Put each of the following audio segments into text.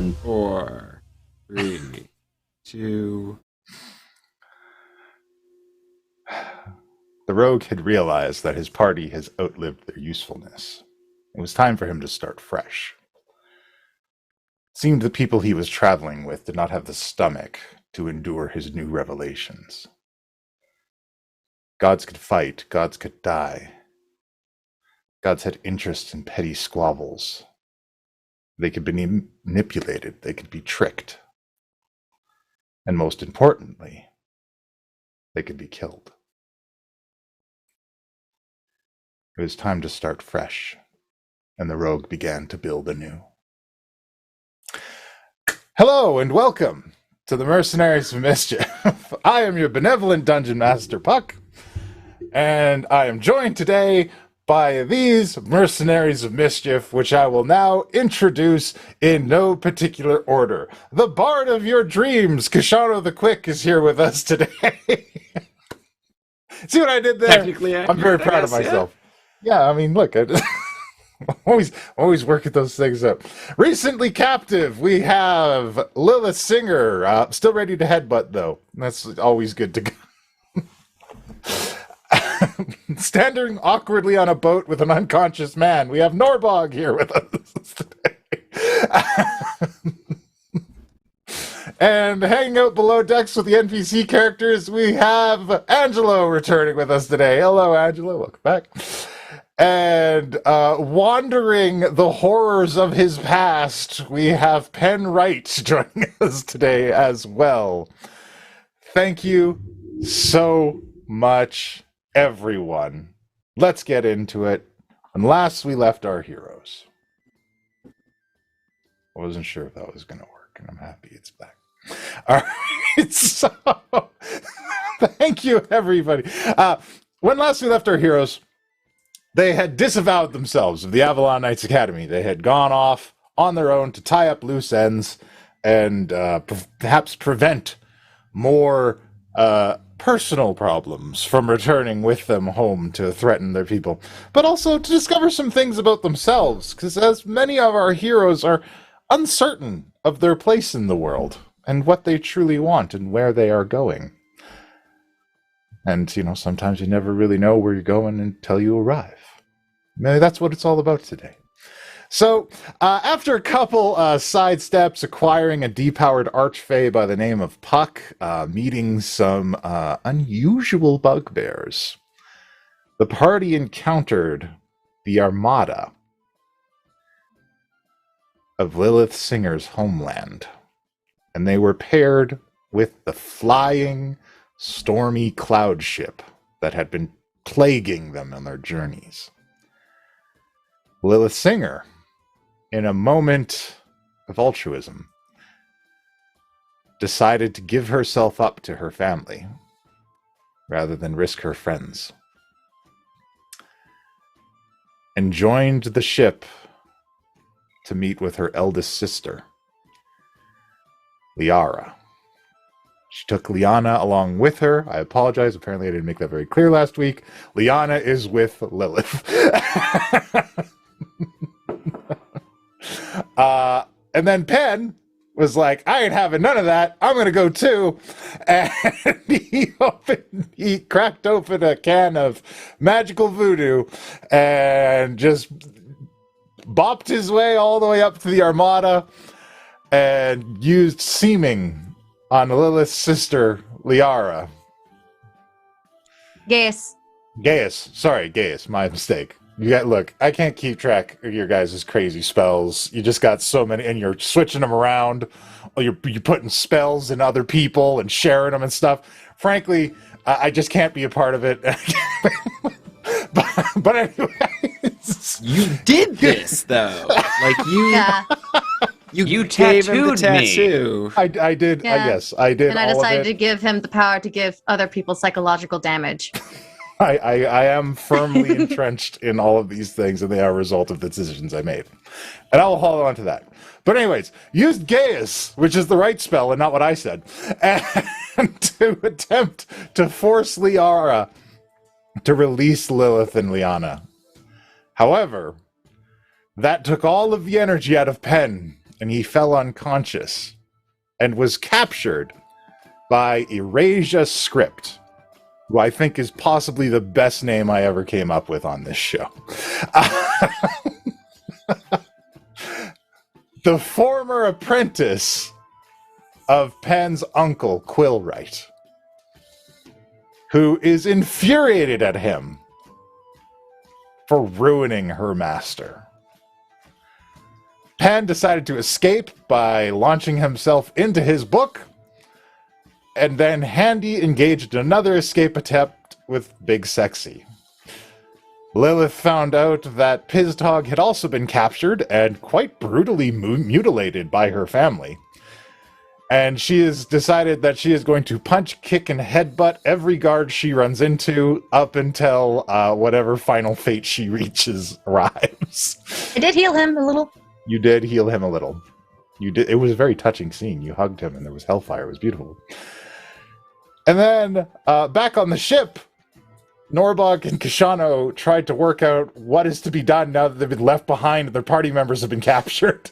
10, 4, 3, 2. The rogue had realized that his party has outlived their usefulness. It was time for him to start fresh. It seemed the people he was traveling with did not have the stomach to endure his new revelations. Gods could fight, gods could die. Gods had interest in petty squabbles. They could be manipulated, they could be tricked. And most importantly, they could be killed. It was time to start fresh, and the rogue began to build anew. Hello and welcome to the Mercenaries of Mischief. I am your benevolent Dungeon Master, Puck, and I am joined today by these Mercenaries of Mischief, which I will now introduce in no particular order. The Bard of your dreams, Koshano the Quick, is here with us today. See what I did there? Technically accurate, I'm very proud of myself. Yeah, I mean, look, I just always working those things up. Recently captive, we have Lilith Singer, still ready to headbutt, though. That's always good to go. Standing awkwardly on a boat with an unconscious man, we have Norbog here with us today. And hanging out below decks with the NPC characters, we have Angelo returning with us today. Hello, Angelo. Welcome back. And wandering the horrors of his past, we have Penn Wright joining us today as well. Thank you so much, everyone. Let's get into it. And last we left our heroes. I wasn't sure if that was going to work, and I'm happy it's back. All right, so thank you, everybody. When last we left our heroes, they had disavowed themselves of the Avalon Knights Academy. They had gone off on their own to tie up loose ends and perhaps prevent more personal problems from returning with them home to threaten their people, but also to discover some things about themselves, because as many of our heroes are uncertain of their place in the world and what they truly want and where they are going. And, you know, sometimes you never really know where you're going until you arrive. Maybe that's what it's all about today. So, after a couple sidesteps, acquiring a depowered archfey by the name of Puck, meeting some unusual bugbears, the party encountered the armada of Lilith Singer's homeland, and they were paired with the flying, stormy cloud ship that had been plaguing them on their journeys. Lilith Singer, in a moment of altruism, decided to give herself up to her family rather than risk her friends, and joined the ship to meet with her eldest sister, Liara. She took Liana along with her. I apologize. Apparently I didn't make that very clear last week. Liana is with Lilith. And then Penn was like, I ain't having none of that. I'm going to go too. And he cracked open a can of magical voodoo and just bopped his way all the way up to the armada and used seeming on Lilith's sister, Liara. Gaius. Sorry, Gaius. My mistake. Look, I can't keep track of your guys' crazy spells. You just got so many, and you're switching them around. You're putting spells in other people and sharing them and stuff. Frankly, I just can't be a part of it. but anyways. You did this, though. Like, you... Yeah. You gave him the tattoo. I did. Yeah. Yes, I did. And I decided to give him the power to give other people psychological damage. I am firmly entrenched in all of these things, and they are a result of the decisions I made. And I will hold on to that. But anyways, used Gaius, which is the right spell and not what I said, and to attempt to force Liara to release Lilith and Liana. However, that took all of the energy out of Penn, and he fell unconscious and was captured by Erasure Script, who I think is possibly the best name I ever came up with on this show. The former apprentice of Penn's uncle, Quillwright, who is infuriated at him for ruining her master. Penn decided to escape by launching himself into his book, and then Handy engaged in another escape attempt with Big Sexy. Lilith found out that Pizdog had also been captured and quite brutally mutilated by her family. And she has decided that she is going to punch, kick, and headbutt every guard she runs into up until whatever final fate she reaches arrives. I did heal him a little. You did heal him a little. You did. It was a very touching scene. You hugged him and there was hellfire. It was beautiful. And then back on the ship, Norbog and Koshano tried to work out what is to be done now that they've been left behind and their party members have been captured.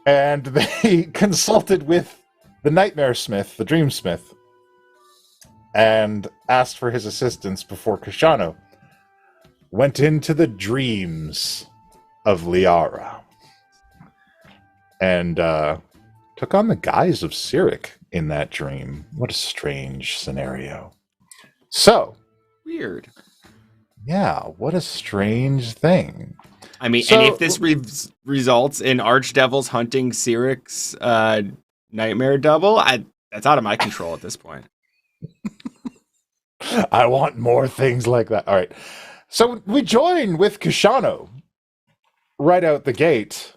And they consulted with the Nightmare Smith, the Dream Smith, and asked for his assistance before Koshano went into the dreams of Liara and took on the guise of Cyric in that dream. What a strange scenario. So, weird. Yeah, what a strange thing. I mean, and if this results in Archdevils hunting Cyric's nightmare double, that's out of my control at this point. I want more things like that. All right. So we join with Koshano right out the gate,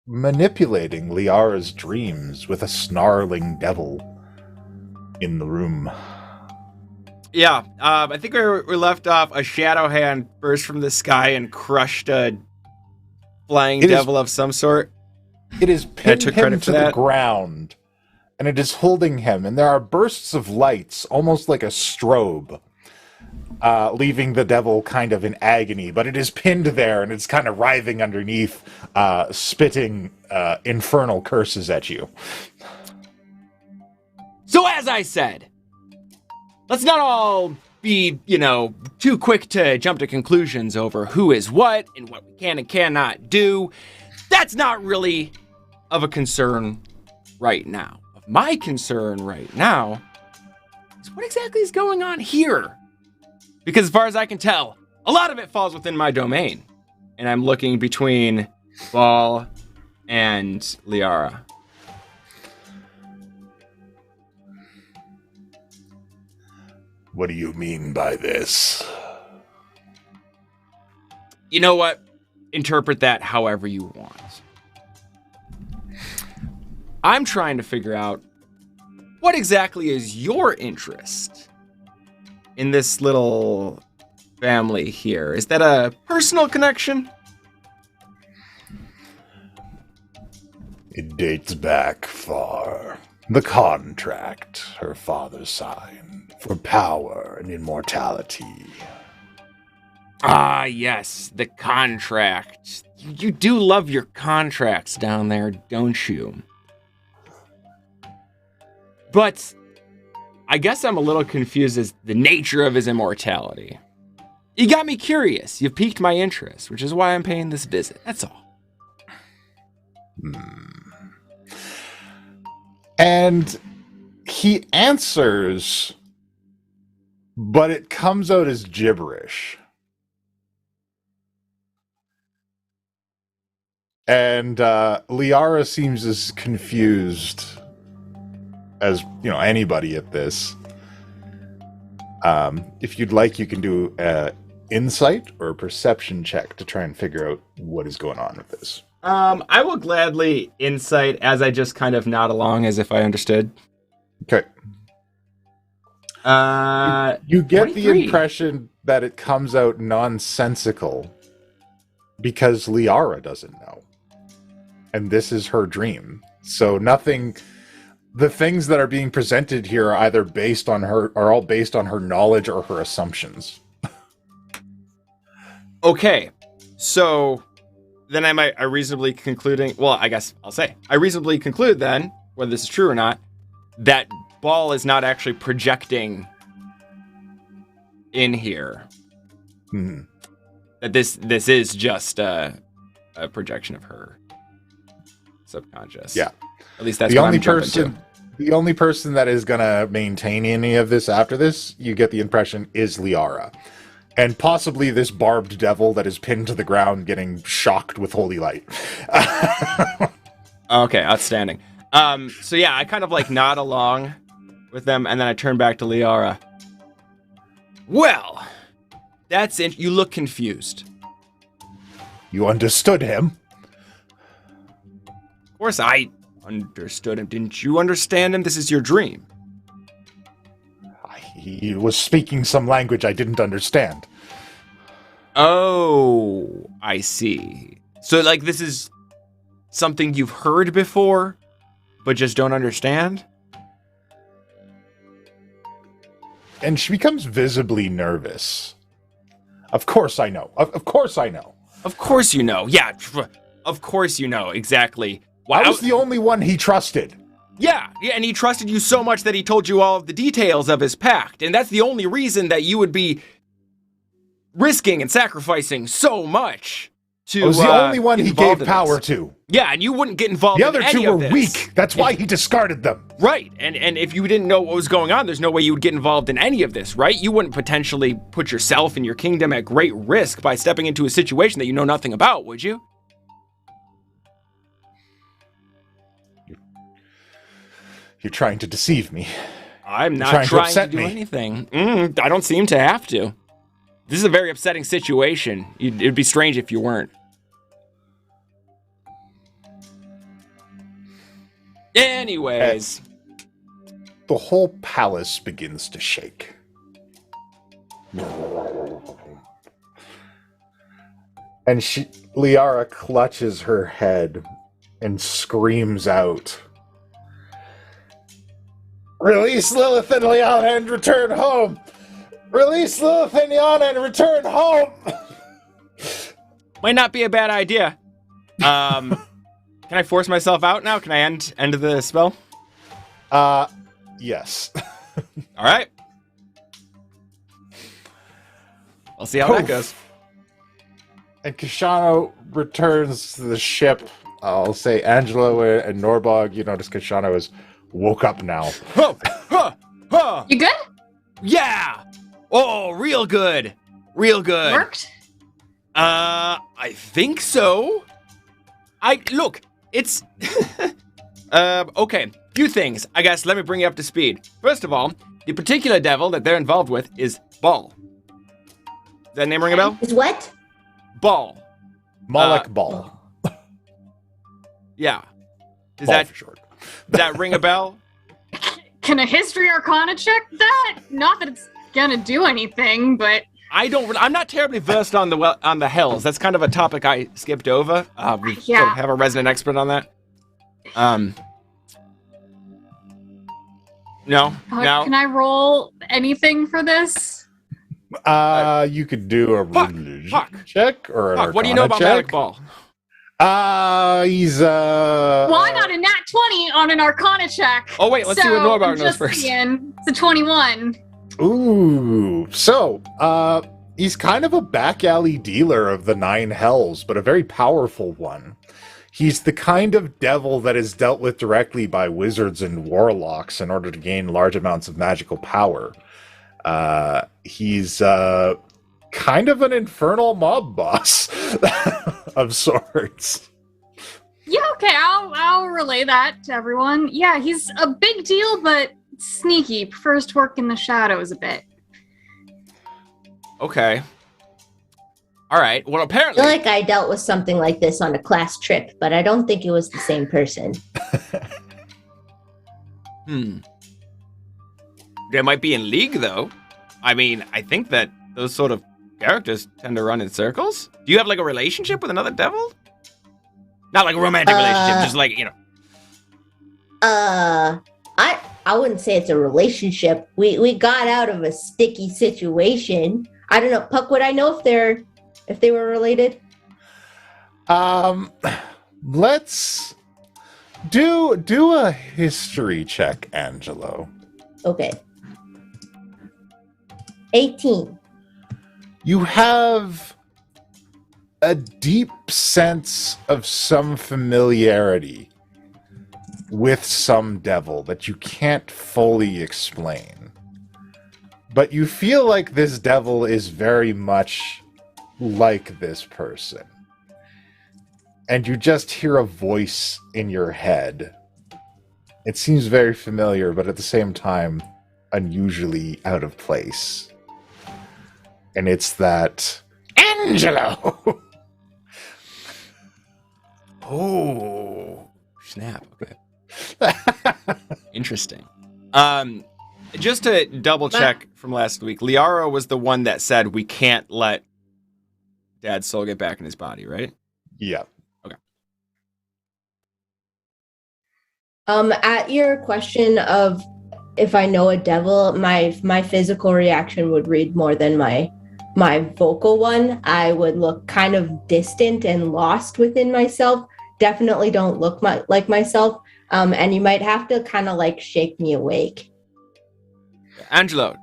manipulating Liara's dreams with a snarling devil in the room. Yeah, I think we're left off. A shadow hand burst from the sky and crushed a flying devil of some sort. It is pinned him to the ground, and it is holding him. And there are bursts of lights, almost like a strobe, leaving the devil kind of in agony. But it is pinned there, and it's kind of writhing underneath, spitting infernal curses at you. So as I said, let's not all be, too quick to jump to conclusions over who is what and what we can and cannot do. That's not really of a concern right now. Of my concern right now is what exactly is going on here. Because as far as I can tell, a lot of it falls within my domain. And I'm looking between Ball and Liara. What do you mean by this? You know what? Interpret that however you want. I'm trying to figure out what exactly is your interest in this little family here. Is that a personal connection? It dates back far. The contract her father signed for power and immortality. Ah, yes, the contract. You do love your contracts down there, don't you? But I guess I'm a little confused as the nature of his immortality. You got me curious. You've piqued my interest, which is why I'm paying this visit. That's all. And he answers, but it comes out as gibberish. And Liara seems as confused as anybody at this. If you'd like, you can do an insight or a perception check to try and figure out what is going on with this. I will gladly insight as I just kind of nod along as if I understood. Okay. You get 23. The impression that it comes out nonsensical because Liara doesn't know. And this is her dream. So nothing... The things that are being presented here are either are all based on her knowledge or her assumptions. Okay. So... then I reasonably concluding, well, I guess I'll say, I reasonably conclude then, whether this is true or not, that Ball is not actually projecting in here. Hmm. That this is just a projection of her subconscious. Yeah. At least that's what I'm jumping to. The only person that is going to maintain any of this after this, you get the impression, is Liara. And possibly this barbed devil that is pinned to the ground getting shocked with holy light. Okay, outstanding. So yeah, I kind of like nod along with them, and then I turn back to Liara. Well, that's it. You look confused. You understood him? Of course I understood him. Didn't you understand him? This is your dream. He was speaking some language I didn't understand. Oh, I see. So, like, this is something you've heard before, but just don't understand? And she becomes visibly nervous. Of course I know. Of course I know. Of course you know. Yeah, of course you know. Exactly. I was the only one he trusted. Yeah, and he trusted you so much that he told you all of the details of his pact, and that's the only reason that you would be risking and sacrificing so much to. I was the only one he gave power to. Yeah, and you wouldn't get involved. The other two were weak. That's why he discarded them. Right, and if you didn't know what was going on, there's no way you would get involved in any of this, right? You wouldn't potentially put yourself and your kingdom at great risk by stepping into a situation that you know nothing about, would you? You're trying to deceive me. I'm not trying to do anything. I don't seem to have to. This is a very upsetting situation. It'd be strange if you weren't. Anyways. The whole palace begins to shake. And Liara clutches her head and screams out, "Release Lilith and Liana and return home! Release Lilith and Liana and return home!" Might not be a bad idea. Can I force myself out now? Can I end the spell? Yes. All right. I'll see how that goes. And Koshano returns to the ship. I'll say Angelo and Norbog. You notice Koshano is woke up now. You good? Yeah. Oh, real good. Real good. Worked? I think so. Look, it's okay. Few things. I guess let me bring you up to speed. First of all, the particular devil that they're involved with is Ball. Does that name ring a bell? Is what? Ball. Moloch Ball. Yeah. Does Ball that for short. Does that ring a bell? Can a history arcana check that? Not that it's gonna do anything, but I'm not terribly versed on the hells. That's kind of a topic I skipped over. We don't have a resident expert on that. No. Can I roll anything for this? You could do a religion check or an what do you know about Malik Ball? He's Well, I got a nat 20 on an arcana check. Oh wait, let's see what Norbog knows first. It's a 21. Ooh, so he's kind of a back alley dealer of the 9 hells, but a very powerful one. He's the kind of devil that is dealt with directly by wizards and warlocks in order to gain large amounts of magical power. He's kind of an infernal mob boss of sorts. Yeah, okay, I'll relay that to everyone. Yeah, he's a big deal, but sneaky. Prefers to work in the shadows a bit. Okay. All right. Well, I apparently. feel like I dealt with something like this on a class trip, but I don't think it was the same person. They might be in league, though. I mean, I think that those sort of characters tend to run in circles. Do you have, like, a relationship with another devil? Not like a romantic relationship, just like, you know. I wouldn't say it's a relationship. We got out of a sticky situation. I don't know. Puck, would I know if they were related? Let's do a history check, Angelo. Okay. 18. You have a deep sense of some familiarity with some devil that you can't fully explain. But you feel like this devil is very much like this person. And you just hear a voice in your head. It seems very familiar, but at the same time, unusually out of place. And it's that, Angelo! Oh, snap. Okay. Interesting. Just to double check from last week, Liara was the one that said we can't let Dad's soul get back in his body, right? Yeah. Okay. At your question of if I know a devil, my physical reaction would read more than my vocal one. I would look kind of distant and lost within myself. Definitely don't look like myself. And you might have to kind of like shake me awake. Angelo.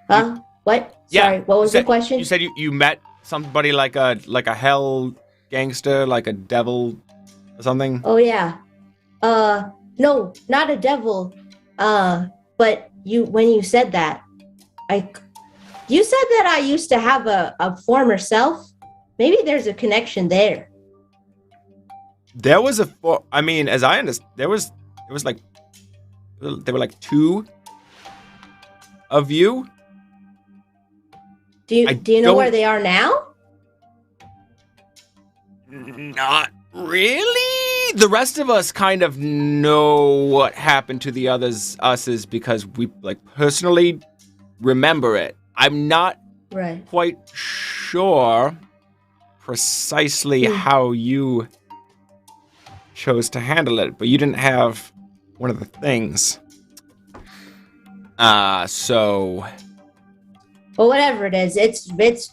Huh? What? Yeah, Sorry, what was the question? You said you met somebody like a hell gangster, like a devil or something? Oh yeah. No, not a devil. But when you said that, you said that I used to have a former self. Maybe there's a connection there. There was as I understand, there were like two of you. Do you know where they are now? Not really. The rest of us kind of know what happened to the us's because we personally remember it. I'm not quite sure precisely how you chose to handle it, but you didn't have one of the things. So. Well, whatever it is, it's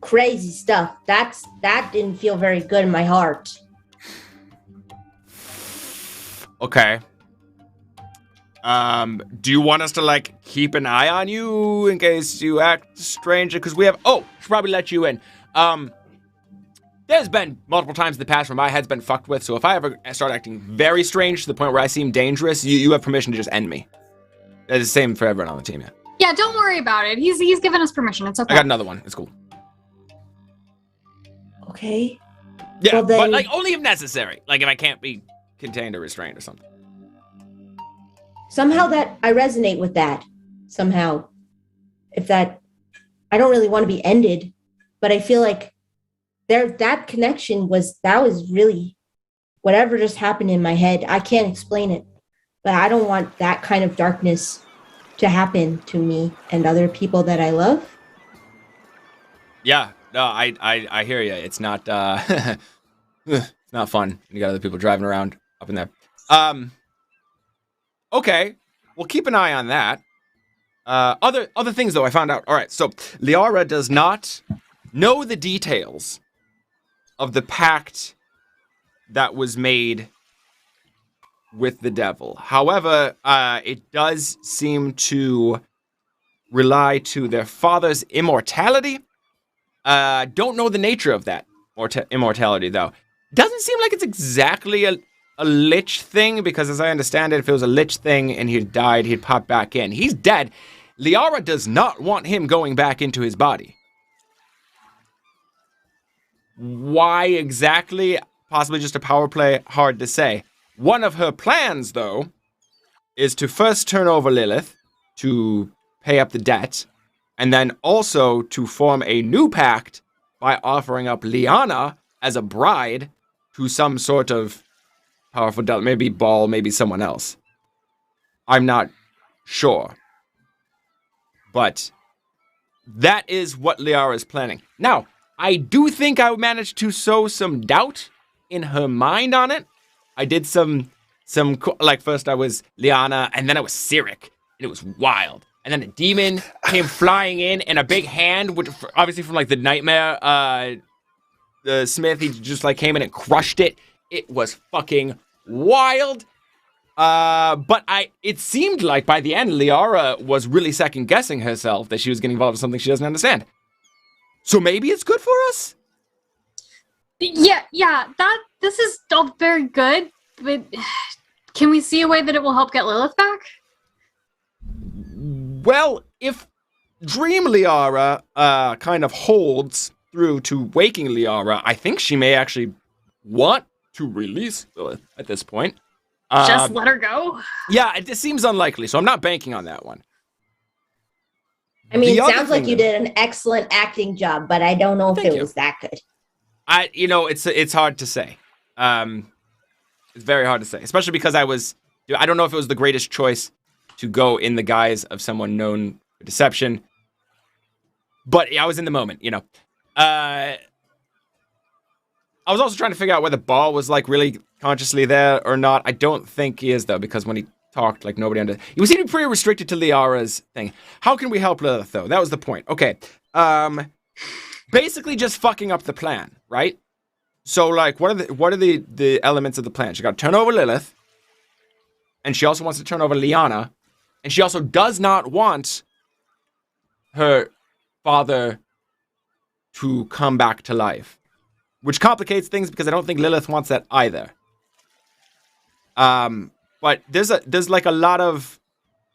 crazy stuff. That didn't feel very good in my heart. Okay. Do you want us to keep an eye on you in case you act strange? Because we have. Oh, should probably let you in. There's been multiple times in the past where my head's been fucked with. So if I ever start acting very strange to the point where I seem dangerous, you have permission to just end me. It's the same for everyone on the team. Yeah. Yeah, don't worry about it. He's given us permission. It's okay. I got another one. It's cool. Okay. Yeah, well, then, but only if necessary. If I can't be contained or restrained or something. Somehow that I resonate with that. Somehow, if that, I don't really want to be ended, but I feel like that connection was really whatever just happened in my head. I can't explain it, but I don't want that kind of darkness to happen to me and other people that I love. Yeah, no, I hear you. It's not it's not fun. You got other people driving around up in there. Okay, we'll keep an eye on that. Other things though I found out. All right, so Liara does not know the details of the pact that was made with the devil. However, it does seem to rely to their father's immortality. Don't know the nature of that immortality, though. Doesn't seem like it's exactly a lich thing, because as I understand it, if it was a lich thing and he died, he'd pop back in. He's dead. Liara does not want him going back into his body. Why exactly? Possibly just a power play, hard to say. One of her plans, though, is to first turn over Lilith to pay up the debt, and then also to form a new pact by offering up Liana as a bride to some sort of powerful devil, maybe Ball, maybe someone else. I'm not sure. But that is what Liara is planning. Now, I do think I managed to sow some doubt in her mind on it. I did some first I was Liana, and then I was Cyric, and it was wild. and then a demon came flying in, and a big hand, which obviously from like the nightmare, the smith, he just like came in and crushed it. It was fucking wild. But it seemed like by the end, Liara was really second guessing herself that she was getting involved in something she doesn't understand. So maybe it's good for us? Yeah, this is all very good, but can we see a way that it will help get Lilith back? Well, if Dream Liara kind of holds through to Waking Liara, I think she may actually want to release Lilith at this point. Just let her go? Yeah, it seems unlikely, so I'm not banking on that one. I mean, The it other sounds like thing you did an excellent acting job, but I don't know if Thank it you. was that good. It's hard to say. It's very hard to say, especially because I don't know if it was the greatest choice to go in the guise of someone known for deception, but I was in the moment, I was also trying to figure out whether Ball was like really consciously there or not. I don't think he is though, because when he talked, like nobody understood. He seemed to be pretty restricted to Liara's thing. How can we help Lilith though? That was the point. Okay. Basically just fucking up the plan, right? So like, what are the elements of the plan? She got to turn over Lilith, and she also wants to turn over Liana, and she also does not want her father to come back to life, which complicates things because I don't think Lilith wants that either. But there's like a lot of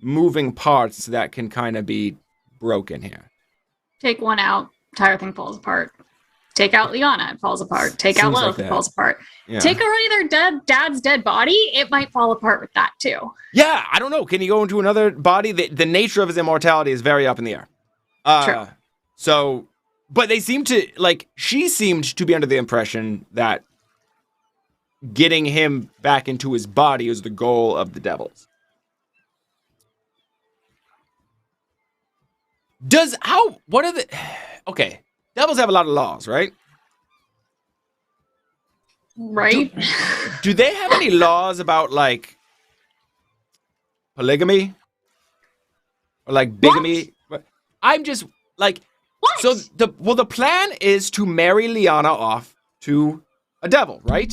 moving parts that can kind of be broken here. Take one out, entire thing falls apart. Take out Liana, it falls apart. Take out Seems Lilith, like it falls apart. Yeah. Take away their dad's dead body, it might fall apart with that too. Yeah, I don't know. Can he go into another body? The nature of his immortality is very up in the air. True. So, but they seem to, like, she seemed to be under the impression that getting him back into his body is the goal of the devils. Okay, devils have a lot of laws, right? Right? Do they have any laws about, like, polygamy? Or, like, bigamy? I'm just, like... What? So, the plan is to marry Liana off to a devil, right?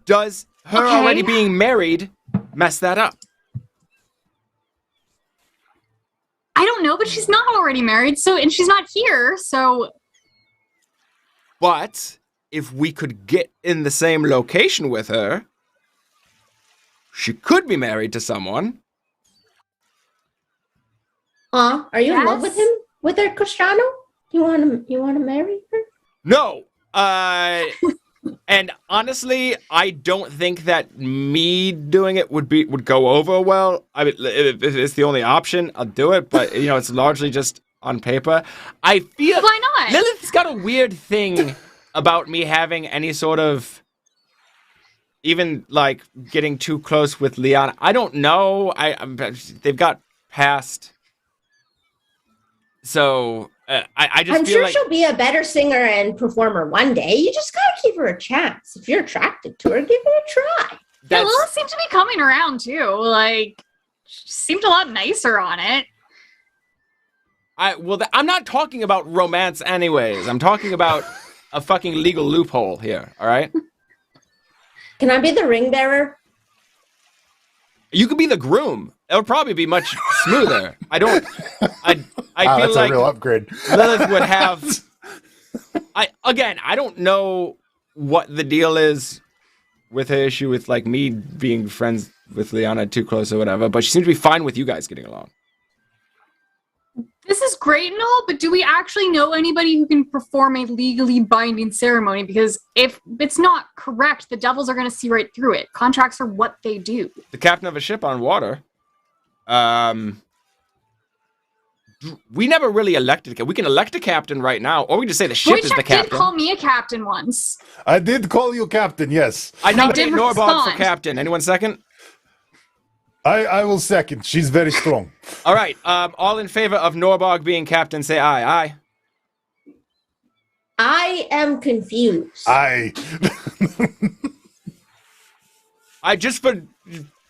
Does her Okay. already being married mess that up? I don't know, but she's not already married, and she's not here, so... But if we could get in the same location with her, she could be married to someone. Are you in love with Yes. him? With her, Koshano? You want to marry her? No. And honestly, I don't think that me doing it would go over well. I mean, if it's the only option, I'll do it. But it's largely just on paper. I feel Why not? Lilith's got a weird thing about me having any sort of, even like getting too close with Liana. I don't know. They've got past. So I just I'm feel sure like she'll be a better singer and performer one day. You just gotta give her a chance. If you're attracted to her, give it a try. Yeah, that's- Lilith seemed to be coming around too. Like, she seemed a lot nicer on it. I'm not talking about romance anyways. I'm talking about a fucking legal loophole here, all right? Can I be the ring bearer? You could be the groom. It would probably be much smoother. I Wow, feel that's like a real upgrade. Lilith would have... I don't know what the deal is with her issue with, like, me being friends with Liana too close or whatever, but she seems to be fine with you guys getting along. This is great and all, but do we actually know anybody who can perform a legally binding ceremony? Because if it's not correct, the devils are going to see right through it. Contracts are what they do. The captain of a ship on water. We never really elected. We can elect a captain right now, or we can just say the ship is the Wojciech did captain. call me a captain once. I did call you captain, yes. I nominate did Norbog for respond. captain. Anyone second? I will second. She's very strong. All right. All in favor of Norbog being captain, say aye. Aye. I am confused. I Just for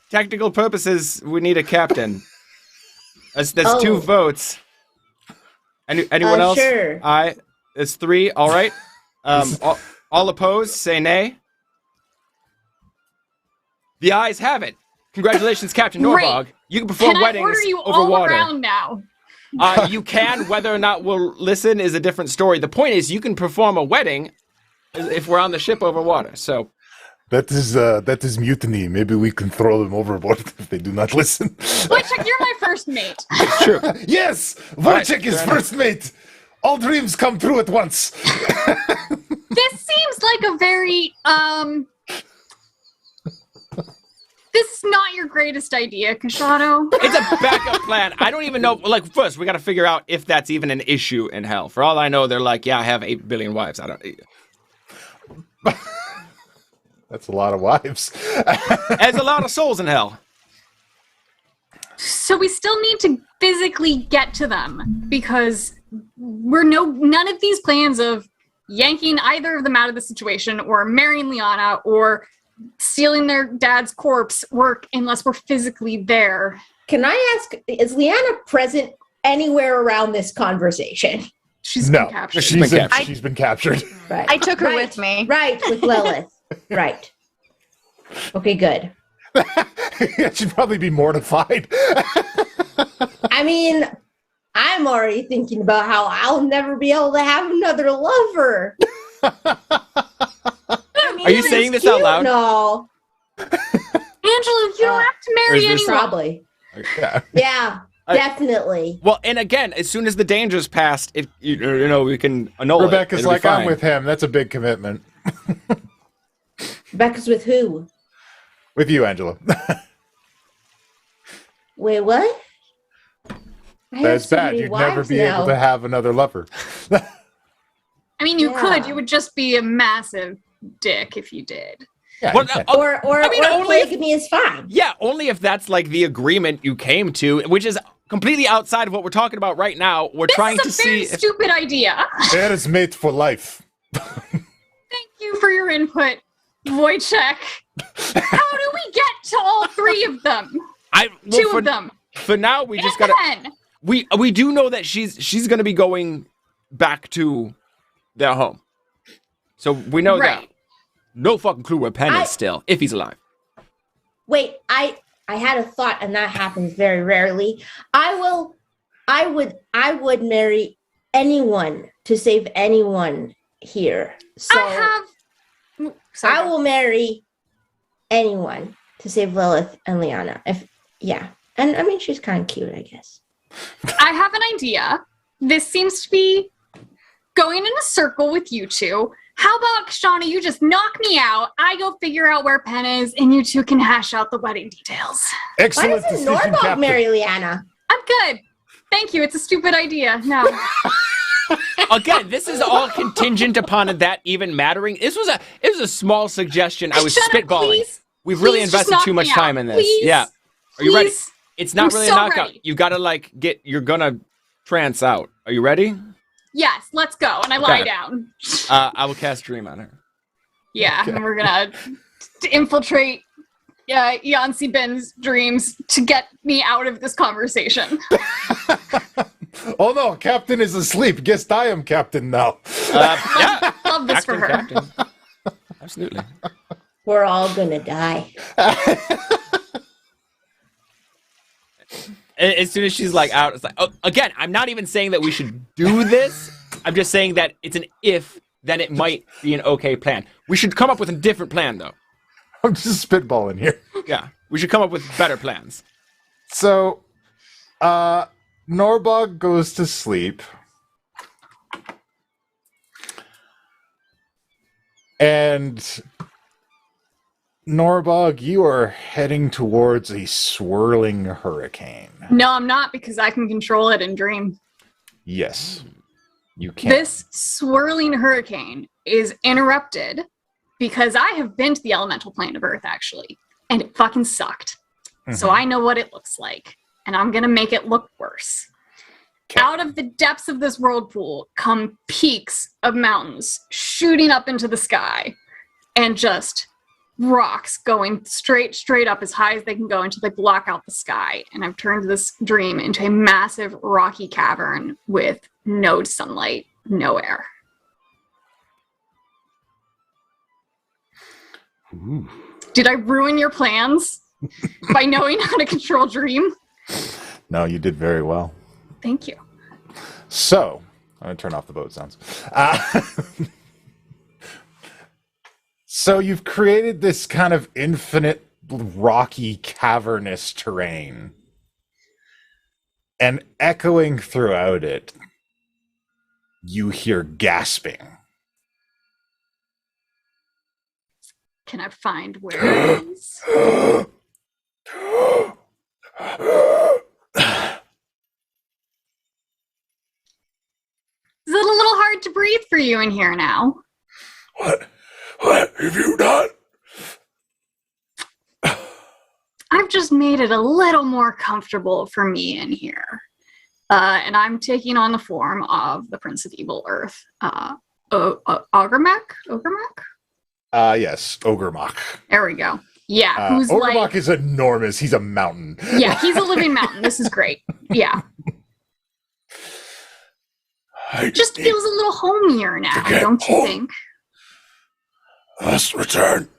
technical purposes, we need a captain. That's 2 votes. Anyone else? Sure. Aye. It's 3. All right. All opposed, say nay. The ayes have it. Congratulations, Captain Norbog. You can perform weddings Can I order you over all water. around now? You can. Whether or not we'll listen is a different story. The point is, you can perform a wedding if we're on the ship over water. So That is mutiny. Maybe we can throw them overboard if they do not listen. Wojciech, you're my first mate. true. Yes, right, Wojciech is fair first mate. All dreams come true at once. This seems like a very this is not your greatest idea, Koshano. It's a backup plan. I don't even know. Like, first, we got to figure out if that's even an issue in hell. For all I know, they're like, yeah, I have 8 billion wives. I don't. That's a lot of wives. There's a lot of souls in hell. So we still need to physically get to them because none of these plans of yanking either of them out of the situation or marrying Liana or stealing their dad's corpse work unless we're physically there. Can I ask, is Liana present anywhere around this conversation? She's been captured. She's been captured. Right. I took her with me. Right, with Lilith. Right. Okay, good. She'd probably be mortified. I mean, I'm already thinking about how I'll never be able to have another lover. I mean, Are you saying this out loud? No. Angelo, you don't have to marry anyone. Probably. Yeah, definitely. Well, and again, as soon as the danger's passed, you know we can annul Rebecca's it. like, I'm with him. That's a big commitment. Rebecca's with who? With you, Angelo. Wait, what? That's bad. You'd never be able to have another lover. I mean, you could. You would just be a massive dick if you did. Yeah, Well, Or polygamy is fine. Yeah, only if that's like the agreement you came to, which is completely outside of what we're talking about right now. We're trying to see. This is a very stupid idea. There is mate for life. Thank you for your input, Wojciech. How do we get to all 3 of them? Two of them. For now, we just gotta. We do know that she's gonna be going back to their home, so we know that. No fucking clue where Penn is still, if he's alive. Wait, I had a thought, and that happens very rarely. I would marry anyone to save anyone here. So I will marry anyone to save Lilith and Liana. And I mean, she's kind of cute, I guess. I have an idea. This seems to be going in a circle with you two. How about, Koshano, you just knock me out, I go figure out where Penn is, and you two can hash out the wedding details. Excellent Why doesn't Norbog marry Liana? I'm good. Thank you. It's a stupid idea. No. Again, this is all contingent upon that even mattering. It was a small suggestion. I was spitballing. Please. We've really Please invested too much time in this. Please. Yeah. Are you ready? Please. It's not I'm really so a knockout. ready. You gotta you're gonna trance out. Are you ready? Yes, let's go. And I lie down. I will cast Dream on her. Yeah, and we're gonna infiltrate Yancy Ben's dreams to get me out of this conversation. Oh no, Captain is asleep. Guess I am Captain now. Yeah. Love this for her. Captain. Absolutely. We're all gonna die. As soon as she's out, it's again, I'm not even saying that we should do this. I'm just saying that it's an if, then it might be an okay plan. We should come up with a different plan, though. I'm just spitballing here. Yeah, we should come up with better plans. So, Norbog goes to sleep. And Norbog, you are heading towards a swirling hurricane. No, I'm not, because I can control it in dream. Yes, you can. This swirling hurricane is interrupted because I have been to the elemental plane of Earth, actually, and it fucking sucked. Mm-hmm. So I know what it looks like, and I'm gonna make it look worse. Okay. Out of the depths of this whirlpool come peaks of mountains shooting up into the sky and just rocks going straight up as high as they can go until they block out the sky. And I've turned this dream into a massive rocky cavern with no sunlight, no air. Ooh. Did I ruin your plans by knowing how to control dream? No, you did very well. Thank you. So, I'm going to turn off the boat sounds. So you've created this kind of infinite rocky cavernous terrain. And echoing throughout it, you hear gasping. Can I find where it is? Is it a little hard to breathe for you in here now? What have you done? I've just made it a little more comfortable for me in here. And I'm taking on the form of the Prince of Evil Earth. Ogremach? Yes, Ogremach. There we go. Yeah, who's Ogremach like... is enormous. He's a mountain. Yeah, he's a living mountain. This is great. Yeah. It just feels a little homier now, don't you think? Let's return.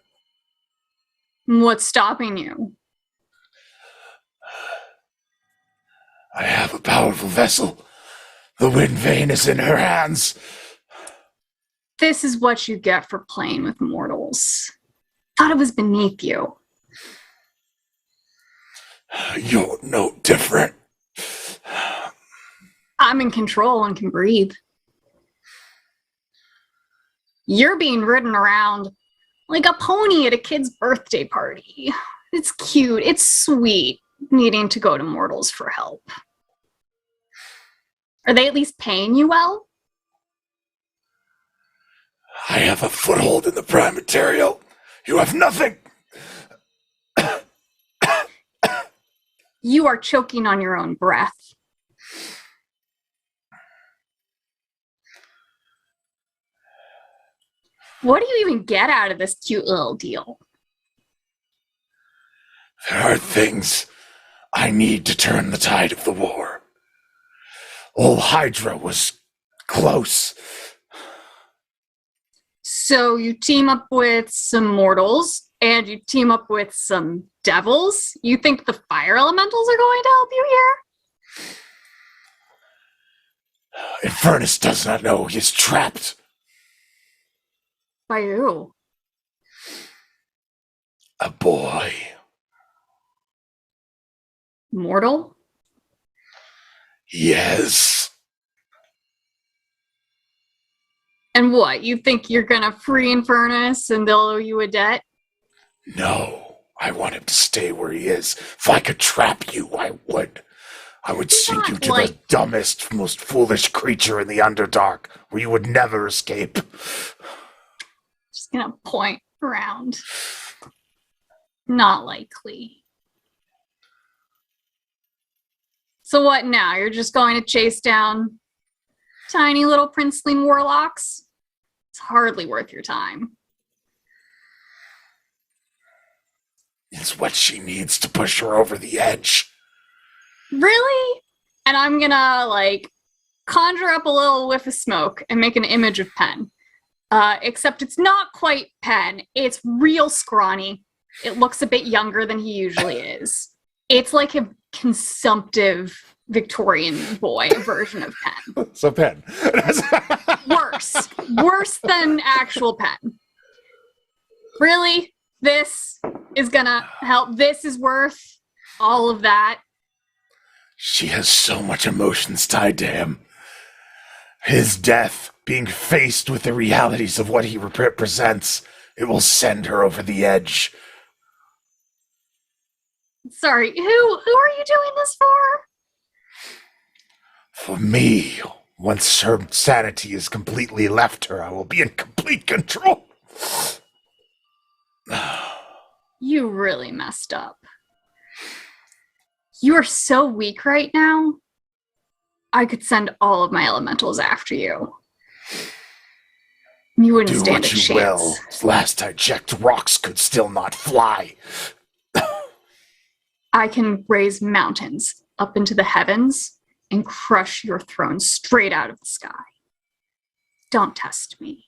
What's stopping you? I have a powerful vessel. The wind vein is in her hands. This is what you get for playing with mortals. Thought it was beneath you. You're no different. I'm in control and can breathe. You're being ridden around like a pony at a kid's birthday party. It's cute. It's sweet, needing to go to mortals for help. Are they at least paying you well? I have a foothold in the prime material. You have nothing. You are choking on your own breath. What do you even get out of this cute little deal? There are things I need to turn the tide of the war. Old Hydra was close. So you team up with some mortals and you team up with some devils? You think the fire elementals are going to help you here? Infernus does not know he is trapped. By who? A boy. Mortal? Yes. And what? You think you're gonna free Infernus and they'll owe you a debt? No, I want him to stay where he is. If I could trap you, I would. I would sink you to the dumbest, most foolish creature in the Underdark, where you would never escape. Just gonna point around. Not likely. So what now? You're just going to chase down tiny little princeling warlocks? It's hardly worth your time. It's what she needs to push her over the edge. Really? And I'm gonna, conjure up a little whiff of smoke and make an image of Penn. Except it's not quite Penn. It's real scrawny. It looks a bit younger than he usually is. It's like a consumptive Victorian boy version of Penn. So Penn. Worse than actual Penn. Really? This is gonna help? This is worth all of that? She has so much emotions tied to him. His death, being faced with the realities of what he represents, it will send her over the edge. Sorry, who are you doing this for? For me, once her sanity is completely left her, I will be in complete control. You really messed up. You are so weak right now. I could send all of my elementals after you. You wouldn't Do stand a what you chance. will. Last I checked, rocks could still not fly. I can raise mountains up into the heavens and crush your throne straight out of the sky. Don't test me.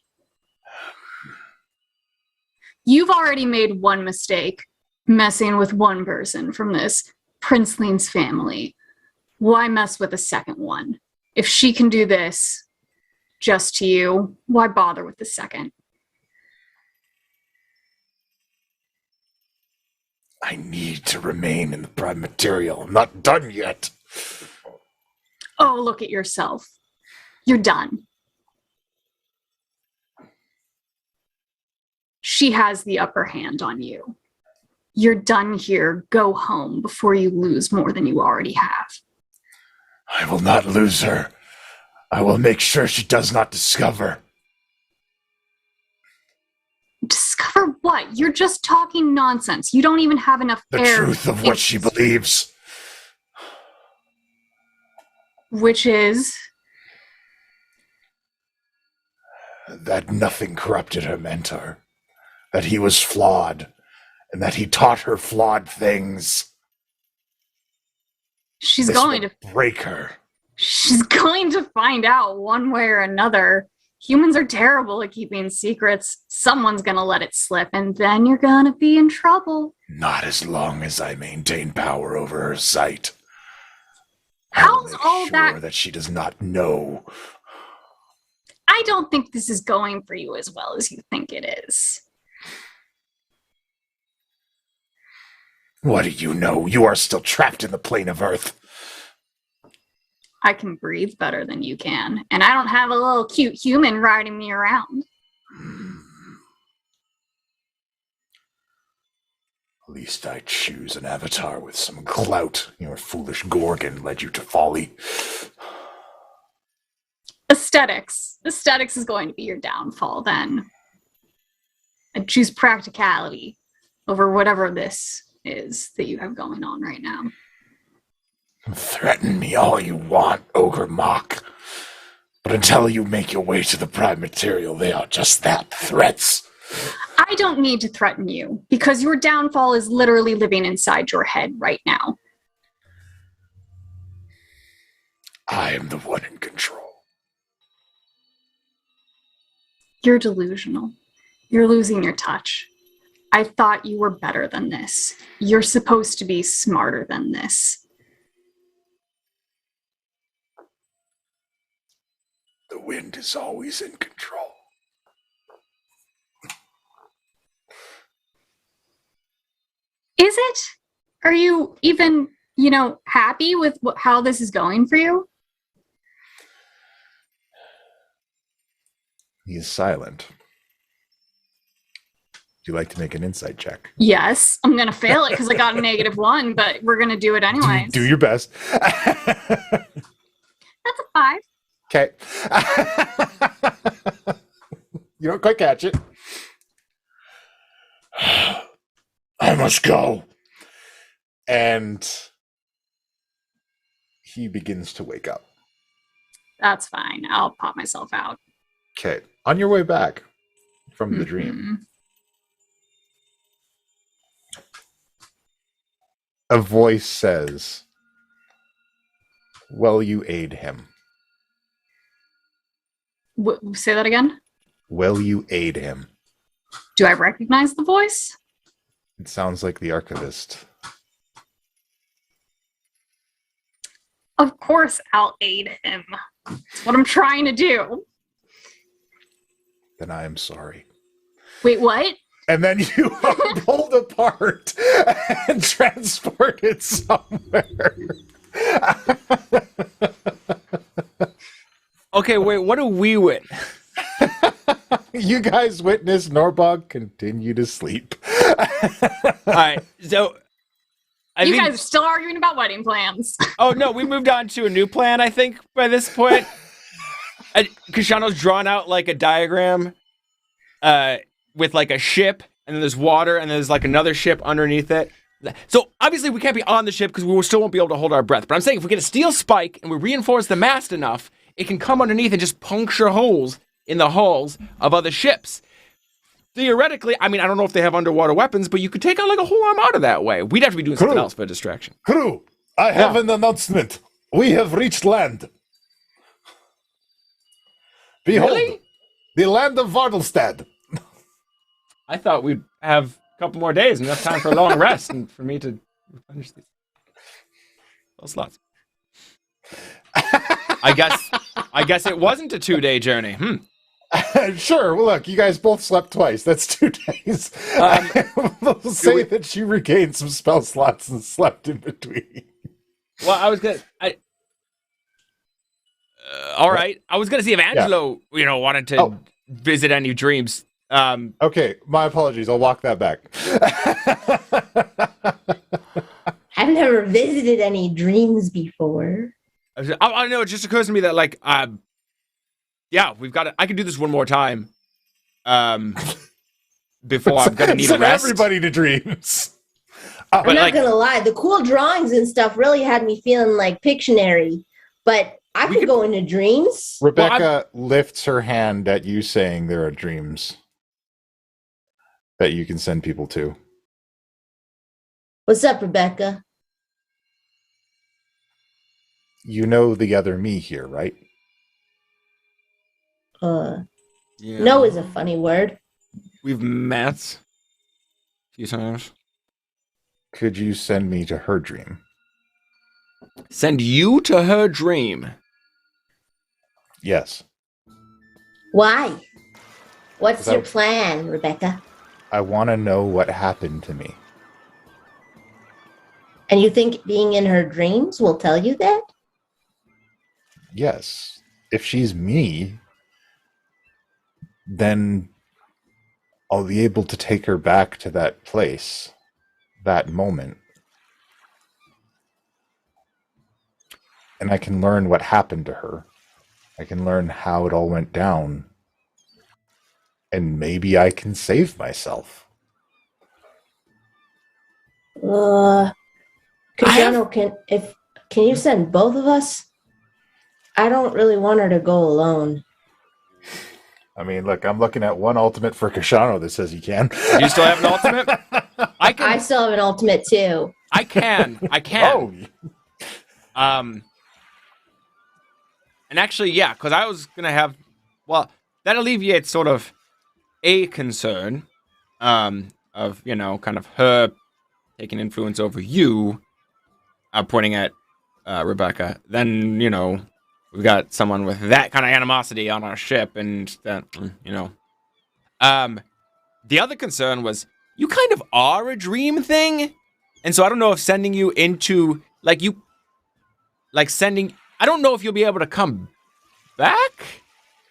You've already made one mistake, messing with one person from this princeling's family. Why mess with a second one? If she can do this just to you, why bother with the second? I need to remain in the prime material. I'm not done yet. Oh, look at yourself. You're done. She has the upper hand on you. You're done here. Go home before you lose more than you already have. I will not lose her. I will make sure she does not discover. Discover what? You're just talking nonsense. You don't even have enough The air. truth of what she believes. Which is? That nothing corrupted her mentor. That he was flawed. And that he taught her flawed things. She's This going will to break her. She's going to find out one way or another. Humans are terrible at keeping secrets. Someone's going to let it slip, and then you're going to be in trouble. Not as long as I maintain power over her sight. How's all that she does not know. I don't think this is going for you as well as you think it is. What do you know? You are still trapped in the plane of Earth. I can breathe better than you can, and I don't have a little cute human riding me around. At least I choose an avatar with some clout. Your foolish Gorgon led you to folly. Aesthetics. Aesthetics is going to be your downfall then. I'd choose practicality over whatever this is that you have going on right now. Threaten me all you want, Ogre Mock. But until you make your way to the prime material, they are just that, threats. I don't need to threaten you, because your downfall is literally living inside your head right now. I am the one in control. You're delusional. You're losing your touch. I thought you were better than this. You're supposed to be smarter than this. The wind is always in control. Is it? Are you even, happy with how this is going for you? He is silent. Would you like to make an insight check? Yes. I'm going to fail it because I got a -1, but we're going to do it anyways. Do your best. That's a 5. Okay. You don't quite catch it. I must go. And he begins to wake up. That's fine. I'll pop myself out. Okay. On your way back from the dream, a voice says, "Will you aid him? Say that again? Will you aid him?" Do I recognize the voice? It sounds like the archivist. Of course I'll aid him. That's what I'm trying to do. Then I am sorry. Wait, what? And then you are pulled apart and transported somewhere. Okay, wait, what do we win? You guys witness Norbog continue to sleep. All right, so You guys are still arguing about wedding plans. Oh no, we moved on to a new plan. I think by this point, Koshano's drawn out like a diagram, with like a ship, and then there's water, and there's like another ship underneath it. So obviously we can't be on the ship because we still won't be able to hold our breath. But I'm saying if we get a steel spike and we reinforce the mast enough, it can come underneath and just puncture holes in the hulls of other ships. Theoretically, I mean, I don't know if they have underwater weapons, but you could take out like a whole armada that way. We'd have to be doing something else for a distraction. Crew, I have an announcement. We have reached land. Behold, Really? the land of Vardelstad. I thought we'd have a couple more days, enough time for a long rest, and for me to replenish these slots. I guess it wasn't a 2-day journey. Sure. Well, look, you guys both slept twice. That's 2 days. We'll say that she regained some spell slots and slept in between. Well, I was gonna. All right. I was gonna see if Angelo, wanted to visit any dreams. Okay, my apologies. I'll walk that back. I've never visited any dreams before. I know. It just occurs to me that, like, we've got. I can do this one more time. Before I'm gonna need a rest. Everybody to dreams. I'm not gonna lie. The cool drawings and stuff really had me feeling like Pictionary, but I could go into dreams. Rebecca lifts her hand at you, saying there are dreams that you can send people to. What's up, Rebecca? You know the other me here, right? No is a funny word. We've met a few times. Could you send me to her dream? Send you to her dream? Yes. Why? What's your plan, Rebecca? I want to know what happened to me. And you think being in her dreams will tell you that? Yes. If she's me, then I'll be able to take her back to that place, that moment. And I can learn what happened to her. I can learn how it all went down. And maybe I can save myself. Koshano, can you send both of us? I don't really want her to go alone. I mean, look, I'm looking at one ultimate for Koshano that says he can. You still have an ultimate? I still have an ultimate too. I can. Oh. And actually, yeah, because I was going to have... Well, that alleviates sort of a concern of, kind of her taking influence over you, pointing at Rebecca. Then, we've got someone with that kind of animosity on our ship, and that, the other concern was, you kind of are a dream thing, and so I don't know if sending you into, I don't know if you'll be able to come back.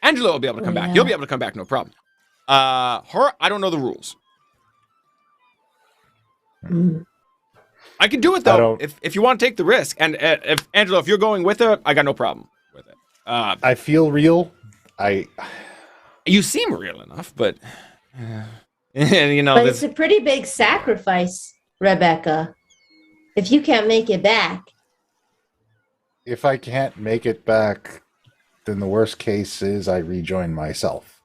Angelo will be able to come back. You'll be able to come back, no problem. Her, I don't know the rules. I can do it, though, if you want to take the risk. And if Angelo, if you're going with her, I got no problem with it. I feel real. You seem real enough, but... But it's a pretty big sacrifice, Rebecca. If you can't make it back. If I can't make it back, then the worst case is I rejoin myself.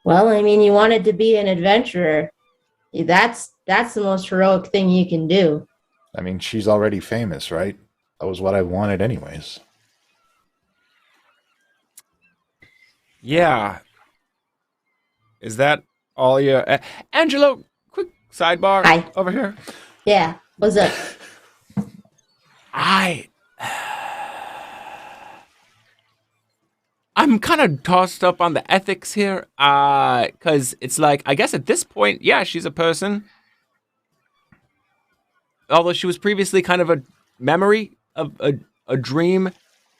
Well, I mean, you wanted to be an adventurer. That's the most heroic thing you can do. I mean, she's already famous, right? That was what I wanted anyways. Yeah. Is that all you... Angelo, quick sidebar. Hi. Over here. Yeah, what's up? I'm kind of tossed up on the ethics here, because it's like, I guess at this point, yeah, she's a person. Although she was previously kind of a memory of a dream.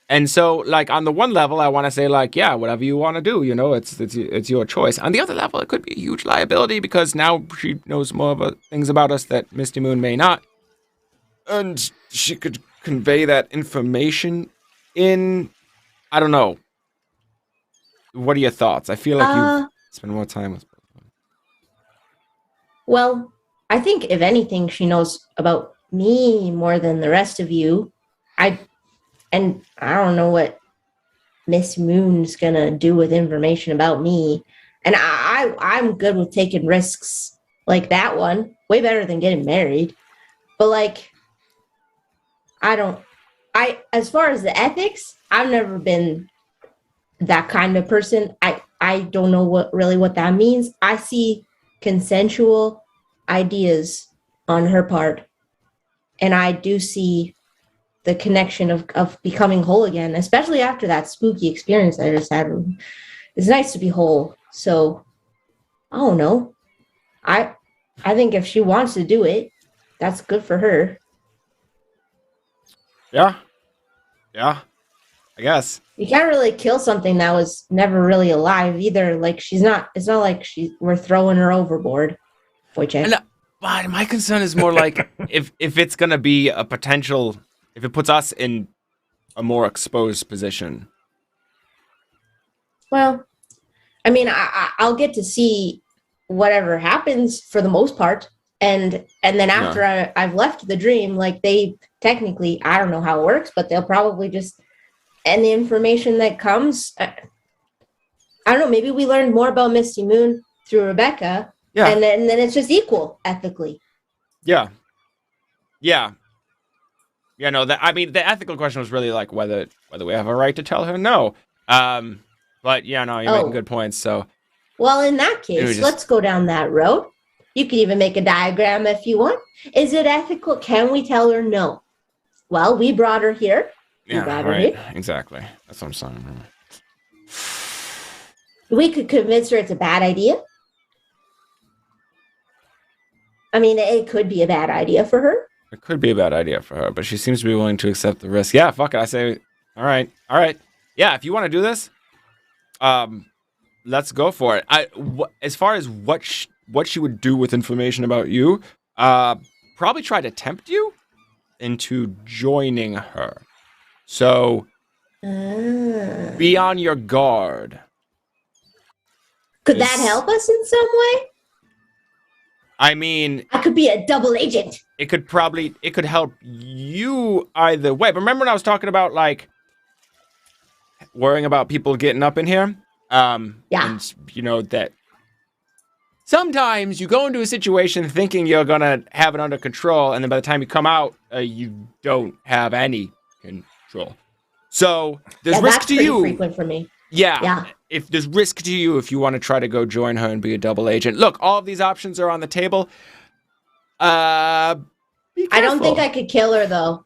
And so, on the one level, I want to say, yeah, whatever you want to do, it's your choice. On the other level, it could be a huge liability because now she knows more things about us that Misty Moon may not. And she could convey that information in, I don't know. What are your thoughts? I feel like you've spent more time with them. Well, I think if anything, she knows about me more than the rest of you. I don't know what Miss Moon's gonna do with information about me. And I'm good with taking risks like that one. Way better than getting married. But like, as far as the ethics, I've never been that kind of person. I don't know what that means. I see consensual ideas on her part. And I do see the connection of becoming whole again, especially after that spooky experience I just had. It's nice to be whole. So I don't know. I think if she wants to do it, that's good for her. Yeah. I guess. You can't really kill something that was never really alive either. Like it's not like we're throwing her overboard. And, but my concern is more like if it's gonna be a potential, if it puts us in a more exposed position. Well, I mean, I'll get to see whatever happens for the most part. And then after I've left the dream, like they technically, I don't know how it works, but they'll probably just end the information that comes. I don't know. Maybe we learned more about Misty Moon through Rebecca. Yeah. And then it's just equal ethically. Yeah. No, I mean, the ethical question was really like whether we have a right to tell her no. But yeah, no, you're making good points. So, well, in that case, let's go down that road. You could even make a diagram if you want. Is it ethical? Can we tell her no? Well, we brought her here. Exactly. That's what I'm saying. We could convince her it's a bad idea. I mean, it could be a bad idea for her. It could be a bad idea for her, but she seems to be willing to accept the risk. Yeah, fuck it. I say, all right. Yeah, if you want to do this, let's go for it. As far as what she would do with information about you, probably try to tempt you into joining her. So be on your guard. Could that help us in some way? I mean, I could be a double agent. It could help you either way. But remember when I was talking about like worrying about people getting up in here? And you know that sometimes you go into a situation thinking you're gonna have it under control, and then by the time you come out, you don't have any control. So there's risk to you. Frequent for me. Yeah. If there's risk to you if you want to try to go join her and be a double agent. Look, all of these options are on the table. Be careful. I don't think I could kill her though.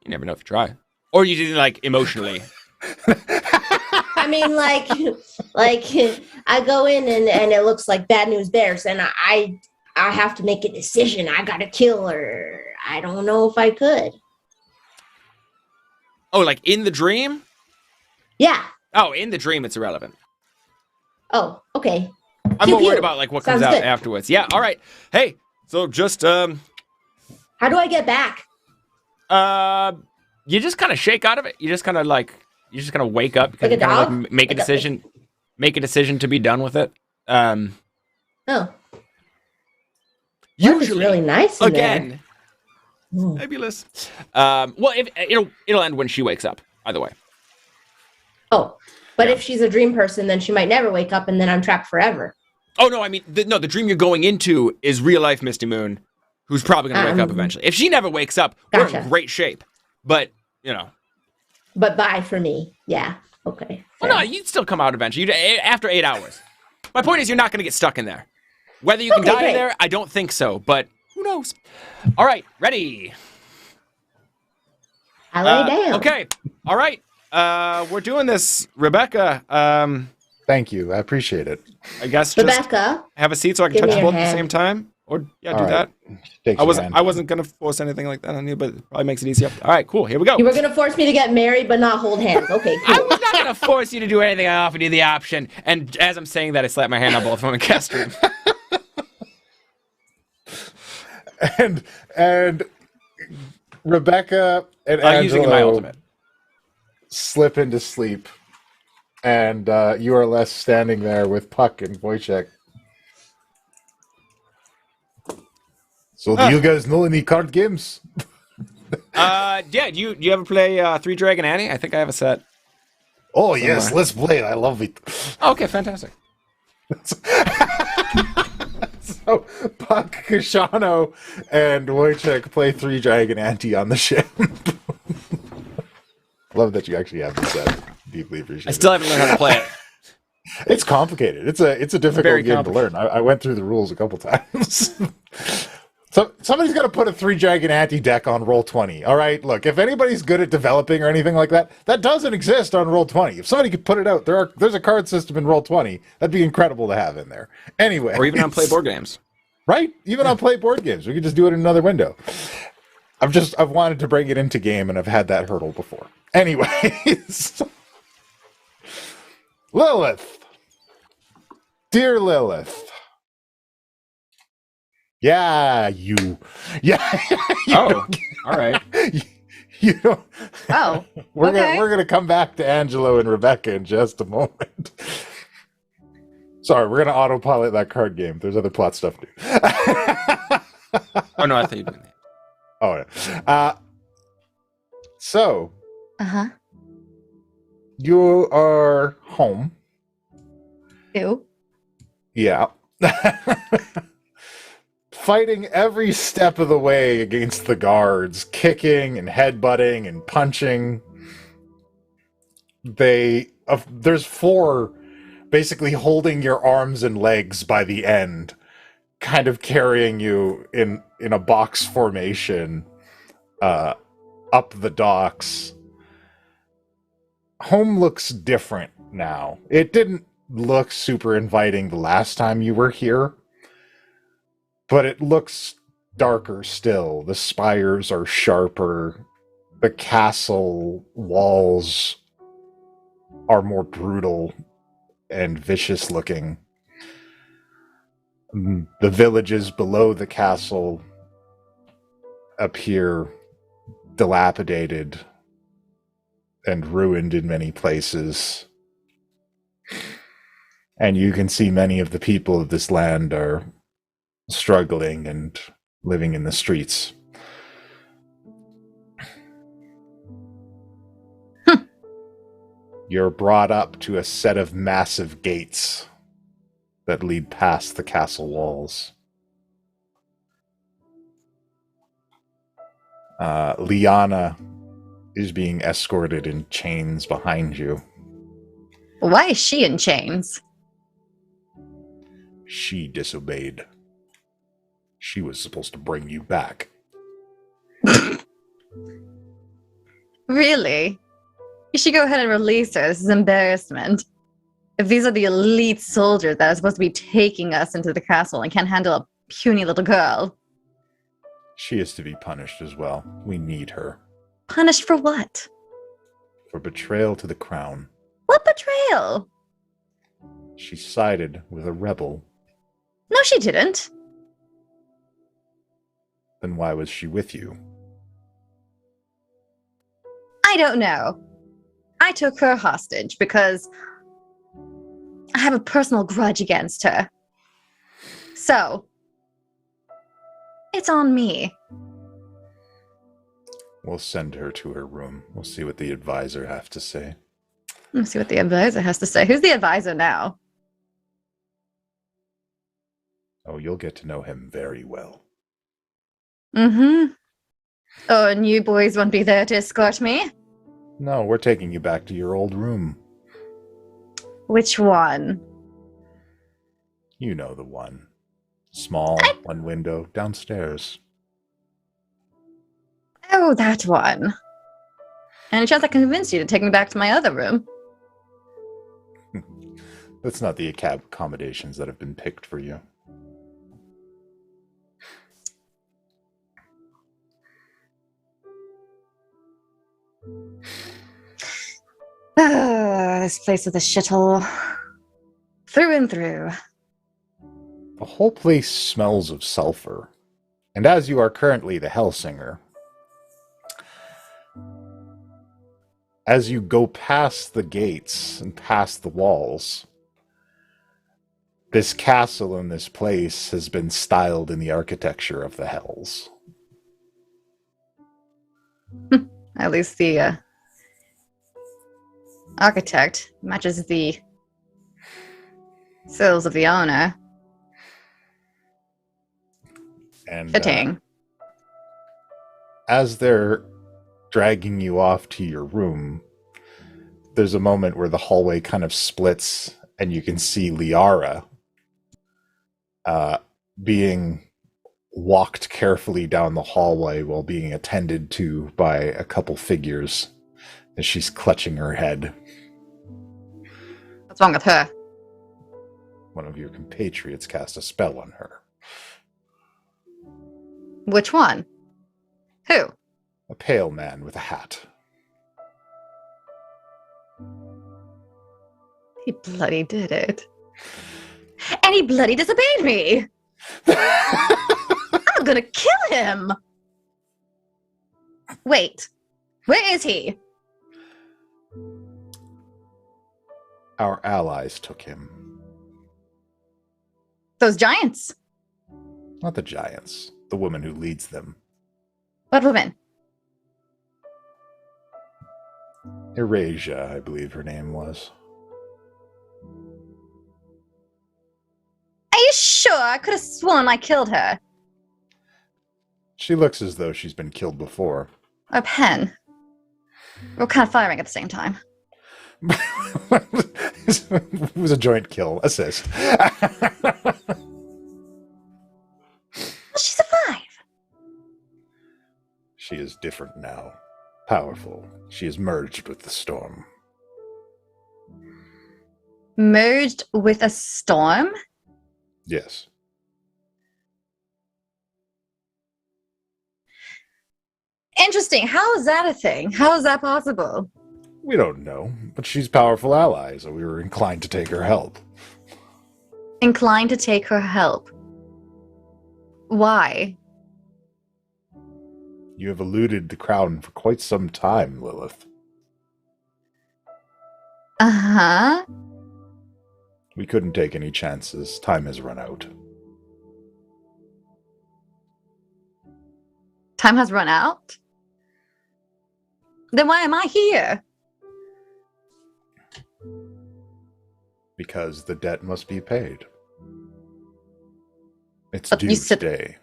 You never know if you try. Or you didn't like emotionally. I mean, like I go in and it looks like Bad News Bears, and I have to make a decision. I gotta kill her. I don't know if I could. Oh, like in the dream? Yeah. Oh, in the dream, it's irrelevant. Oh, okay. I'm more worried about like what comes out afterwards. Yeah. All right. Hey, so just how do I get back? You just kind of shake out of it. You just kind of wake up. Like a dog? Like make a decision. Make a decision to be done with it. Oh. Usually, really nice. Again. Fabulous. Well, it'll end when she wakes up. Either way. Oh, but if she's a dream person, then she might never wake up, and then I'm trapped forever. Oh no, I mean, the dream you're going into is real life Misty Moon, who's probably going to wake up eventually. If she never wakes up, we're in great shape. But But bye for me. Yeah. Okay. Well, no, you'd still come out eventually. After 8 hours. My point is, you're not going to get stuck in there. Whether you can die in there, I don't think so. But who knows? All right, ready. I lay down. Okay. All right. We're doing this, Rebecca. Thank you. I appreciate it. I guess Rebecca, just have a seat so I can touch both at the same time. Or do that. I wasn't gonna force anything like that on you, but it probably makes it easier. All right, cool. Here we go. You were gonna force me to get married, but not hold hands. Okay, cool. I was not gonna force you to do anything. I offered you the option, and as I'm saying that, I slapped my hand on both of them and cast stream. and Rebecca and I'm using my Angelo ultimate. slip into sleep, and you are left standing there with Puck and Wojciech. So do you guys know any card games? Yeah, do you ever play Three Dragon Ante? I think I have a set. Oh, somewhere. yes, let's play it. I love it. Okay, fantastic. So, Puck, Koshano, and Wojciech play Three Dragon Ante on the ship. Love that you actually have this set. Deeply appreciate I still haven't learned how to play it. It's complicated. It's a difficult Very game to learn. I went through the rules a couple times. So somebody's got to put a Three Dragon Ante deck on Roll20. All right, look, if anybody's good at developing or anything like that, that doesn't exist on Roll20. If somebody could put it out, there's a card system in Roll20. That'd be incredible to have in there. Anyway, Or even on Play Board Games. Right? Even on Play Board Games, we could just do it in another window. I've wanted to bring it into game, and I've had that hurdle before. Anyways, Lilith, dear Lilith. Yeah, you. Yeah. Oh, all right. You don't. Oh, We're okay. gonna come back to Angelo and Rebecca in just a moment. Sorry, we're gonna autopilot that card game. There's other plot stuff to do. Oh, no, I thought you were doing that. Oh, yeah. So Uh-huh. you are home. Ew. Yeah. Fighting every step of the way against the guards, kicking and headbutting and punching. There's 4 basically holding your arms and legs by the end, kind of carrying you in a box formation up the docks. Home looks different now. It didn't look super inviting the last time you were here, but it looks darker still. The spires are sharper. The castle walls are more brutal and vicious looking. The villages below the castle appear dilapidated and ruined in many places. And you can see many of the people of this land are struggling and living in the streets. You're brought up to a set of massive gates that lead past the castle walls. Liana is being escorted in chains behind you. Why is she in chains? She disobeyed. She was supposed to bring you back. Really? You should go ahead and release her. This is embarrassment. If these are the elite soldiers that are supposed to be taking us into the castle and can't handle a puny little girl. She is to be punished as well. We need her. Punished for what? For betrayal to the crown. What betrayal? She sided with a rebel. No, she didn't. Then why was she with you? I don't know. I took her hostage because I have a personal grudge against her. So, it's on me. We'll send her to her room. We'll see what the advisor has to say. Let's see what the advisor has to say. Who's the advisor now? Oh, you'll get to know him very well. Mm-hmm. Oh, and you boys won't be there to escort me? No, we're taking you back to your old room. Which one? You know the one. Small, one window, downstairs. Oh, that one. Any chance I convinced you to take me back to my other room? That's not the accommodations that have been picked for you. This place is a shithole. Through and through. The whole place smells of sulfur. And as you are currently the Hellsinger, as you go past the gates and past the walls, this castle and this place has been styled in the architecture of the Hells. At least the architect matches the sills of the owner. And Fitting. as they're dragging you off to your room, there's a moment where the hallway kind of splits, and you can see Liara being walked carefully down the hallway while being attended to by a couple figures as she's clutching her head. What's wrong with her? One of your compatriots cast a spell on her. Which one? Who? A pale man with a hat. He bloody did it. And he bloody disobeyed me! I'm gonna kill him! Wait, where is he? Our allies took him. Those giants. Not the giants, the woman who leads them. What woman? Erasia, I believe her name was. Are you sure? I could have sworn I killed her. She looks as though she's been killed before. Or Penn. We're kind of firing at the same time. It was a joint kill. Assist. Well, she survived. She is different now. Powerful. She is merged with the storm. Merged with a storm? Yes. Interesting. How is that a thing? How is that possible? We don't know, but she's powerful ally, so we were inclined to take her help. Inclined to take her help. Why? You have eluded the crown for quite some time, Lilith. Uh-huh. We couldn't take any chances. Time has run out. Time has run out? Then why am I here? Because the debt must be paid. It's But due you said- today.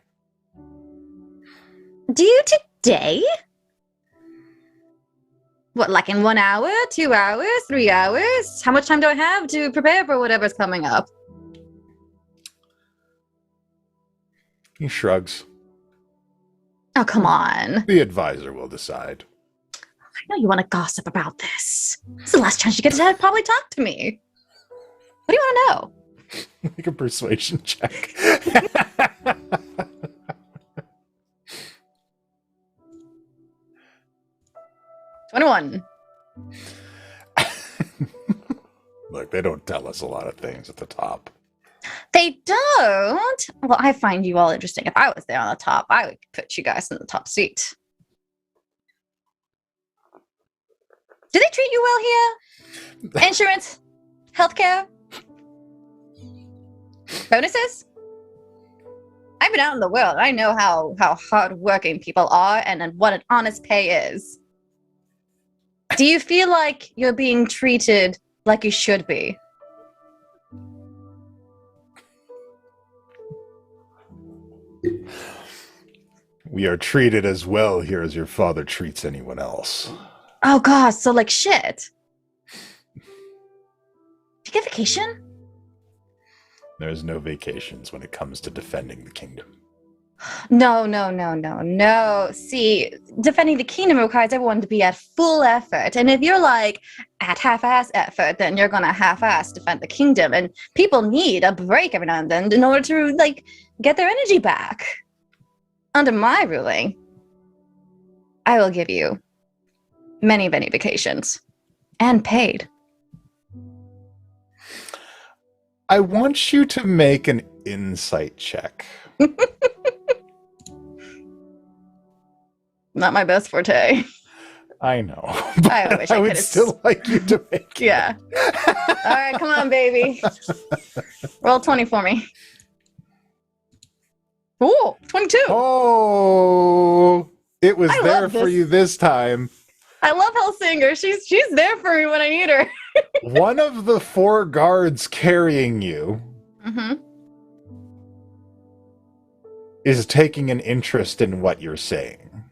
Due today? What, like in 1 hour, 2 hours, 3 hours? How much time do I have to prepare for whatever's coming up? He shrugs. Oh, come on. The advisor will decide. I know you want to gossip about this. This is the last chance you get to probably talk to me. What do you want to know? Make a persuasion check. 21. Look, they don't tell us a lot of things at the top. They don't? Well, I find you all interesting. If I was there on the top, I would put you guys in the top seat. Do they treat you well here? Insurance? Healthcare? Bonuses? I've been out in the world. I know how hardworking people are and what an honest pay is. Do you feel like you're being treated like you should be? We are treated as well here as your father treats anyone else. Oh gosh, so like shit. Do you get vacation? There's no vacations when it comes to defending the kingdom. No. See, defending the kingdom requires everyone to be at full effort. And if you're like at half-ass effort, then you're gonna half-ass defend the kingdom. And people need a break every now and then in order to like get their energy back. Under my ruling, I will give you many, many vacations. And paid. I want you to make an insight check. Not my best forte. I know. I wish I would could've still like you to make it. Yeah. All right, come on, baby. Roll 20 for me. Ooh, 22. Oh, It was I there love for this. you this time. I love Hellsinger. She's there for me when I need her. One of the 4 guards carrying you Mm-hmm. is taking an interest in what you're saying.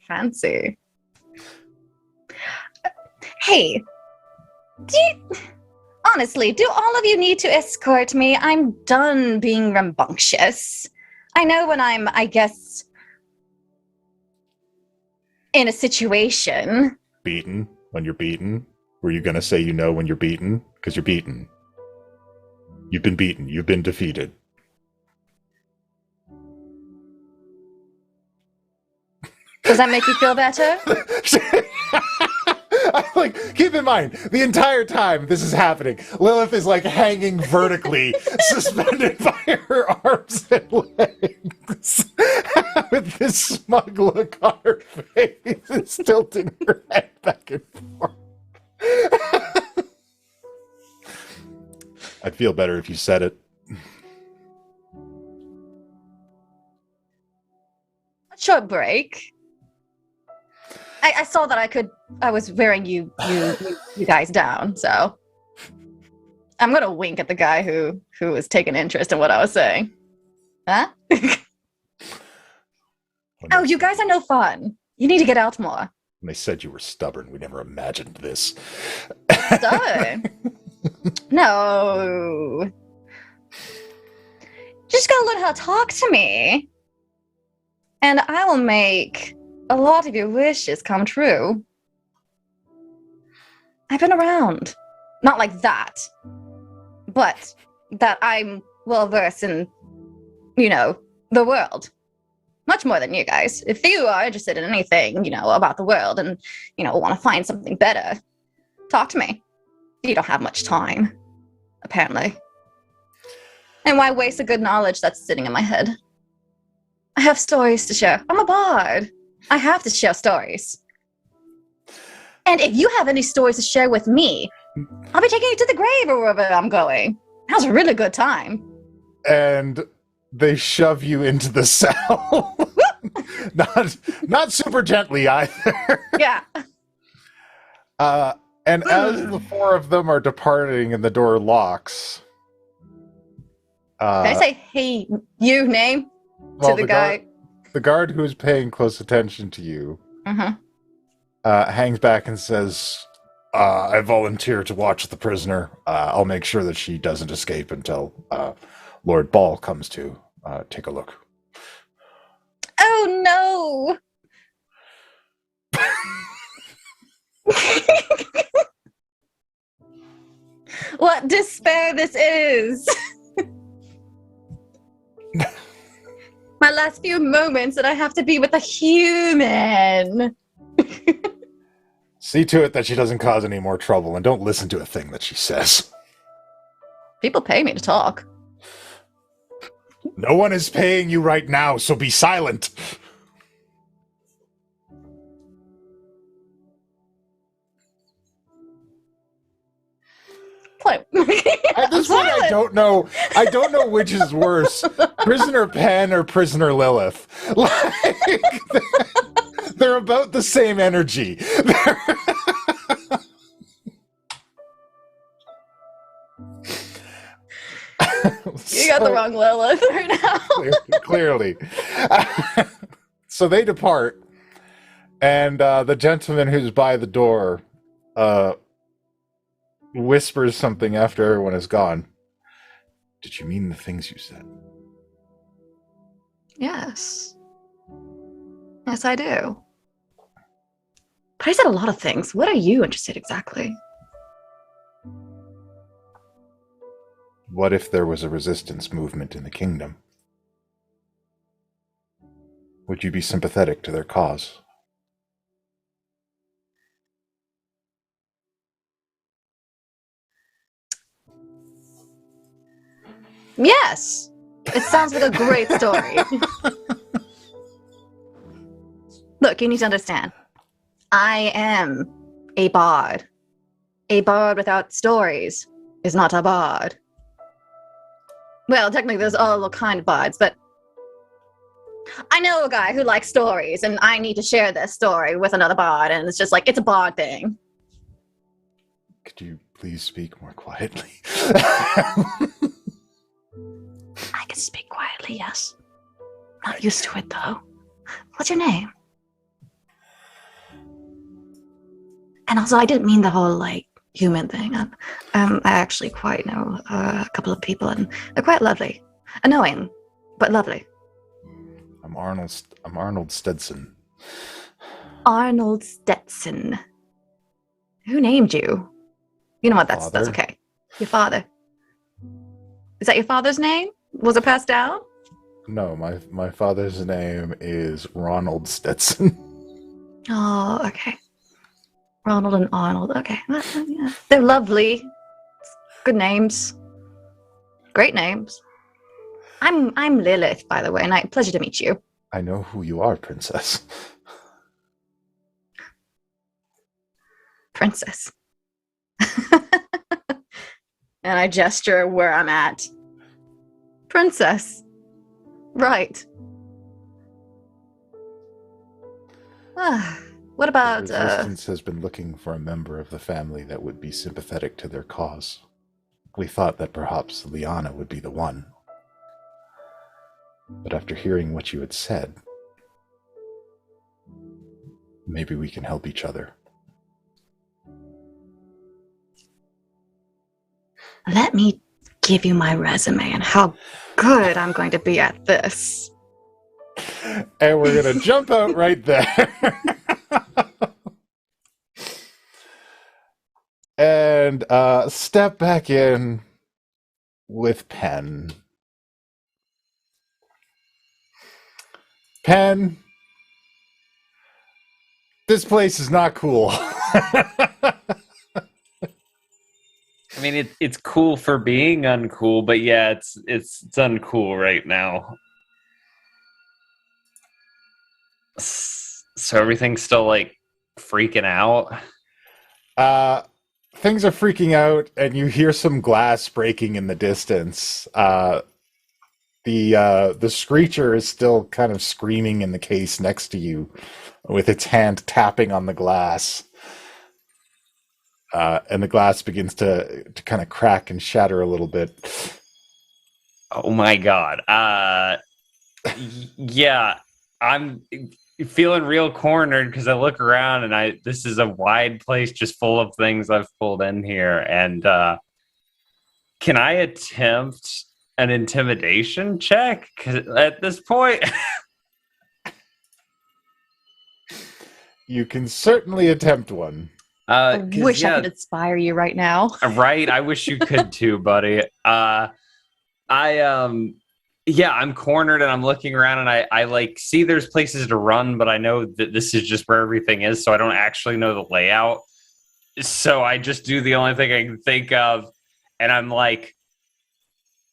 Fancy. Hey, honestly, do all of you need to escort me? I'm done being rambunctious. I know when I'm, I guess, in a situation. Beaten? When you're beaten? Were you going to say you know when you're beaten? Because you're beaten. You've been beaten. You've been defeated. Does that make you feel better? Like, keep in mind, the entire time this is happening, Lilith is like hanging vertically, suspended by her arms and legs, with this smug look on her face, and tilting her head back and forth. I'd feel better if you said it. A short break. I saw that I was wearing you guys down, so I'm gonna wink at the guy who was taking interest in what I was saying. Huh? Oh, you guys are no fun. You need to get out more. When they said you were stubborn, we never imagined this. Stubborn? No. Just gotta learn how to talk to me. And I will make a lot of your wishes come true. I've been around. Not like that. But that I'm well versed in, the world. Much more than you guys. If you are interested in anything, about the world and, want to find something better, talk to me. You don't have much time, apparently. And why waste the good knowledge that's sitting in my head? I have stories to share. I'm a bard. I have to share stories. And if you have any stories to share with me, I'll be taking you to the grave or wherever I'm going. That was a really good time. And they shove you into the cell. not super gently either. Yeah. And as the 4 of them are departing and the door locks... Can I say, hey, you name to the guy? The guard who is paying close attention to you hangs back and says, I volunteer to watch the prisoner. I'll make sure that she doesn't escape until Lord Ball comes to take a look. Oh, no. What despair this is. My last few moments that I have to be with a human. See to it that she doesn't cause any more trouble, and don't listen to a thing that she says. People pay me to talk. No one is paying you right now, so be silent. At this point, I don't know which is worse, Prisoner Penn or Prisoner Lilith. Like, they're about the same energy. You got the wrong Lilith right now. Clearly. So they depart, and the gentleman who's by the door whispers something after everyone is gone. Did you mean the things you said? Yes. Yes, I do. But I said a lot of things. What are you interested exactly? What if there was a resistance movement in the kingdom? Would you be sympathetic to their cause? Yes. It sounds like a great story. Look, you need to understand. I am a bard. A bard without stories is not a bard. Well, technically, there's all kind of bards, but I know a guy who likes stories, and I need to share this story with another bard, and it's just like, it's a bard thing. Could you please speak more quietly? I can speak quietly, yes. Not used to it, though. What's your name? And also, I didn't mean the whole, like, human thing. I actually quite know a couple of people, and they're quite lovely. Annoying, but lovely. I'm Arnold Stetson. Arnold Stetson. Who named you? You know what? That's Father. okay. Your father. Is that your father's name? Was it passed down? No, my father's name is Ronald Stetson. Oh, okay. Ronald and Arnold. Okay, yeah. They're lovely. Good names. Great names. I'm Lilith, by the way, and pleasure to meet you. I know who you are, princess. Princess. And I gesture where I'm at. Princess. Right. What about The Resistance has been looking for a member of the family that would be sympathetic to their cause. We thought that perhaps Liana would be the one. But after hearing what you had said, maybe we can help each other. Let me give you my resume and how good I'm going to be at this. And we're going to jump out right there. And step back in with Penn. Penn, this place is not cool. I mean, it's cool for being uncool, but yeah, it's uncool right now. So everything's still like freaking out. Things are freaking out, and you hear some glass breaking in the distance. The screecher is still kind of screaming in the case next to you, with its hand tapping on the glass. And the glass begins to kind of crack and shatter a little bit. Oh my god. Yeah, I'm feeling real cornered because I look around and this is a wide place just full of things I've pulled in here. And can I attempt an intimidation check? 'Cause at this point, You can certainly attempt one. I wish I could inspire you right now. Right, I wish you could too, buddy. I'm cornered and I'm looking around and I like see there's places to run, but I know that this is just where everything is, so I don't actually know the layout. So I just do the only thing I can think of, and I'm like,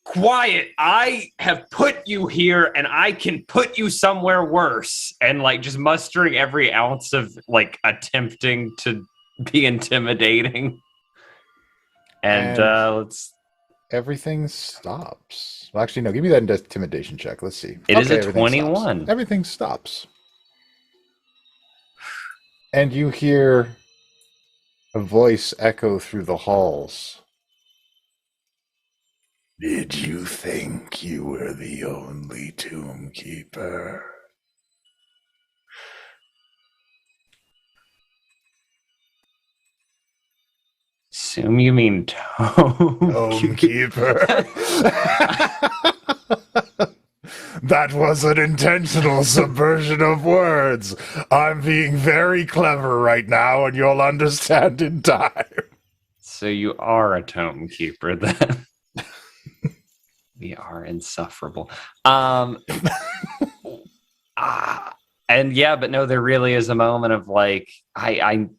quiet, I have put you here and I can put you somewhere worse. And like just mustering every ounce of like attempting to be intimidating. And let's... Everything stops. Well, actually, no. Give me that intimidation check. Let's see. It is a everything 21. Stops. Everything stops. And you hear a voice echo through the halls. Did you think you were the only tomb keeper? Assume you mean Tomb keeper. That was an intentional subversion of words. I'm being very clever right now, and you'll understand in time. So you are a tome keeper then. We are insufferable. And yeah, but no, there really is a moment of like, I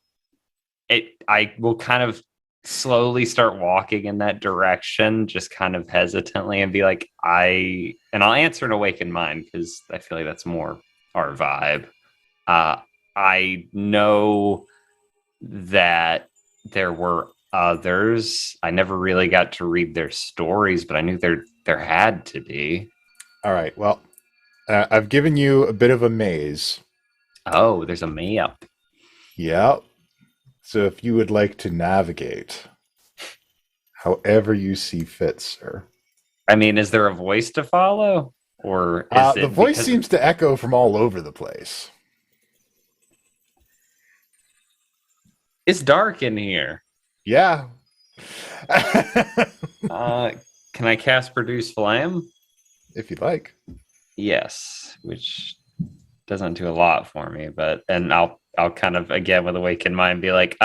will kind of slowly start walking in that direction, just kind of hesitantly, and be like, I'll answer an awakened mind because I feel like that's more our vibe. I know that there were I never really got to read their stories, but I knew there had to be. All right. Well, I've given you a bit of a maze. Oh, there's a map. Yeah. So if you would like to navigate, however you see fit, sir. I mean, is there a voice to follow, or is The voice seems to echo from all over the place. It's dark in here. Yeah. Can I cast Produce Flame? If you'd like. Yes, which doesn't do a lot for me, and I'll kind of again with Awakened Mind be like,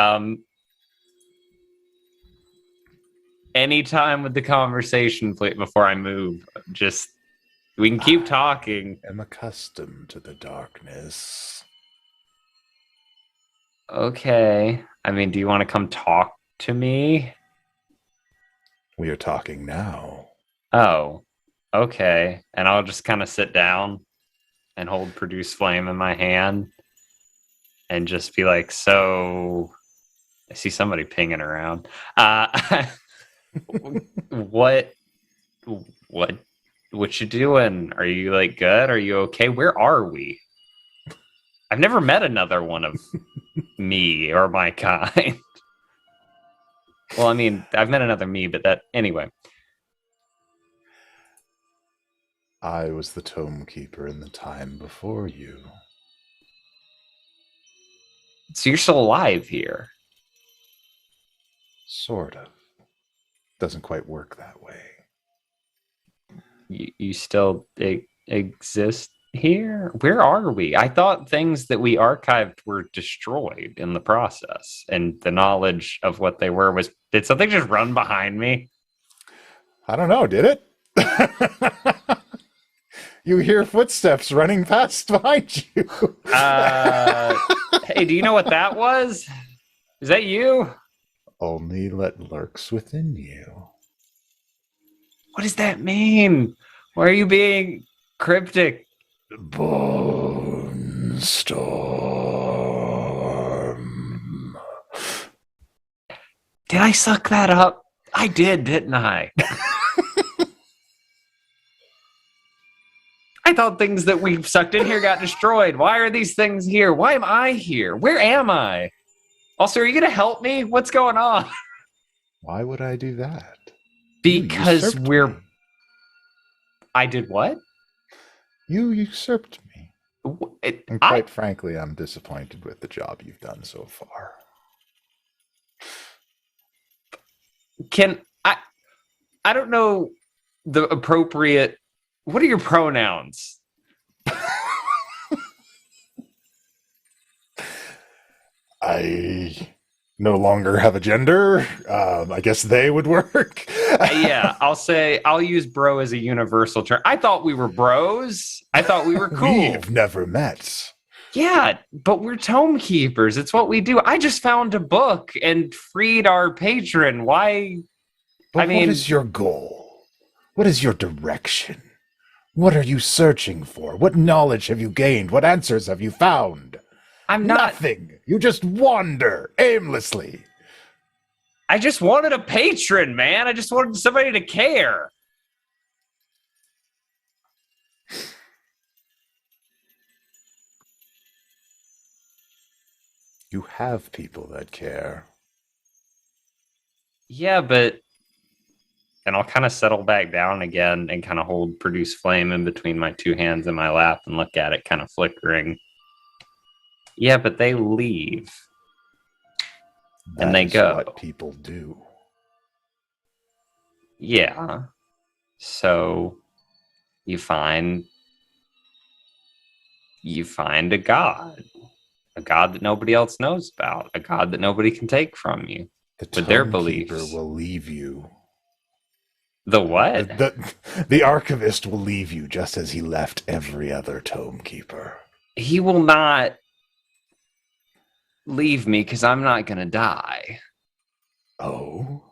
anytime with the conversation before I move, just we can keep talking. I'm accustomed to the darkness. Okay. I mean, do you want to come talk to me? We are talking now. Oh, okay. And I'll just kind of sit down and hold Produce Flame in my hand and just be like, so I see somebody pinging around. What you doing? Are you like good? Are you okay? Where are we? I've never met another one of me or my kind. Well, I mean, I've met another me, but that anyway. I was the Tome Keeper in the time before you. So you're still alive here? Sort of. Doesn't quite work that way. You still exist here? Where are we? I thought things that we archived were destroyed in the process, and the knowledge of what they were was... Did something just run behind me? I don't know, did it? You hear footsteps running past behind you. Hey, do you know what that was? Is that you? Only what lurks within you. What does that mean? Why are you being cryptic? Bone storm. Did I suck that up? I did, didn't I? I thought things that we sucked in here got destroyed. Why are these things here? Why am I here? Where am I? Also, are you going to help me? What's going on? Why would I do that? Because You usurped me. I did what? You usurped me. And quite frankly, I'm disappointed with the job you've done so far. I don't know the appropriate... What are your pronouns? I no longer have a gender. I guess they would work. Yeah, I'll use bro as a universal term. I thought we were bros. I thought we were cool. We've never met. Yeah, but we're tome keepers. It's what we do. I just found a book and freed our patron. Why? But what is your goal? What is your direction? What are you searching for? What knowledge have you gained? What answers have you found? I'm not... Nothing. You just wander aimlessly. I just wanted a patron, man. I just wanted somebody to care. You have people that care. Yeah, but... And I'll kind of settle back down again and kind of hold Produce Flame in between my two hands in my lap and look at it kind of flickering. Yeah, but they leave. And they go. That's what people do. Yeah. So you find a god that nobody else knows about, a god that nobody can take from you with their beliefs. The will leave you. The what? The archivist will leave you just as he left every other tome keeper. He will not leave me because I'm not going to die. Oh?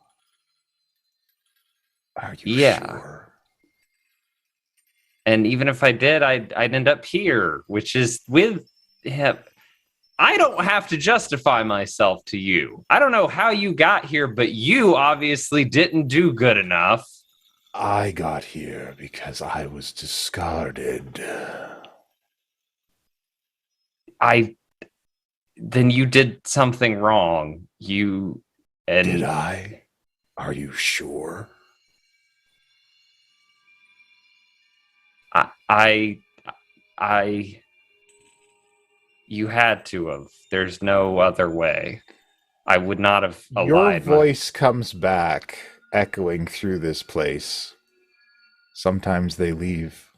Are you sure? And even if I did, I'd end up here, which is with him. I don't have to justify myself to you. I don't know how you got here, but you obviously didn't do good enough. I got here because I was discarded. Then you did something wrong. Did I? Are you sure? You had to have. There's no other way. I would not have Your allied voice comes back, echoing through this place. Sometimes they leave.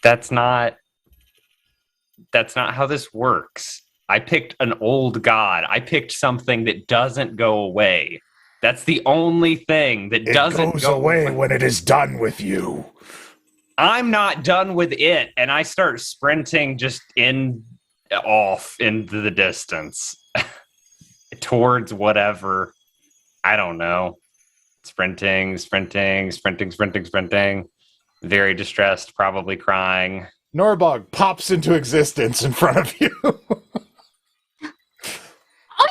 That's not how this works. I picked an old god. I picked something that doesn't go away. That's the only thing that doesn't goes go away when it is done with you. I'm not done with it, and I start sprinting just off into the distance towards whatever. I don't know. Sprinting. Very distressed, probably crying. Norbog pops into existence in front of you. Oh,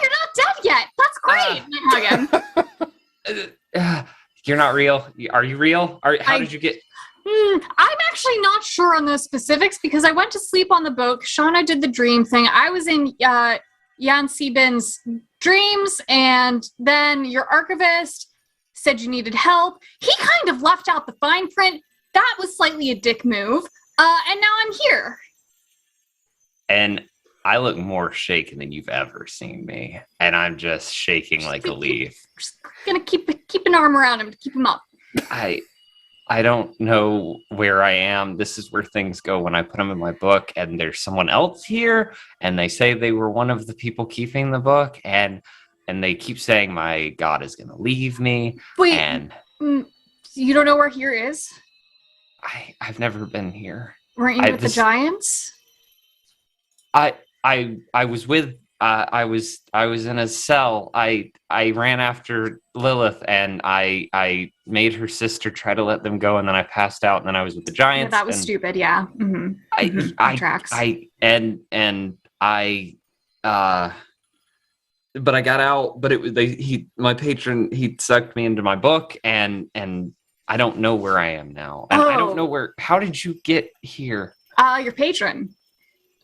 you're not dead yet. That's great. I hug him. You're not real. Are you real? How did you get? I'm actually not sure on those specifics because I went to sleep on the boat. Koshano did the dream thing. I was in Jan Sebin's dreams, and then your archivist said you needed help. He kind of left out the fine print. That was slightly a dick move. And now I'm here. And I look more shaken than you've ever seen me. And I'm just shaking like a leaf. Just gonna keep an arm around him to keep him up. I don't know where I am. This is where things go when I put them in my book, and there's someone else here, and they say they were one of the people keeping the book, and they keep saying my god is gonna leave me. Wait, and you don't know where here is? I've never been here. Weren't you with the giants? I was with I was in a cell. I ran after Lilith, and I made her sister try to let them go, and then I passed out, and then I was with the giants. Yeah, that was stupid. Yeah. Mm-hmm. Tracks. But I got out. But it was my patron. He sucked me into my book, and I don't know where I am now, and I don't know where. How did you get here? Your patron.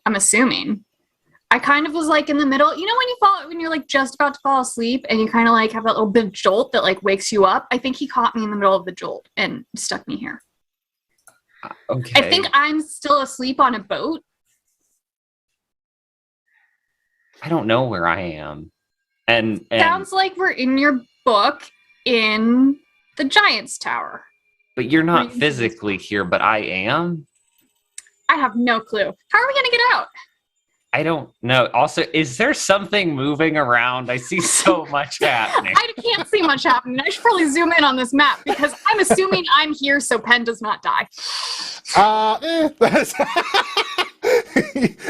I'm assuming. I kind of was like in the middle. You know when you're like just about to fall asleep and you kind of like have that little bit of jolt that like wakes you up? I think he caught me in the middle of the jolt and stuck me here. Okay. I think I'm still asleep on a boat. I don't know where I am. And sounds like we're in your book in the Giants Tower. But you're not physically here, but I am? I have no clue. How are we going to get out? I don't know. Also, is there something moving around? I see so much happening. I can't see much happening. I should probably zoom in on this map because I'm assuming I'm here so Penn does not die.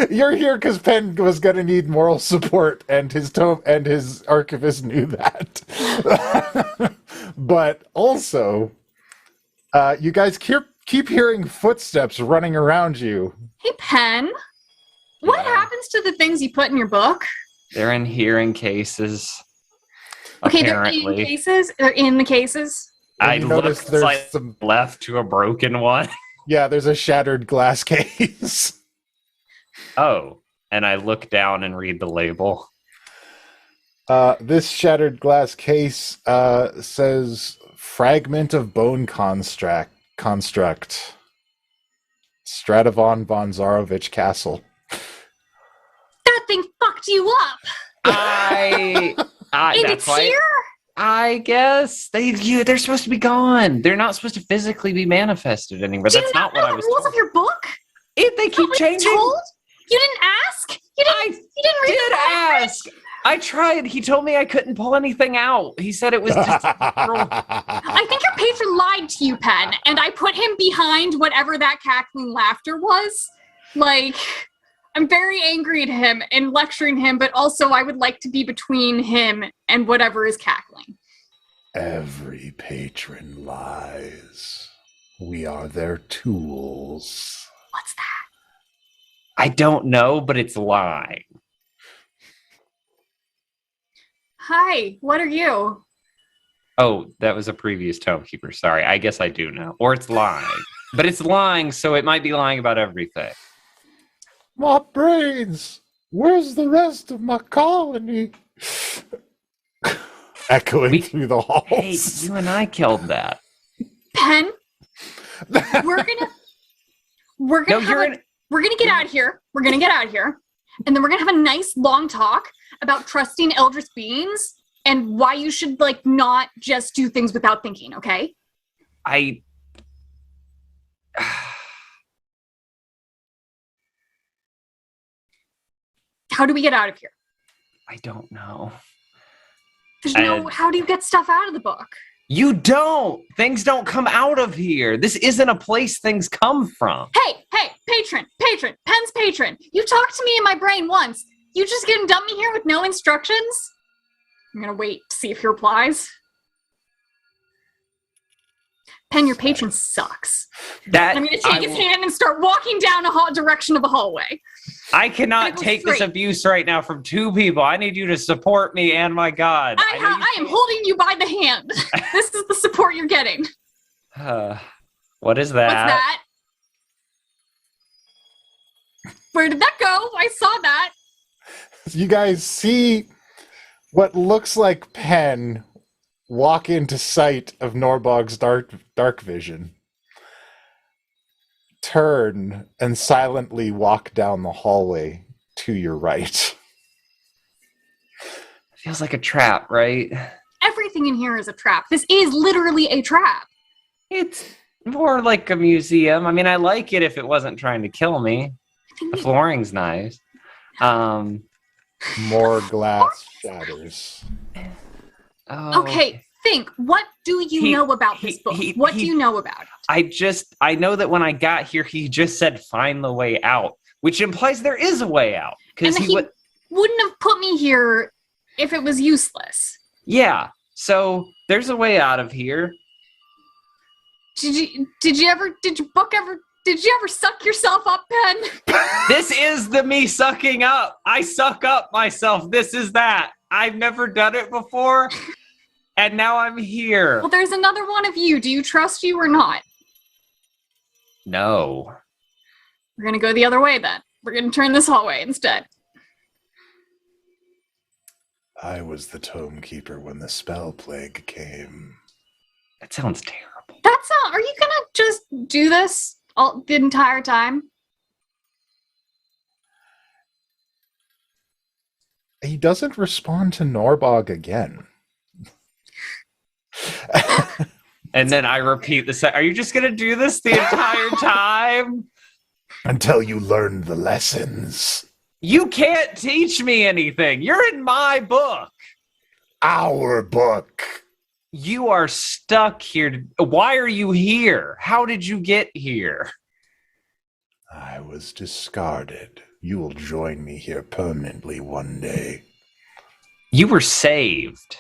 You're here because Penn was going to need moral support, and his archivist knew that. But also, you guys keep hearing footsteps running around you. Hey, Penn. What happens to the things you put in your book? They're in here in cases. Okay, apparently. they're in cases? They're in the cases? I looked there's some left to a broken one. Yeah, there's a shattered glass case. Oh, and I look down and read the label. This shattered glass case says fragment of bone construct. Stradivon von Zarovich Castle. That thing fucked you up. And it's here? I guess they're supposed to be gone. They're not supposed to physically be manifested anywhere. That's not what I was told. Rules of your book? They keep changing. You didn't ask? You didn't read the ask. I tried. He told me I couldn't pull anything out. He said it was just I think your patron lied to you, Penn, and I put him behind whatever that cackling laughter was. Like, I'm very angry at him and lecturing him, but also I would like to be between him and whatever is cackling. Every patron lies. We are their tools. What's that? I don't know, but it's lying. Hi, what are you? Oh, that was a previous tomekeeper. Sorry, I guess I do know. Or it's lying. But it's lying, so it might be lying about everything. My brains! Where's the rest of my colony? Echoing through the halls. Hey, you and I killed that. Penn, we're gonna get out of here. We're gonna get out of here, and then we're gonna have a nice long talk about trusting eldritch beings and why you should like not just do things without thinking. Okay? How do we get out of here? I don't know. There's no. How do you get stuff out of the book? You don't. Things don't come out of here. This isn't a place things come from. Hey, patron, Penn's patron. You talked to me in my brain once. You just gonna dump me here with no instructions? I'm gonna wait to see if he replies. Penn, your patron sucks. I'm gonna take his hand and start walking down a direction of a hallway. I cannot take this abuse right now from two people. I need you to support me and my god. I am holding you by the hand. This is the support you're getting. What is that? What's that? Where did that go? I saw that. You guys see what looks like Penn walk into sight of Norbog's dark vision, turn, and silently walk down the hallway to your right. Feels like a trap, right? Everything in here is a trap. This is literally a trap. It's more like a museum. I mean, I like it if it wasn't trying to kill me. The flooring's nice. More glass shatters. Oh. Okay, think. What do you know about this book? What do you know about it? I know that when I got here, he just said, find the way out, which implies there is a way out. And he wouldn't have put me here if it was useless. Yeah, so there's a way out of here. Did your book ever suck yourself up, Penn? This is the me sucking up. I suck up myself. This is that. I've never done it before. And now I'm here. Well, there's another one of you. Do you trust you or not? No. We're going to go the other way then. We're going to turn this hallway instead. I was the tome keeper when the spell plague came. That sounds terrible. Are you going to just do this the entire time? He doesn't respond to Norbog again. And then I repeat the are you just going to do this the entire time? Until you learn the lessons. You can't teach me anything. You're in my book. Our book. You are stuck here. Why are you here? How did you get here? I was discarded. You will join me here permanently one day. You were saved.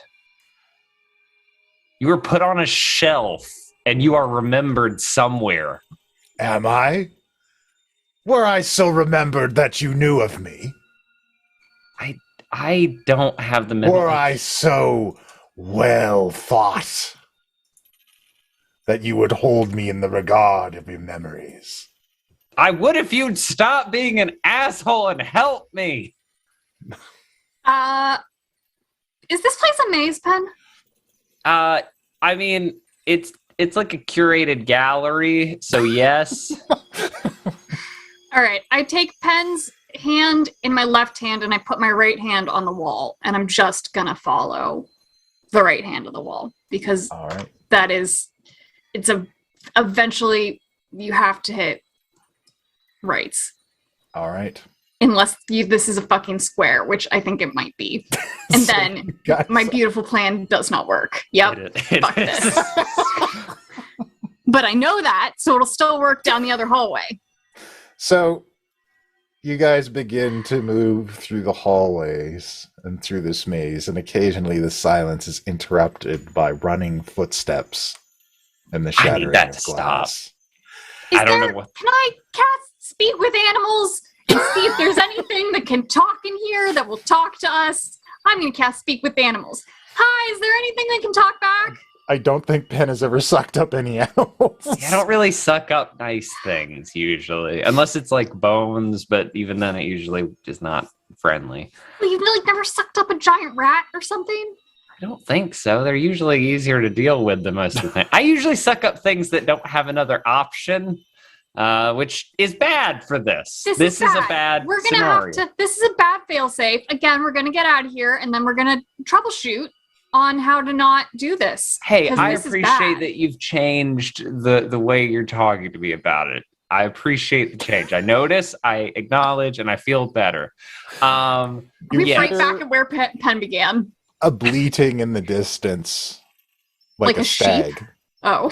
You were put on a shelf, and you are remembered somewhere. Am I? Were I so remembered that you knew of me? I don't have the memory. Were I so well thought that you would hold me in the regard of your memories? I would if you'd stop being an asshole and help me. Is this place a maze, Penn? I mean, it's like a curated gallery, so yes. All right, I take Penn's hand in my left hand and I put my right hand on the wall, and I'm just gonna follow the right hand of the wall because that is, eventually you have to hit rights. All right. Unless this is a fucking square, which I think it might be. And then my beautiful plan does not work. Yep. Fuck this. But I know that, so it'll still work down the other hallway. So you guys begin to move through the hallways and through this maze, and occasionally the silence is interrupted by running footsteps and the shattering of glass. I don't know what. Can I cast speak with animals and see if there's anything that can talk in here that will talk to us. I'm going to cast Speak with Animals. Hi, is there anything that can talk back? I don't think Penn has ever sucked up any animals. Yeah, I don't really suck up nice things usually, unless it's like bones, but even then it usually is not friendly. Well, you've like never sucked up a giant rat or something? I don't think so. They're usually easier to deal with than most of the time. I usually suck up things that don't have another option, which is bad for this. This is a bad We're gonna scenario. have to. This is a bad failsafe. Again, we're gonna get out of here, and then we're gonna troubleshoot on how to not do this. Hey, 'Cause I this is appreciate bad. that you've changed the way you're talking to me about it. I appreciate the change. I notice, I acknowledge, and I feel better. We yeah. right back at where Penn began. A bleating in the distance, like Like a a sheep? stag. Oh.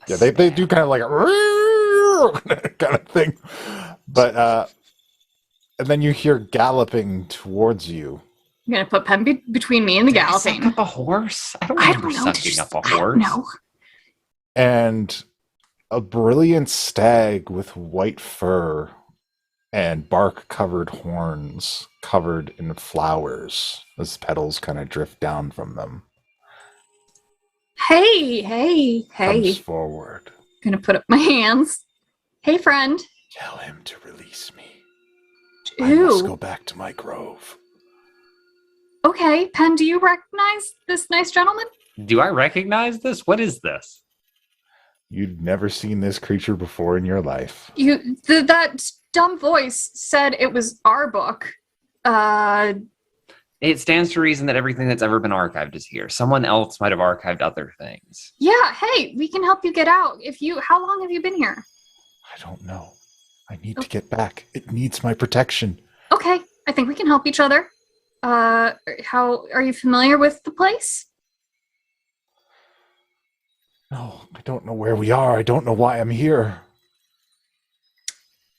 Yeah, they do kind of like a kind of thing. But and then you hear galloping towards you. I'm gonna put Penn between me and the Did I suck galloping. up a horse? I don't I remember don't know. sucking up a I don't horse. know. And a brilliant stag with white fur and bark-covered horns covered in flowers as petals kind of drift down from them. Hey. Comes forward. Gonna put up my hands. Hey, friend. Tell him to release me. I must go Who? back to my grove. Okay, Penn, do you recognize this nice gentleman? Do I recognize this? What is this? You'd never seen this creature before in your life. That dumb voice said it was our book. It stands to reason that everything that's ever been archived is here. Someone else might have archived other things. Yeah, hey, we can help you get out. How long have you been here? I don't know. I need to get back. It needs my protection. Okay, I think we can help each other. How are you familiar with the place? No, I don't know where we are. I don't know why I'm here.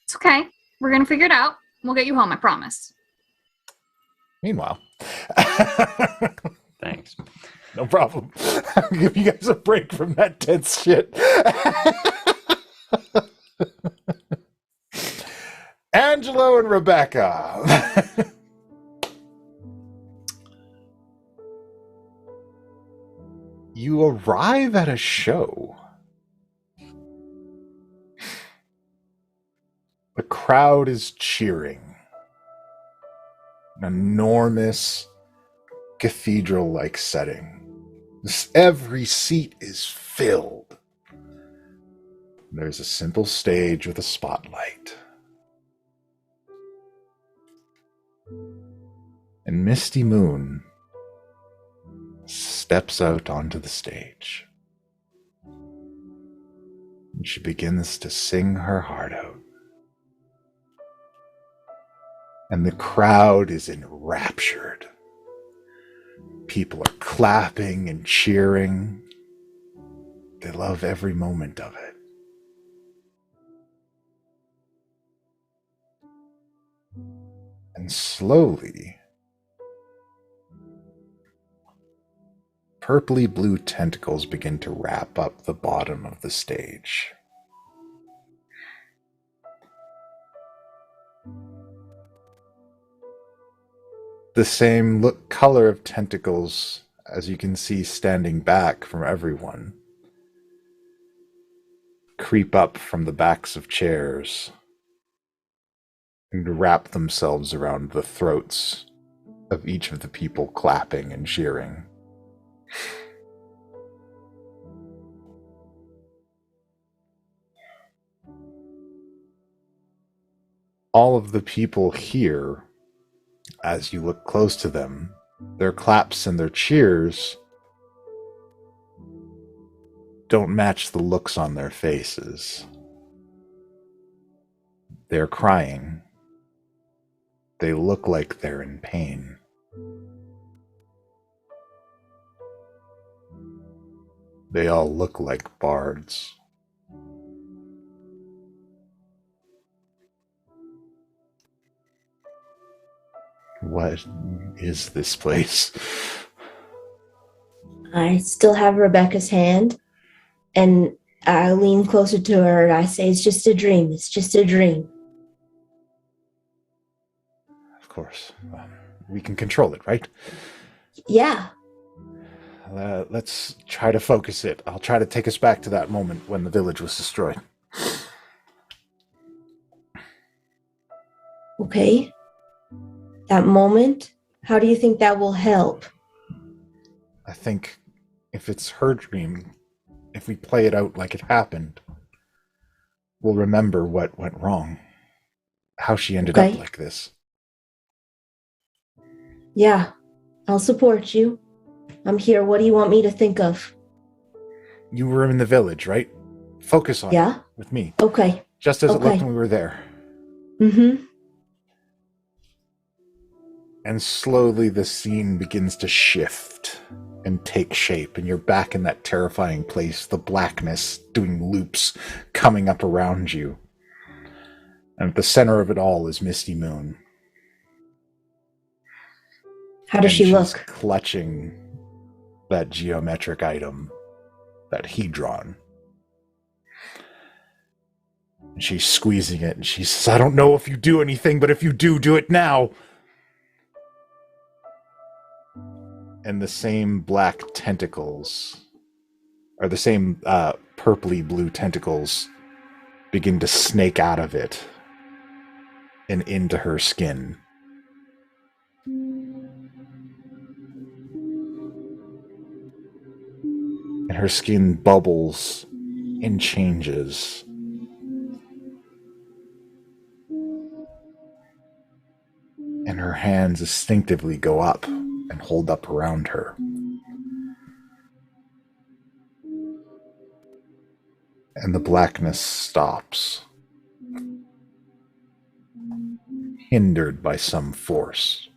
It's okay. We're gonna figure it out. We'll get you home, I promise. Meanwhile, Thanks. no problem. I'll give you guys a break from that tense shit. Angelo and Rebecca. You arrive at a show. The crowd is cheering. An enormous cathedral-like setting. Every seat is filled. There's a simple stage with a spotlight. And Misty Moon steps out onto the stage. And she begins to sing her heart out. And the crowd is enraptured. People are clapping and cheering. They love every moment of it. And slowly, purpley blue tentacles begin to wrap up the bottom of the stage. The same color of tentacles as you can see standing back from everyone creep up from the backs of chairs and wrap themselves around the throats of each of the people clapping and cheering. All of the people here, as you look close to them, their claps and their cheers don't match the looks on their faces. They're crying. They look like they're in pain. They all look like bards. What is this place? I still have Rebecca's hand, and I lean closer to her and I say, "It's just a dream. It's just a dream." course. We can control it, right? Yeah. Let's try to focus it. I'll try to take us back to that moment when the village was destroyed. Okay. That moment, how do you think that will help? I think if it's her dream, if we play it out like it happened, we'll remember what went wrong. How she ended up like this. Yeah. I'll support you. I'm here. What do you want me to think of? You were in the village, right? Focus on it with me. Okay. Just as it looked when we were there. Mm-hmm. And slowly the scene begins to shift and take shape, and you're back in that terrifying place, the blackness doing loops coming up around you. And at the center of it all is Misty Moon. How does she look? Clutching that geometric item, that hedron. And she's squeezing it, and she says, I don't know if you do anything, but if you do, do it now. And the same black tentacles, or the same purpley blue tentacles, begin to snake out of it and into her skin. And her skin bubbles and changes. And her hands instinctively go up and hold up around her. And the blackness stops, hindered by some force.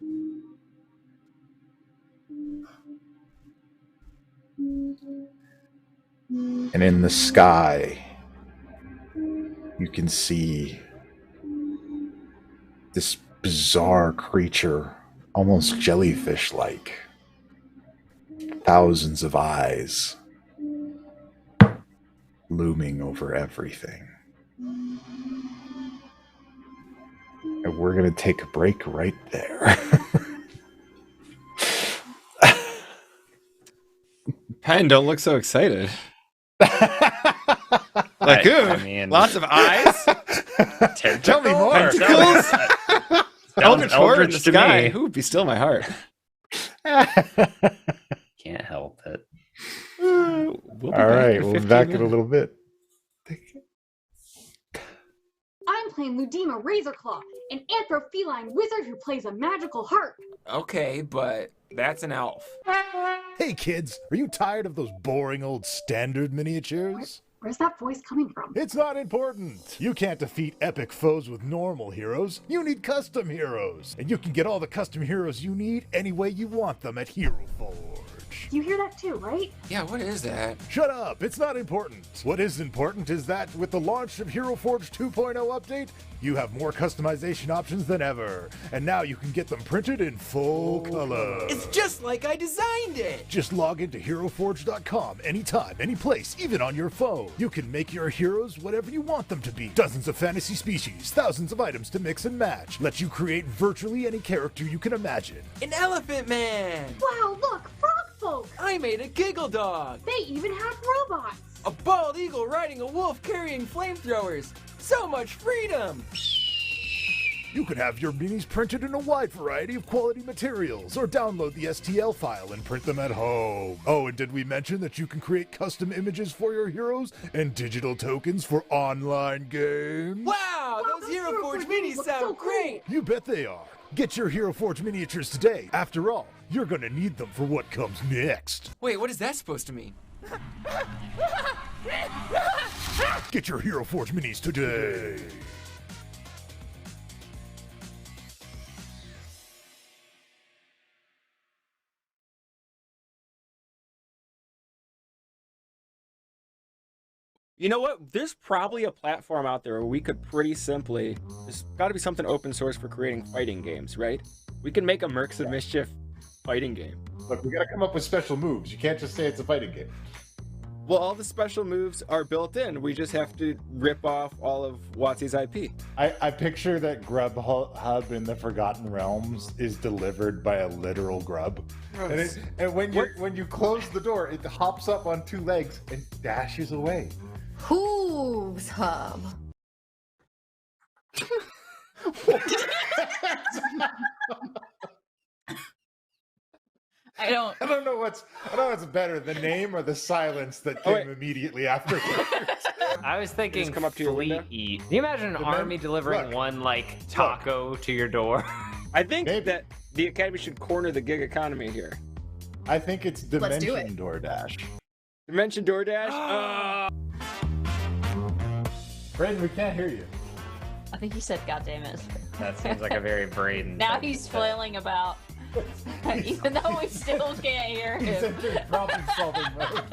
And in the sky, you can see this bizarre creature, almost jellyfish-like. Thousands of eyes looming over everything. And we're going to take a break right there. Penn, don't look so excited. Like, I mean, lots of eyes? Tell me more. Tentacles? Eldritch Horde in the to sky. me. Who be still my heart? Can't help it. We'll be All right, in we'll be 15 back in a minutes. little bit. I'm playing Ludima Razorclaw, an anthropheline wizard who plays a magical harp. Okay, but that's an elf. Hey kids, are you tired of those boring old standard miniatures? Where's that voice coming from? It's not important. You can't defeat epic foes with normal heroes. You need custom heroes. And you can get all the custom heroes you need any way you want them at Hero Forge. You hear that too, right? Yeah, what is that? Shut up, it's not important. What is important is that with the launch of Hero Forge 2.0 update, you have more customization options than ever. And now you can get them printed in full color. It's just like I designed it! Just log into HeroForge.com anytime, any place, even on your phone. You can make your heroes whatever you want them to be. Dozens of fantasy species, thousands of items to mix and match. Let you create virtually any character you can imagine. An elephant man! Wow, look, frog folk! I made a giggle dog! They even have robots! A bald eagle riding a wolf carrying flamethrowers! So much freedom! You can have your minis printed in a wide variety of quality materials, or download the STL file and print them at home. Oh, and did we mention that you can create custom images for your heroes and digital tokens for online games? Wow, those Hero Forge minis sound great! You bet they are. Get your Hero Forge miniatures today. After all, you're gonna need them for what comes next. Wait, what is that supposed to mean? Get your Hero Forge minis today. You know what? There's probably a platform out there where we could pretty simply, there's got to be something open source for creating fighting games, right? We can make a Mercs of Mischief fighting game. Look, we gotta come up with special moves. You can't just say it's a fighting game. Well, all the special moves are built in. We just have to rip off all of WotC's IP. I picture that Grubhub in the Forgotten Realms is delivered by a literal grub. And when you close the door, it hops up on two legs and dashes away. Who's hub? I don't know what's better, the name or the silence that came immediately afterwards. I was thinking Just come up to your fleet window? eat. Can you imagine an army delivering one like taco to your door? I think Maybe. that the Academy should corner the gig economy here. I think it's Let's do Dimension it. DoorDash. Dimension DoorDash? Brandon, we can't hear you. I think he said, "God damn it!" That seems like a very Braden. Now thing he's to say. flailing about, even though we still can't hear He's him. entering problem-solving mode.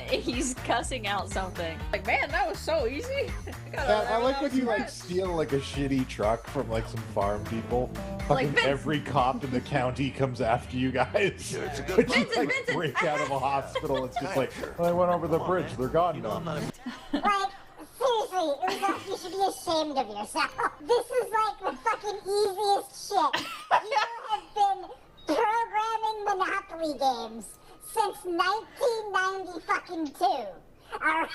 He's cussing out something. Like, man, that was so easy. I like when you like steal like a shitty truck from like some farm people. Fucking Vince. every cop in the county comes after you guys. When you like Vincent, break out of a hospital, it's just like, well, I went over the bridge. They're gone now. Like, seriously, Uzoff, you should be ashamed of yourself. This is like the fucking easiest shit. You have been programming Monopoly games since 1990 fucking 2. Alright?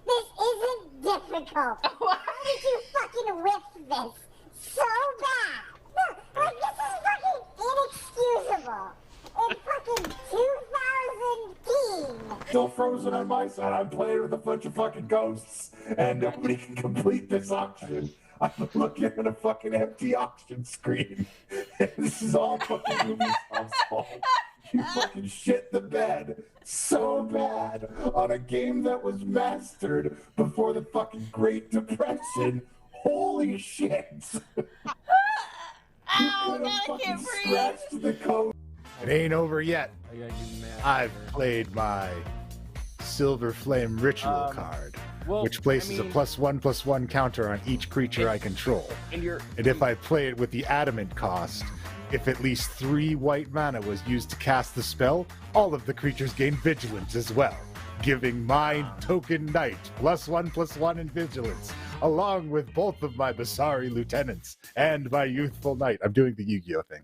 This isn't difficult. How did you fucking whiff this so bad? Like, this is fucking inexcusable. In fucking 2010. Still frozen on my side. I'm playing with a bunch of fucking ghosts, and nobody can complete this auction. I'm looking at a fucking empty auction screen. This is all fucking Ubisoft's fault. You fucking shit the bed so bad on a game that was mastered before the fucking Great Depression. Holy shit! Ow, I can't breathe. Scratched the code. It ain't over yet. I've played my Silver Flame Ritual card, which places a +1/+1 counter on each creature I control. And you're And if I play it with the Adamant cost, if at least 3 white mana was used to cast the spell, all of the creatures gain Vigilance as well, giving my token knight +1/+1 in Vigilance, along with both of my Basari lieutenants and my youthful knight. I'm doing the Yu-Gi-Oh thing.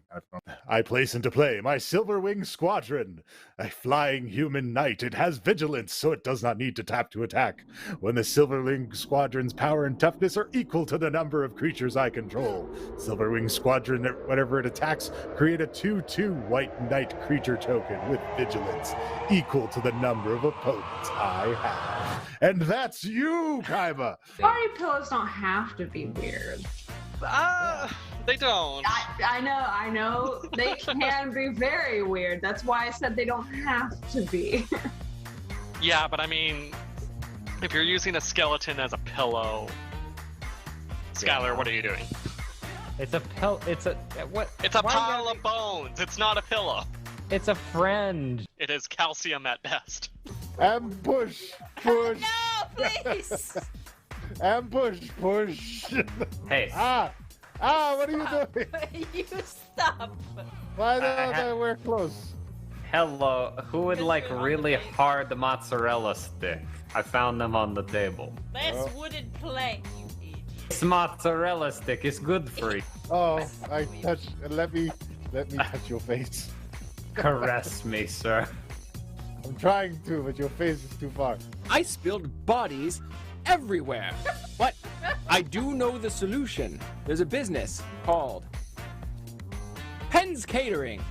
I place into play my Silverwing Squadron, a flying human knight. It has Vigilance, so it does not need to tap to attack. When the Silverwing Squadron's power and toughness are equal to the number of creatures I control, Silverwing Squadron, whenever it attacks, create a 2/2 white knight creature token with Vigilance, equal to the number of opponents I have. And that's you, Kaiba! Party pillows don't have to be weird. They don't. I know. They can be very weird. That's why I said they don't have to be. Yeah, but I mean, if you're using a skeleton as a pillow, Skylar, what are you doing? It's a pill. It's a what? It's a why pile you of bones. It's not a pillow. gotta- It's a friend. It is calcium at best. Ambush! Push! No, please. Ambush! Push! Hey, What are you doing? You stop. Why don't we're close? hello. Who would like really hard mozzarella stick? I found them on the table. That's wooden plank, you idiot. This mozzarella stick is good for you. Oh, I touched. Let me touch your face. Caress me, sir. I'm trying to, but your face is too far. I spilled bodies everywhere. But I do know the solution. There's a business called Penn's Catering.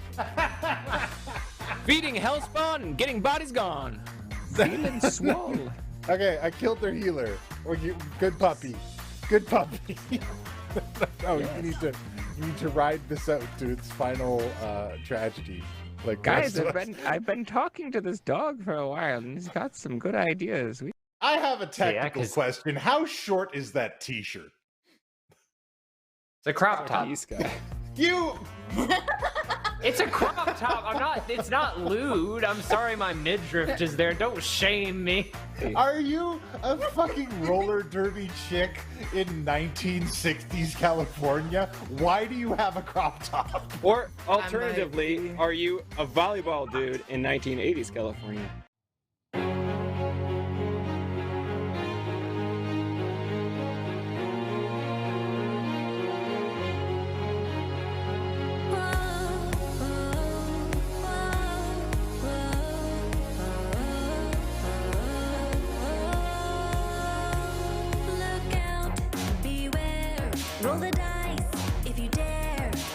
Feeding Hellspawn and getting bodies gone. Feeling swole. Okay, I killed their healer. Good puppy. Good puppy. Oh, Yes. you need to ride this out to its final tragedy. Like Guys, Last of Us. I've been talking to this dog for a while, and he's got some good ideas. I have a technical 'cause- question. How short is that T-shirt? It's a crop top. You. It's a crop top. I'm not. It's not lewd. I'm sorry, my midriff is there. Don't shame me. Are you a fucking roller derby chick in 1960s California? Why do you have a crop top? Or alternatively, are you a volleyball dude in 1980s California?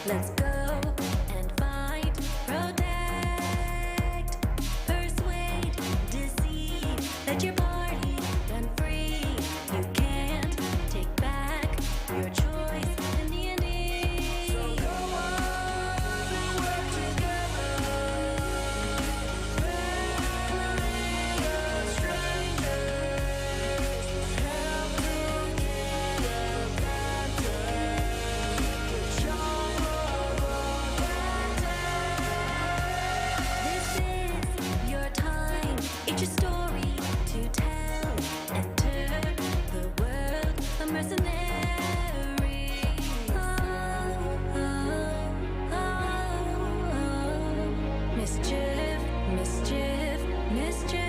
Let's go and fight, protect, persuade, deceive. Let your party run free. You can't take back your choice in the ending. So go on and work together. Friendly or strangers, help to get advantage. Charm of this is your time. It's your story to tell. Enter the world of mercenaries. Mischief, mischief, mischief.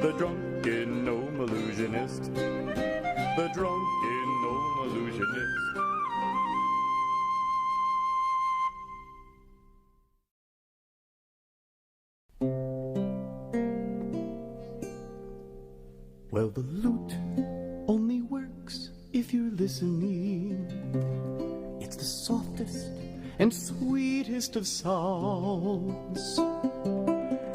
The drunken gnome illusionist. The drunken gnome illusionist. Well, the lute only works if you're listening. It's the softest and sweetest of songs.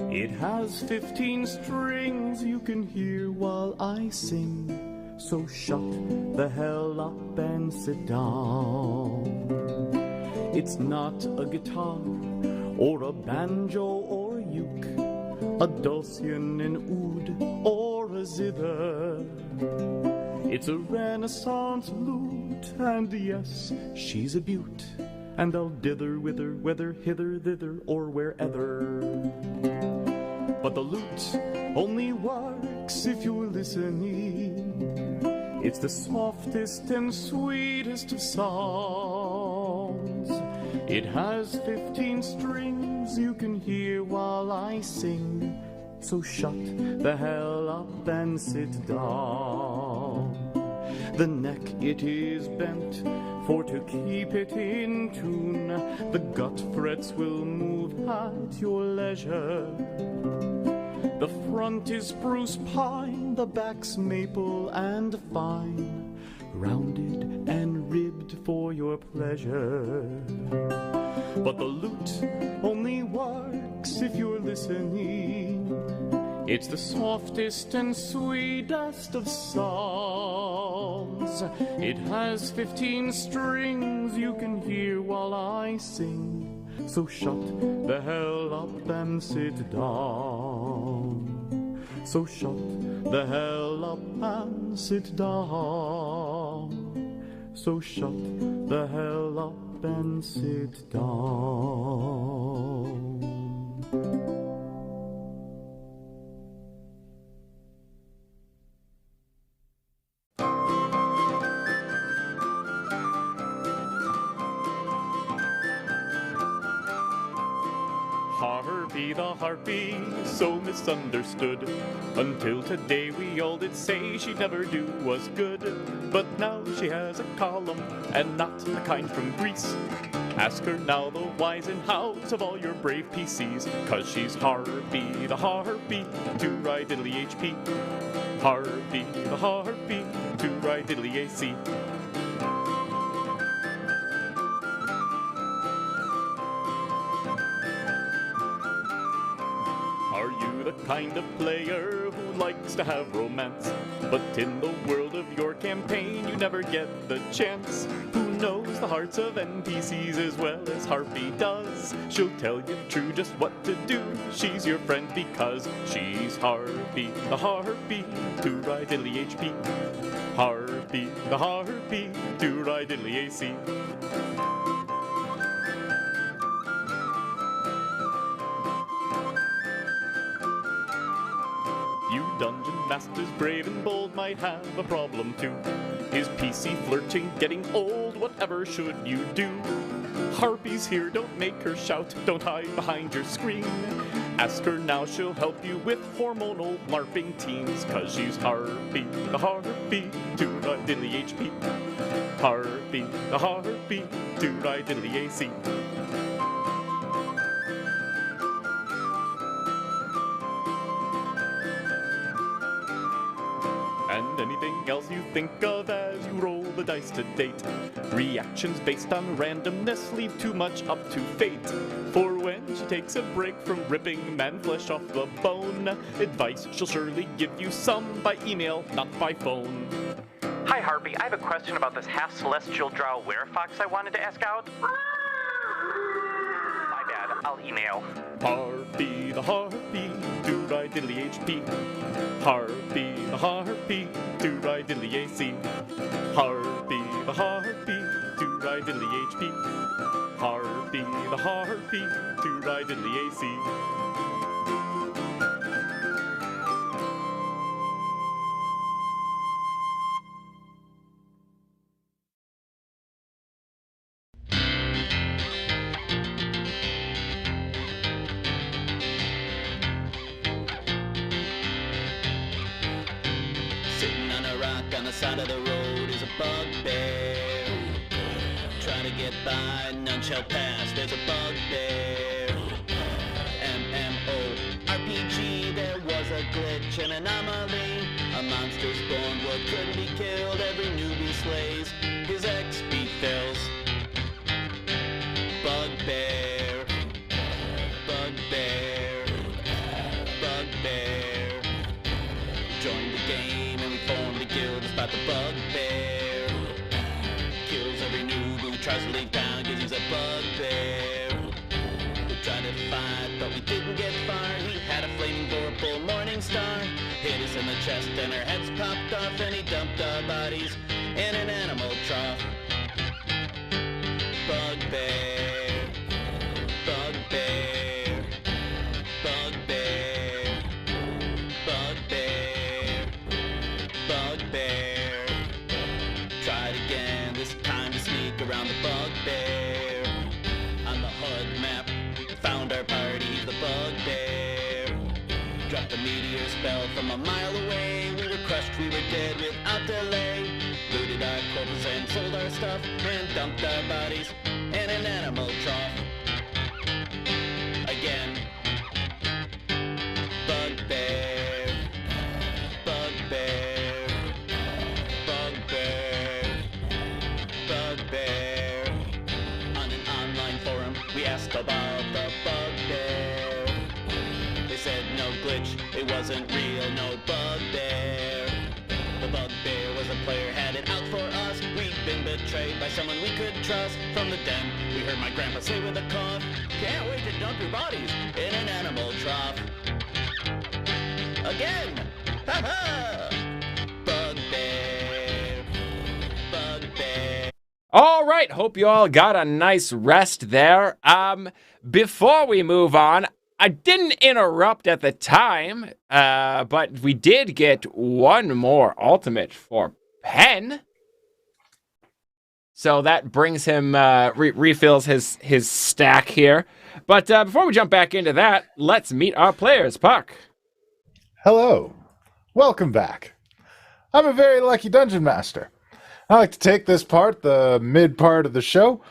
It has 15 strings you can hear while I sing. So shut the hell up and sit down. It's not a guitar or a banjo or uke, a dulcian and oud or a zither. It's a Renaissance lute, and yes, she's a beaut, and I'll dither with her, whether hither, thither, or wherever. But the lute only works if you're listening. It's the softest and sweetest of songs. It has 15 strings you can hear while I sing. So shut the hell up and sit down. The neck it is bent, for to keep it in tune, the gut frets will move at your leisure. The front is spruce pine, the back's maple and fine, rounded and ribbed for your pleasure. But the lute only works if you're listening. It's the softest and sweetest of songs. It has 15 strings you can hear while I sing. So shut the hell up and sit down. So shut the hell up and sit down. So shut the hell up and sit down. Harpy the harpy, so misunderstood. Until today we all did say she'd never do was good. But now she has a column, and not the kind from Greece. Ask her now the whys and hows of all your brave PCs. 'Cause she's Harpy the harpy, to ride diddly HP. Harpy the harpy, to ride diddly AC. Are you the kind of player who likes to have romance, but in the world of your campaign you never get the chance? Who knows the hearts of NPCs as well as Harpy does? She'll tell you true just what to do. She's your friend because she's Harpy the harpy, to ride diddly HP. Harpy the harpy, to ride diddly AC. You dungeon masters brave and bold might have a problem too. Is PC flirting getting old? Whatever should you do? Harpy's here, don't make her shout, don't hide behind your screen. Ask her now, she'll help you with hormonal LARPing teams. 'Cause she's Harpy the harpy, to ride diddly HP. Harpy the harpy, to ride diddly AC. anything else you think of as you roll the dice to date. Reactions based on randomness leave too much up to fate. For when she takes a break from ripping man flesh off the bone, advice she'll surely give you some by email, not by phone. Hi, Harpy. I have a question about this half-celestial drow werefox I wanted to ask out. My bad. I'll email. Harpy the harpy, do-I diddly HP. Harpy the harpy, do-I diddly AC. Harpy the harpy, do-I diddly HP. Harpy the harpy, do-I diddly AC. Sitting on a rock on the side of the road is a bugbear. Trying to get by, none shall pass. There's a bugbear. MMO RPG, there was a glitch, an anomaly. A monster's born, what couldn't be killed. Every newbie slays, his XP fills. Bugbear. Bugbear. Bugbear. Joined the game and we formed a guild to spot the bugbear. Kills every noob who tries to leave town, cause he's a bugbear. We tried to fight, but we didn't get far. He had a flaming vorpal morning star. Hit us in the chest and our heads popped off, and he dumped our bodies in an animal trough. Bugbear. Bugbear. Bugbear. Bugbear. Bugbear. Tried again, this time to sneak around the bugbear. On the HUD map, found our party, he's the bugbear. Dropped a meteor spell from a mile away. We were crushed, we were dead without delay. Looted our corpses and sold our stuff, and dumped our bodies in an animal trough. Again. Bugbear. Bugbear. Bugbear. Bugbear. On an online forum, we asked about the bugbear. They said no glitch, it wasn't real, no bugbear. The bugbear was a player, had it out for us. We'd been betrayed by someone we could trust. From the den, we heard my grandpa say with a cough, can't wait to dump your bodies in an animal trough. Again! Ha ha! Bugbear. Bugbear. All right, hope you all got a nice rest there. Before we move on, I didn't interrupt at the time, but we did get one more ultimate for Penn. So that brings him, refills his stack here. But before we jump back into that, let's meet our players. Puck. Hello. Welcome back. I'm a very lucky dungeon master. I like to take this part, the mid part of the show,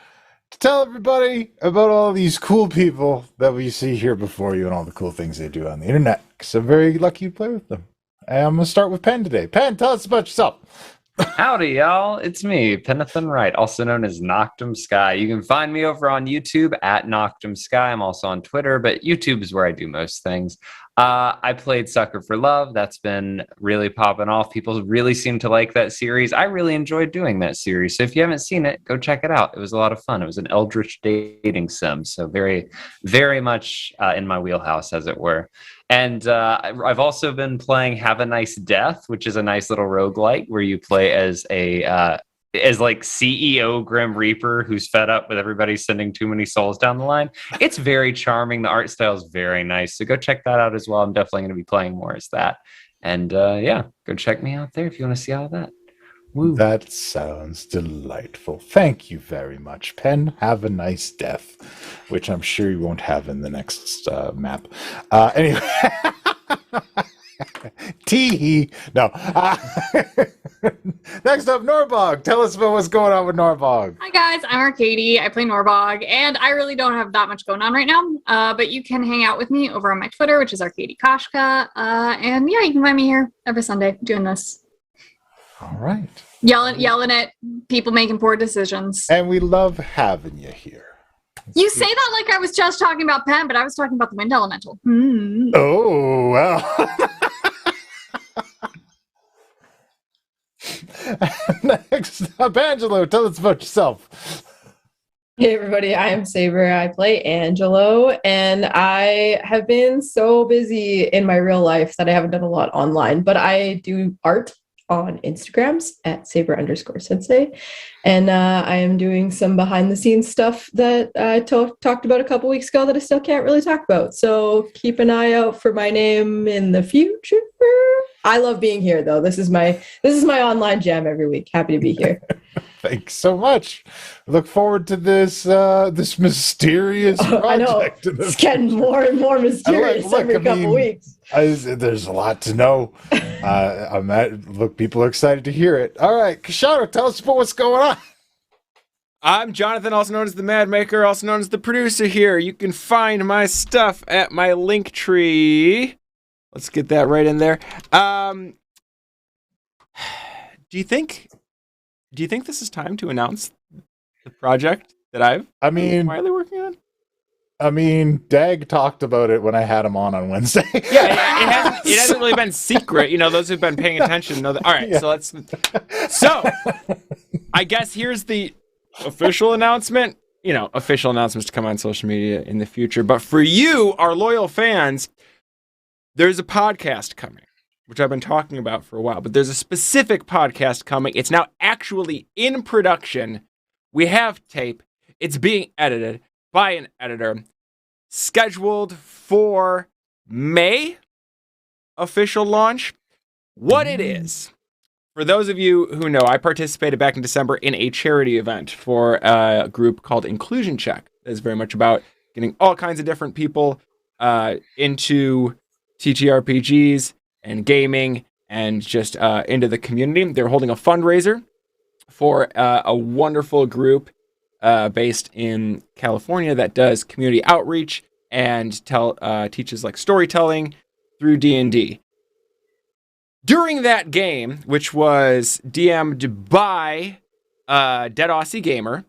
to tell everybody about all these cool people that we see here before you and all the cool things they do on the internet, because I'm very lucky to play with them. And I'm going to start with Penn today. Penn, tell us about yourself. Howdy, y'all. It's me, Penathan Wright, also known as Noctum Sky. You can find me over on YouTube at Noctum Sky. I'm also on Twitter, but YouTube is where I do most things. I played Sucker for Love. That's been really popping off. People really seem to like that series. I really enjoyed doing that series. So if you haven't seen it, go check it out. It was a lot of fun. It was an eldritch dating sim. So very, very much in my wheelhouse, as it were. And I've also been playing Have a Nice Death, which is a nice little roguelike where you play as like CEO Grim Reaper who's fed up with everybody sending too many souls down the line. It's very charming. The art style is very nice. So go check that out as well. I'm definitely going to be playing more as that. And yeah, go check me out there if you want to see all that. Woo. That sounds delightful. Thank you very much, Penn. Have a nice death, which I'm sure you won't have in the next map. Anyway, tee no. Next up, Norbog. Tell us about what's going on with Norbog. Hi guys, I'm Arcady. I play Norbog, and I really don't have that much going on right now. But you can hang out with me over on my Twitter, which is Arcady Koshka. And yeah, you can find me here every Sunday doing this. All right. Yelling at people making poor decisions. And we love having you here. You say that like I was just talking about Penn, but I was talking about the wind elemental. Oh, well. Next up, Angelo, tell us about yourself. Hey everybody, I am Saber. I play Angelo, and I have been so busy in my real life that I haven't done a lot online, but I do art on Instagrams at Saber_sensei. And I am doing some behind the scenes stuff that I talked about a couple weeks ago that I still can't really talk about. So keep an eye out for my name in the future. I love being here though. This is my online jam every week. Happy to be here. Thanks so much. Look forward to this this mysterious project. I know. It's getting more and more mysterious every couple weeks. There's a lot to know. Look, people are excited to hear it. All right, Koshano, tell us about what's going on. I'm Jonathan, also known as the Mad Maker, also known as the producer here. You can find my stuff at my link tree. Let's get that right in there. Do you think this is time to announce the project that I've been quietly working on? I mean, Dag talked about it when I had him on Wednesday. Yeah, it hasn't really been secret. You know, those who've been paying attention know that. All right, Yeah. So I guess here's the official announcement. You know, official announcements to come on social media in the future. But for you, our loyal fans, there's a podcast coming, which I've been talking about for a while. But there's a specific podcast coming. It's now actually in production. We have tape. It's being edited by an editor, scheduled for May official launch. What it is, for those of you who know, I participated back in December in a charity event for a group called Inclusion Check. It's very much about getting all kinds of different people into TTRPGs and gaming and just into the community. They're holding a fundraiser for a wonderful group based in California that does community outreach and teaches like storytelling through D&D. During that game, which was DM'd by Dead Aussie Gamer,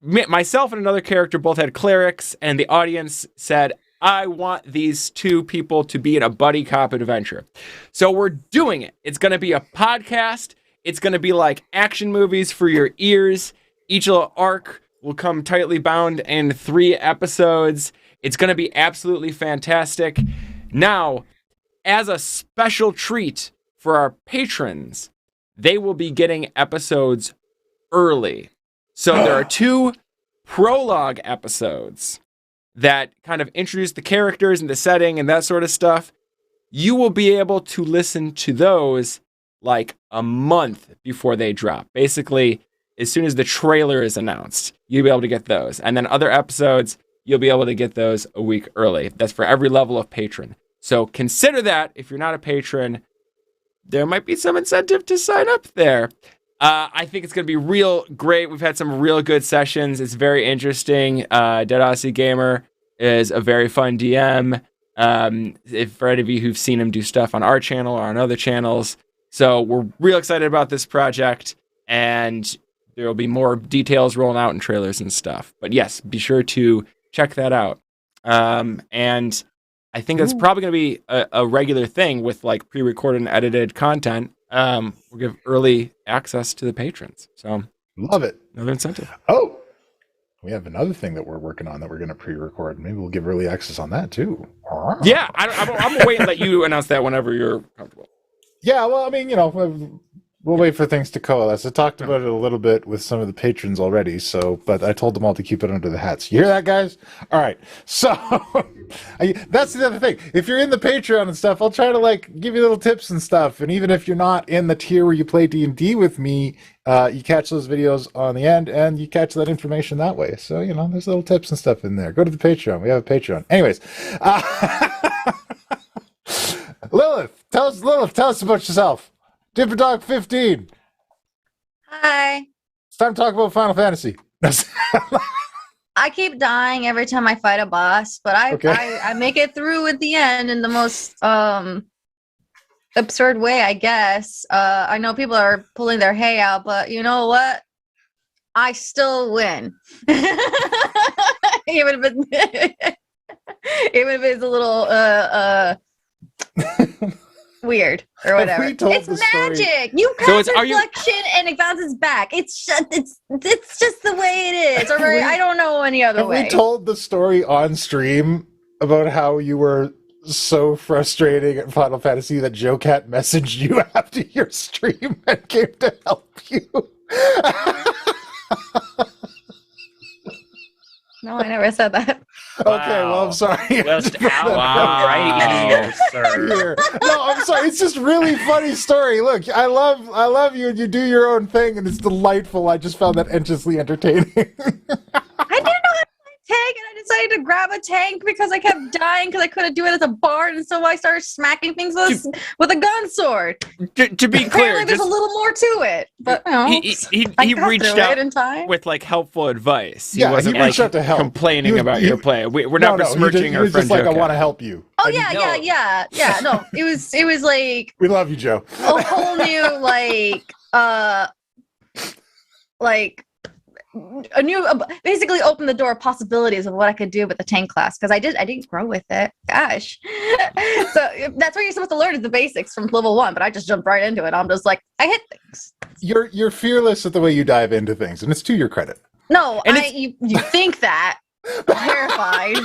myself and another character both had clerics, and the audience said, I want these two people to be in a buddy cop adventure. So we're doing it. It's going to be a podcast. It's going to be like action movies for your ears. Each little arc will come tightly bound in 3 episodes. It's going to be absolutely fantastic. Now, as a special treat for our patrons, they will be getting episodes early. So there are 2 prologue episodes that kind of introduce the characters and the setting and that sort of stuff. You will be able to listen to those like a month before they drop. Basically, as soon as the trailer is announced, you'll be able to get those. And then other episodes, you'll be able to get those a week early. That's for every level of patron. So consider that. If you're not a patron, there might be some incentive to sign up there. I think it's going to be real great. We've had some real good sessions. It's very interesting. Dead Aussie Gamer is a very fun DM. If for any of you who've seen him do stuff on our channel or on other channels. So we're real excited about this project, and there will be more details rolling out in trailers and stuff. But yes, be sure to check that out. And I think that's probably going to be a regular thing with like pre-recorded and edited content. We'll give early access to the patrons. So love it. Another incentive. Oh, we have another thing that we're working on that we're going to pre-record. Maybe we'll give early access on that too. Yeah, I'm going to wait and let you announce that whenever you're comfortable. Yeah, well, I mean, you know, we'll wait for things to coalesce. I talked about it a little bit with some of the patrons already, but I told them all to keep it under the hats. You hear that, guys? All right. So that's the other thing. If you're in the Patreon and stuff, I'll try to like give you little tips and stuff. And even if you're not in the tier where you play D&D with me, you catch those videos on the end and you catch that information that way. So, you know, there's little tips and stuff in there. Go to the Patreon. We have a Patreon. Anyways. Lilith, tell us about yourself. Dipper Dog 15. Hi. It's time to talk about Final Fantasy. I keep dying every time I fight a boss, but I make it through at the end in the most absurd way, I guess. I know people are pulling their hay out, but you know what? I still win. even if it's a little weird or whatever. It's magic. You cast reflection and it bounces back. It's just the way it is. All right. I don't know any other way. We told the story on stream about how you were so frustrating at Final Fantasy that Joe Cat messaged you after your stream and came to help you. No, I never said that. Okay, well, I'm sorry. Just outright here, sir. No, I'm sorry. It's just really funny story. Look, I love you, and you do your own thing, and it's delightful. I just found that endlessly entertaining. I didn't know how to play tank, and I decided to grab a tank because I kept dying because I couldn't do it as a bard, and so I started smacking things with a gun sword. To be clear, apparently there's a little more to it, but you know, he reached out in time. with like helpful advice. He Yeah, wasn't he reached like out to help. complaining about your play. We're not besmirching he our was friend just like, Joe I want to Cat. help you. Oh yeah. No, it was like We love you, Joe. a whole new a new basically opened the door of possibilities of what I could do with the tank class because I didn't grow with it. Gosh, so that's what you're supposed to learn is the basics from level 1. But I just jumped right into it. I'm just like I hit things. You're fearless at the way you dive into things, and it's to your credit. No, you think that. I'm terrified.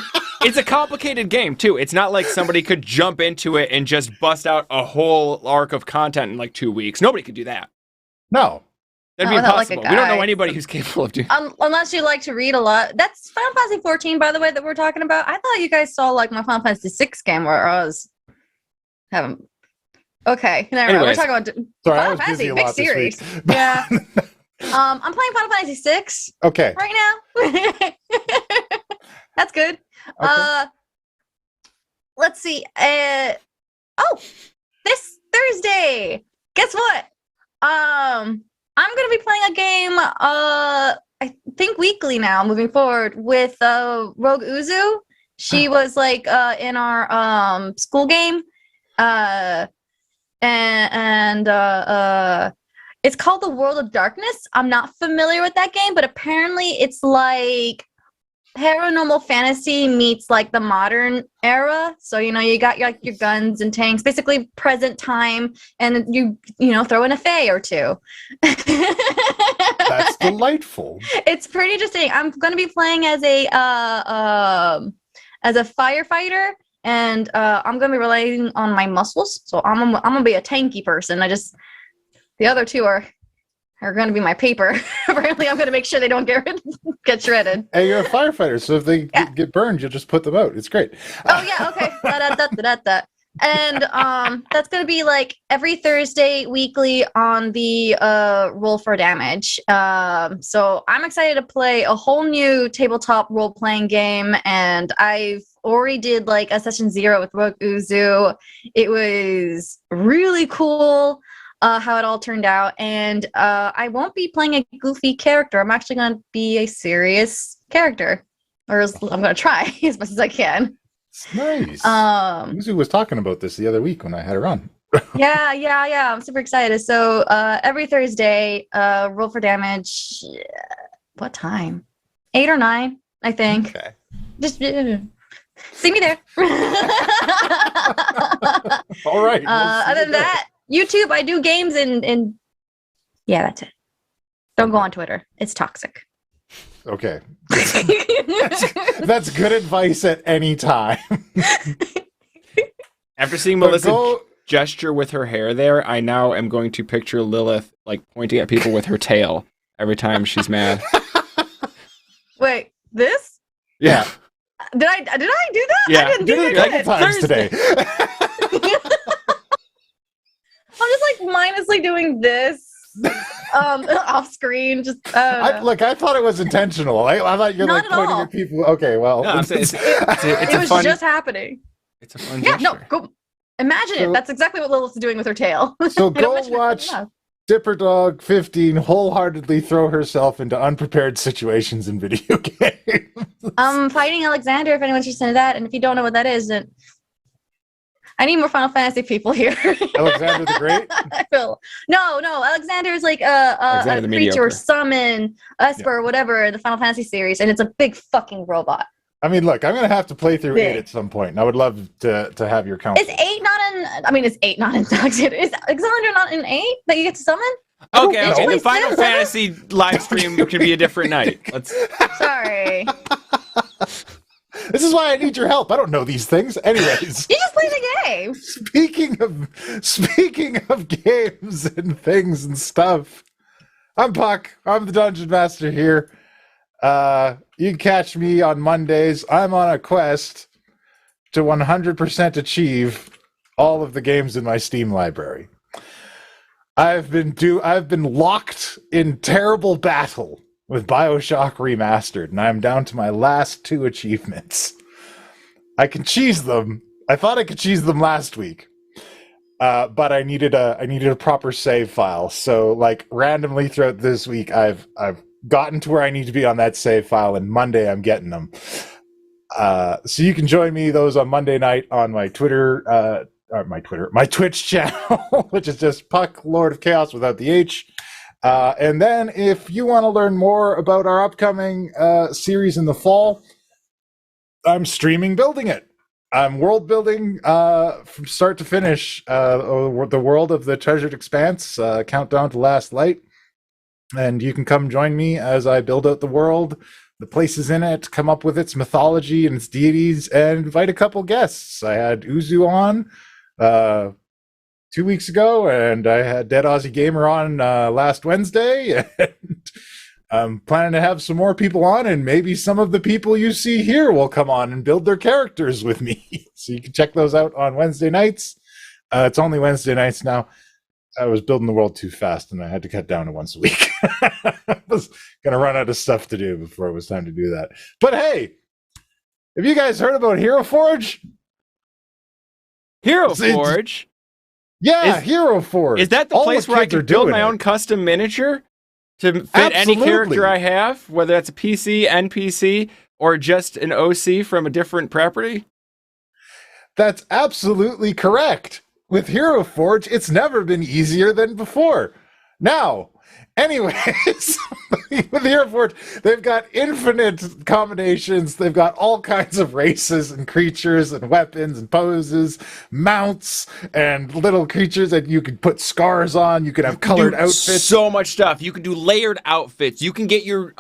It's a complicated game too. It's not like somebody could jump into it and just bust out a whole arc of content in like 2 weeks. Nobody could do that. No. That'd be not like a impossible. We don't know guy. anybody who's capable of doing Unless you like to read a lot. That's Final Fantasy 14, by the way, that we're talking about. I thought you guys saw like my Final Fantasy 6 game where I was having. Okay, never mind. We're Anyways. talking about Sorry, I Final was busy Fantasy, a big lot this series. week. Yeah. I'm playing Final Fantasy 6 Okay. right now. That's good. Let's see. This Thursday. Guess what? I'm gonna be playing a game. I think weekly now, moving forward with Rogue Uzu. She was like in our school game, and it's called The World of Darkness. I'm not familiar with that game, but apparently it's like paranormal fantasy meets like the modern era. So you know you got your guns and tanks, basically present time, and you throw in a fae or two. That's delightful. It's pretty interesting. I'm going to be playing as a firefighter, and I'm going to be relying on my muscles. So I'm going to be a tanky person. The other two are going to be my paper. Apparently, I'm going to make sure they don't get shredded. Hey, you're a firefighter, so if they get burned, you'll just put them out. It's great. Oh yeah, okay. And that's gonna be like every Thursday weekly on the Roll for Damage. So I'm excited to play a whole new tabletop role-playing game, and I've already did like a session 0 with Rogue Uzu. It was really cool. How it all turned out, and I won't be playing a goofy character. I'm actually going to be a serious character, or I'm going to try as much as I can. Nice. Uzu was talking about this the other week when I had her on. Yeah. I'm super excited. So every Thursday, Roll for Damage. What time? 8 or 9, I think. Okay. Just see me there. All right. Other than that, YouTube, I do games and yeah, that's it. Don't go on Twitter. It's toxic. Okay. That's good advice at any time. After seeing Melissa gesture with her hair there, I now am going to picture Lilith like pointing at people with her tail every time she's mad. Wait, this? Yeah. Did I do that? Yeah. I didn't do Did it a couple times today. I'm just like mindlessly doing this off screen. Just I thought it was intentional. I thought you're Not like at pointing all. at people. Okay, well, No, I'm saying it was just happening. It's a fun Yeah, gesture. no, go imagine So- it. That's exactly what Lilith's doing with her tail. So I don't go mention it watch enough. Dipper Dog 15 wholeheartedly throw herself into unprepared situations in video games. I'm fighting Alexander if anyone's interested in that, and if you don't know what that is, then I need more Final Fantasy people here. Alexander the Great? No, Alexander's like Alexander a the creature, Mediocre. summon, Esper, whatever, the Final Fantasy series, and it's a big fucking robot. I mean, look, I'm going to have to play through 8 Big. at some point, and I would love to have your counsel. Is 8 not in? I mean, is 8 not in Alexander? Is Alexander not in 8 that you get to summon? Okay, Did you the play Final 7? Fantasy live stream could be a different night. Let's. Sorry. This is why I need your help. I don't know these things. Anyways, You just play the game. speaking of games and things and stuff, I'm Puck. I'm the Dungeon Master here. You can catch me on Mondays. I'm on a quest to 100% achieve all of the games in my Steam library. I've been locked in terrible battle with BioShock Remastered, and I'm down to my last 2 achievements. I can cheese them. I thought I could cheese them last week, but I needed a proper save file. So, like, randomly throughout this week, I've gotten to where I need to be on that save file, and Monday I'm getting them. So you can join me those on Monday night on my my Twitch channel, which is just Puck Lord of Chaos without the H. And then if you want to learn more about our upcoming series in the fall, I'm streaming building it. I'm world building from start to finish the world of the Treasured Expanse, Countdown to Last Light. And you can come join me as I build out the world, the places in it, come up with its mythology and its deities, and invite a couple guests. I had Uzu on 2 weeks ago, and I had Dead Aussie Gamer on last Wednesday, and I'm planning to have some more people on, and maybe some of the people you see here will come on and build their characters with me. So you can check those out on Wednesday nights. It's only Wednesday nights now. I was building the world too fast, and I had to cut down to once a week. I was going to run out of stuff to do before it was time to do that. But hey, have you guys heard about Hero Forge? Hero Forge? Yeah, Hero Forge. Is that the All place the where I kids are can build doing my it. own custom miniature to fit any Absolutely. character I have, whether that's a PC, NPC, or just an OC from a different property? That's absolutely correct. With Hero Forge, it's never been easier than before. Now, anyways, with Hero Forge, they've got infinite combinations. They've got all kinds of races and creatures and weapons and poses, mounts and little creatures that you can put scars on. You can have colored outfits. So much stuff. You can do layered outfits. You can get your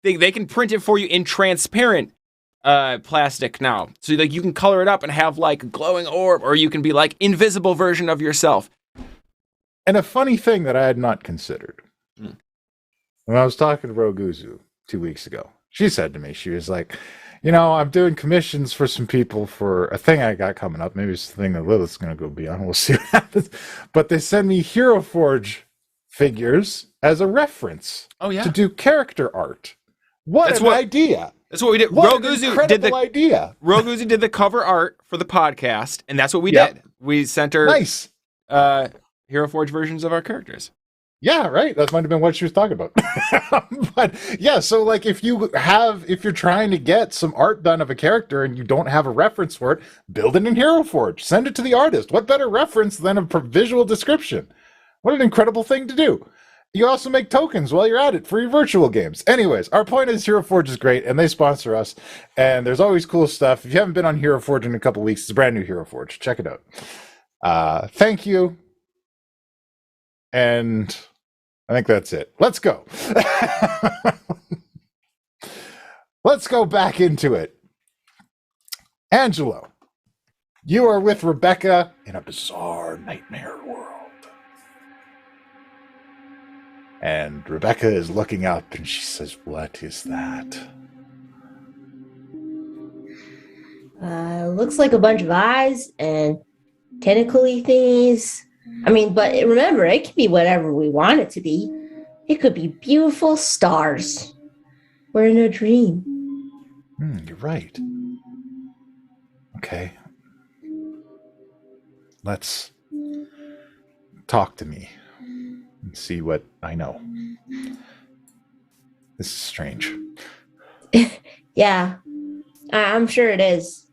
thing. They can print it for you in transparent plastic now, so like you can color it up and have like a glowing orb, or you can be like invisible version of yourself. And a funny thing that I had not considered. When I was talking to Roguzu 2 weeks ago, she said to me, she was like, you know, I'm doing commissions for some people for a thing I got coming up. Maybe it's the thing that Lilith's going to go be on. We'll see what happens. But they send me Hero Forge figures as a reference to do character art. That's an idea. That's what we did. What an Roguzu did the idea. Roguzu did the cover art for the podcast, and that's what we did. We sent her Hero Forge versions of our characters. Yeah, right. That might have been what she was talking about. But yeah, so like if you're trying to get some art done of a character and you don't have a reference for it, build it in Hero Forge. Send it to the artist. What better reference than a visual description? What an incredible thing to do. You also make tokens while you're at it for your virtual games. Anyways, our point is Hero Forge is great, and they sponsor us, and there's always cool stuff. If you haven't been on Hero Forge in a couple weeks, it's a brand new Hero Forge. Check it out. Thank you. And I think that's it. Let's go. Let's go back into it. Angelo, you are with Rebecca in a bizarre nightmare world. And Rebecca is looking up and she says, "What is that?" Looks like a bunch of eyes and tentacly things. I mean, but remember, it can be whatever we want it to be. It could be beautiful stars. We're in a dream. You're right. Okay. Let's talk to me and see what I know. This is strange. Yeah, I'm sure it is.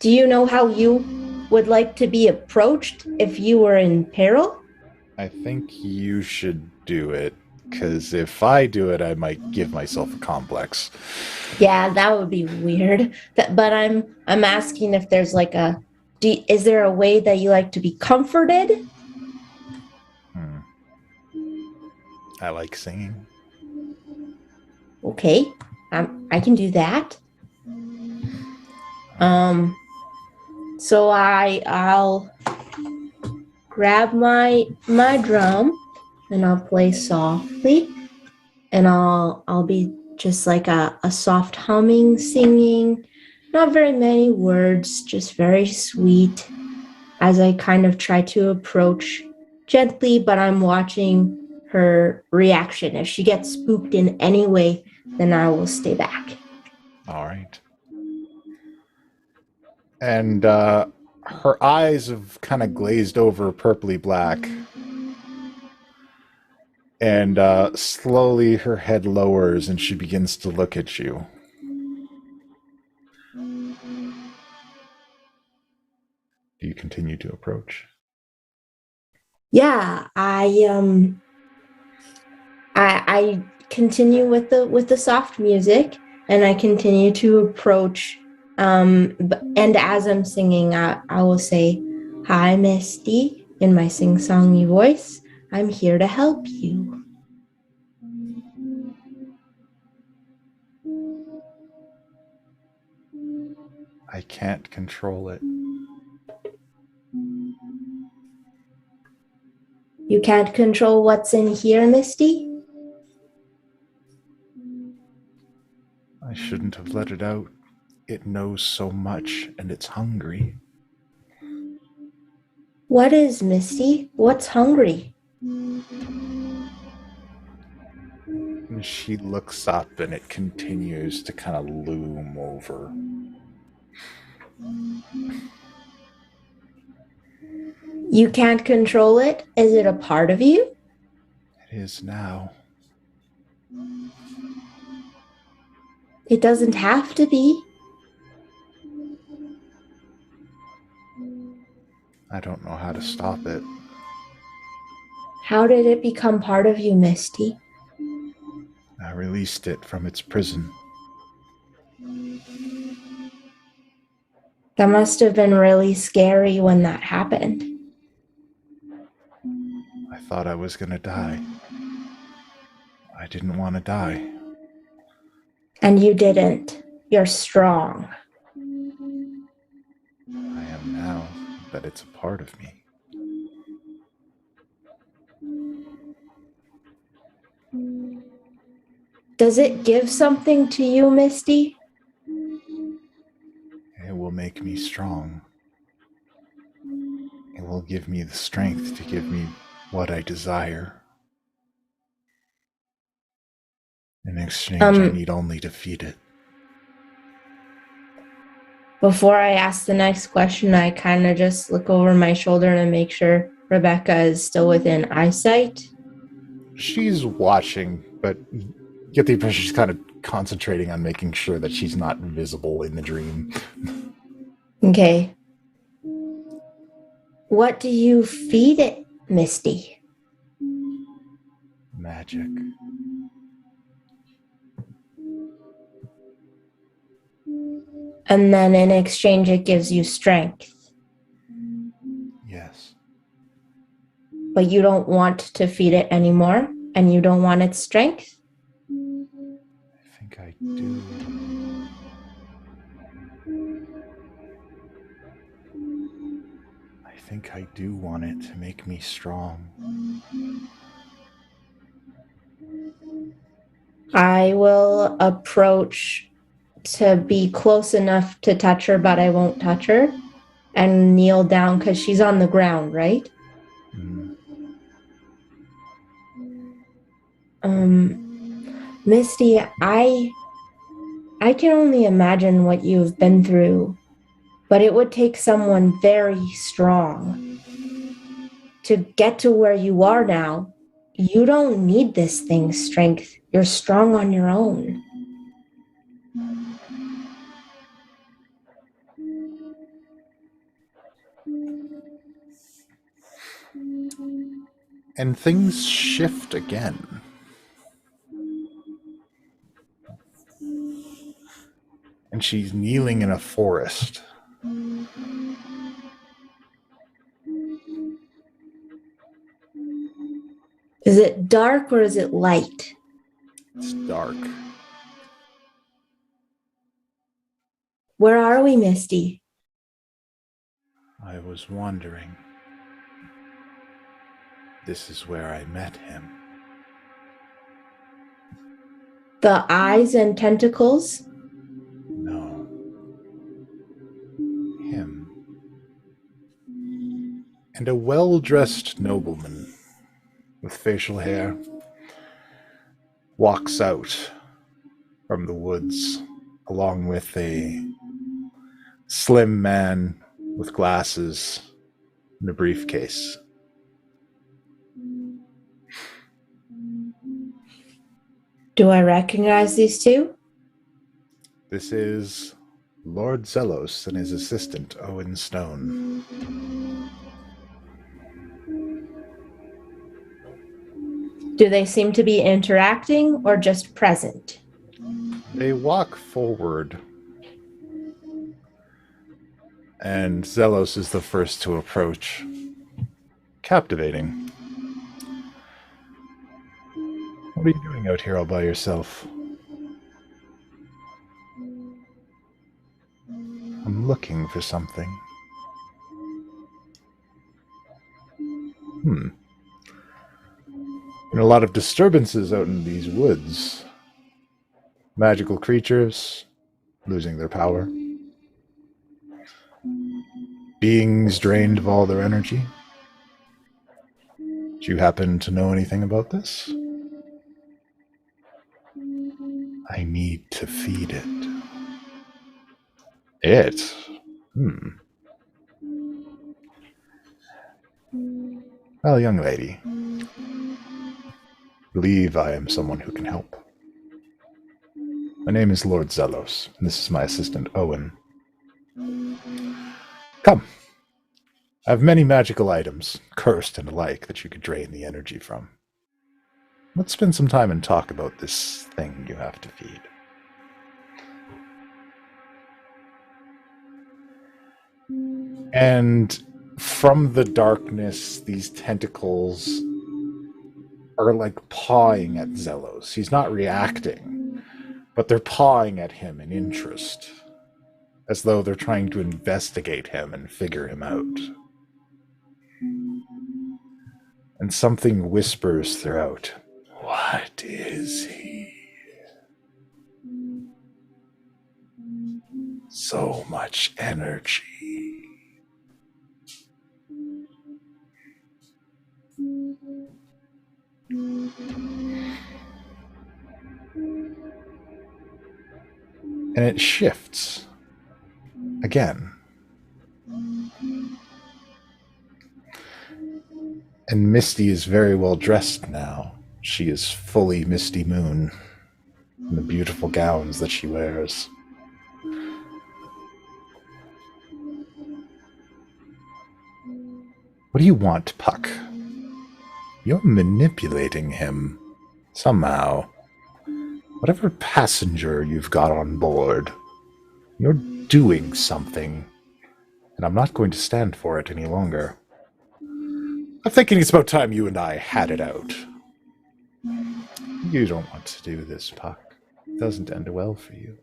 Do you know how you would like to be approached if you were in peril? I think you should do it, because if I do it, I might give myself a complex. Yeah, that would be weird. But I'm asking if there's like is there a way that you like to be comforted? I like singing. Okay, I can do that. So I'll grab my drum and I'll play softly, and I'll be just like a soft humming, singing, not very many words, just very sweet, as I kind of try to approach gently, but I'm watching her reaction. If she gets spooked in any way, then I will stay back. All right. And her eyes have kind of glazed over purpley black. And slowly her head lowers and she begins to look at you. Do you continue to approach? Yeah, I continue with the soft music, and I continue to approach. And as I'm singing, I will say, "Hi, Misty," in my sing-songy voice. I'm here to help you. I can't control it. You can't control what's in here, Misty? I shouldn't have let it out. It knows so much and it's hungry. What is, Misty? What's hungry? And she looks up and it continues to kind of loom over. You can't control it? Is it a part of you? It is now. It doesn't have to be. I don't know how to stop it. How did it become part of you, Misty? I released it from its prison. That must have been really scary when that happened. I thought I was gonna die. I didn't want to die. And you didn't. You're strong. I am now that it's a part of me. Does it give something to you, Misty? It will make me strong. It will give me the strength to give me what I desire. In exchange, I need only to feed it. Before I ask the next question, I kind of just look over my shoulder and make sure Rebecca is still within eyesight. She's watching, but you get the impression she's kind of concentrating on making sure that she's not visible in the dream. Okay. What do you feed it, Misty? Magic. And then in exchange, it gives you strength. Yes. But you don't want to feed it anymore, and you don't want its strength? I think I do. I think I do want it to make me strong. I will approach to be close enough to touch her, but I won't touch her, and kneel down because she's on the ground, right? Misty, I can only imagine what you've been through, but it would take someone very strong to get to where you are now. You don't need this thing's strength. You're strong on your own. And things shift again. And she's kneeling in a forest. Is it dark or is it light? It's dark. Where are we, Misty? I was wondering. This is where I met him. The eyes and tentacles? No. Him. And a well-dressed nobleman with facial hair walks out from the woods along with a slim man with glasses and a briefcase. Do I recognize these two? This is Lord Zelos and his assistant, Owen Stone. Do they seem to be interacting or just present? They walk forward, and Zelos is the first to approach. Captivating. What are you doing out here all by yourself? I'm looking for something. Been a lot of disturbances out in these woods. Magical creatures losing their power. Beings drained of all their energy. Do you happen to know anything about this? I need to feed it. It? Well, young lady, believe I am someone who can help. My name is Lord Zelos, and this is my assistant, Owen. Come. I have many magical items, cursed and alike, that you could drain the energy from. Let's spend some time and talk about this thing you have to feed. And from the darkness, these tentacles are like pawing at Zelos. He's not reacting, but they're pawing at him in interest, as though they're trying to investigate him and figure him out. And something whispers throughout. What is he? So much energy. And it shifts again. And Misty is very well dressed now. She is fully Misty Moon in the beautiful gowns that she wears. What do you want, Puck? You're manipulating him somehow. Whatever passenger you've got on board, you're doing something, and I'm not going to stand for it any longer. I'm thinking it's about time you and I had it out. You don't want to do this, Puck. It doesn't end well for you.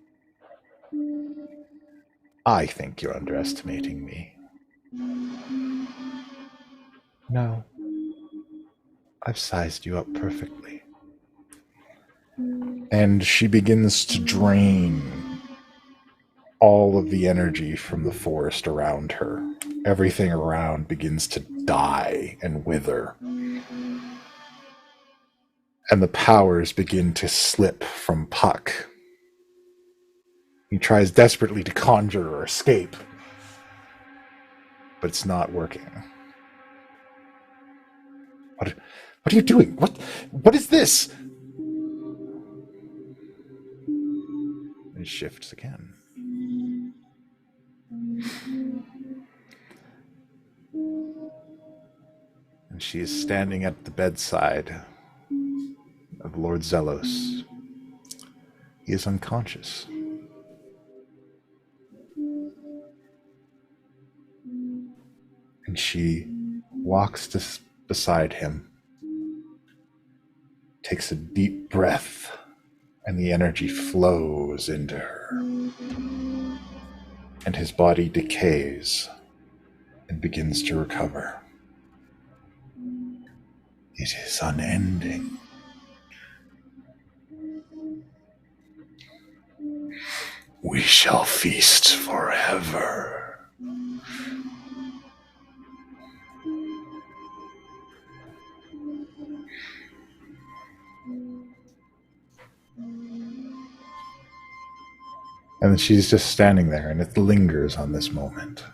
I think you're underestimating me. No. I've sized you up perfectly. And she begins to drain all of the energy from the forest around her. Everything around begins to die and wither. And the powers begin to slip from Puck. He tries desperately to conjure or escape, but it's not working. What are you doing? What is this? It shifts again. And And she is standing at the bedside of Lord Zelos. He is unconscious. And she walks beside him, takes a deep breath, and the energy flows into her. And his body decays and begins to recover. It is unending. We shall feast forever. And she's just standing there, and it lingers on this moment.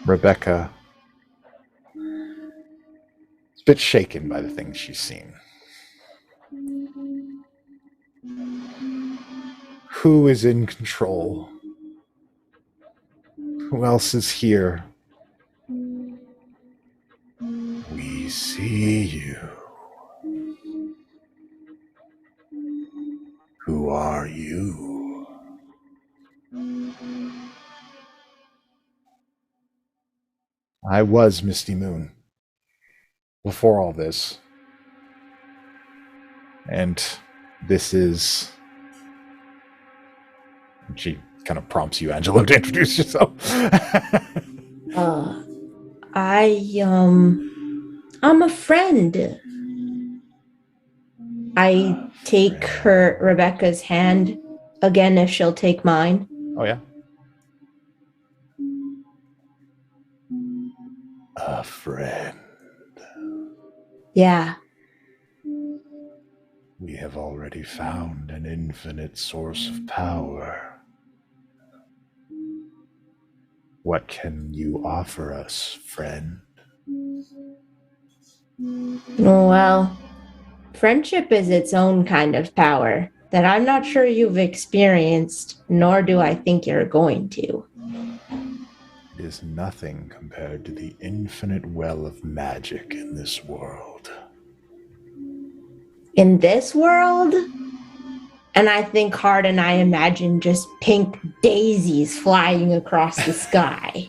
Rebecca is a bit shaken by the things she's seen. Who is in control? Who else is here? We see you. Who are you? I was Misty Moon before all this. And this is... She kind of prompts you, Angelo, to introduce yourself. I'm a friend. I take Rebecca's hand again if she'll take mine. Oh, yeah? A friend. Yeah. We have already found an infinite source of power. What can you offer us, friend? Well, friendship is its own kind of power that I'm not sure you've experienced, nor do I think you're going to. It is nothing compared to the infinite well of magic in this world. In this world? And I think hard and I imagine just pink daisies flying across the sky.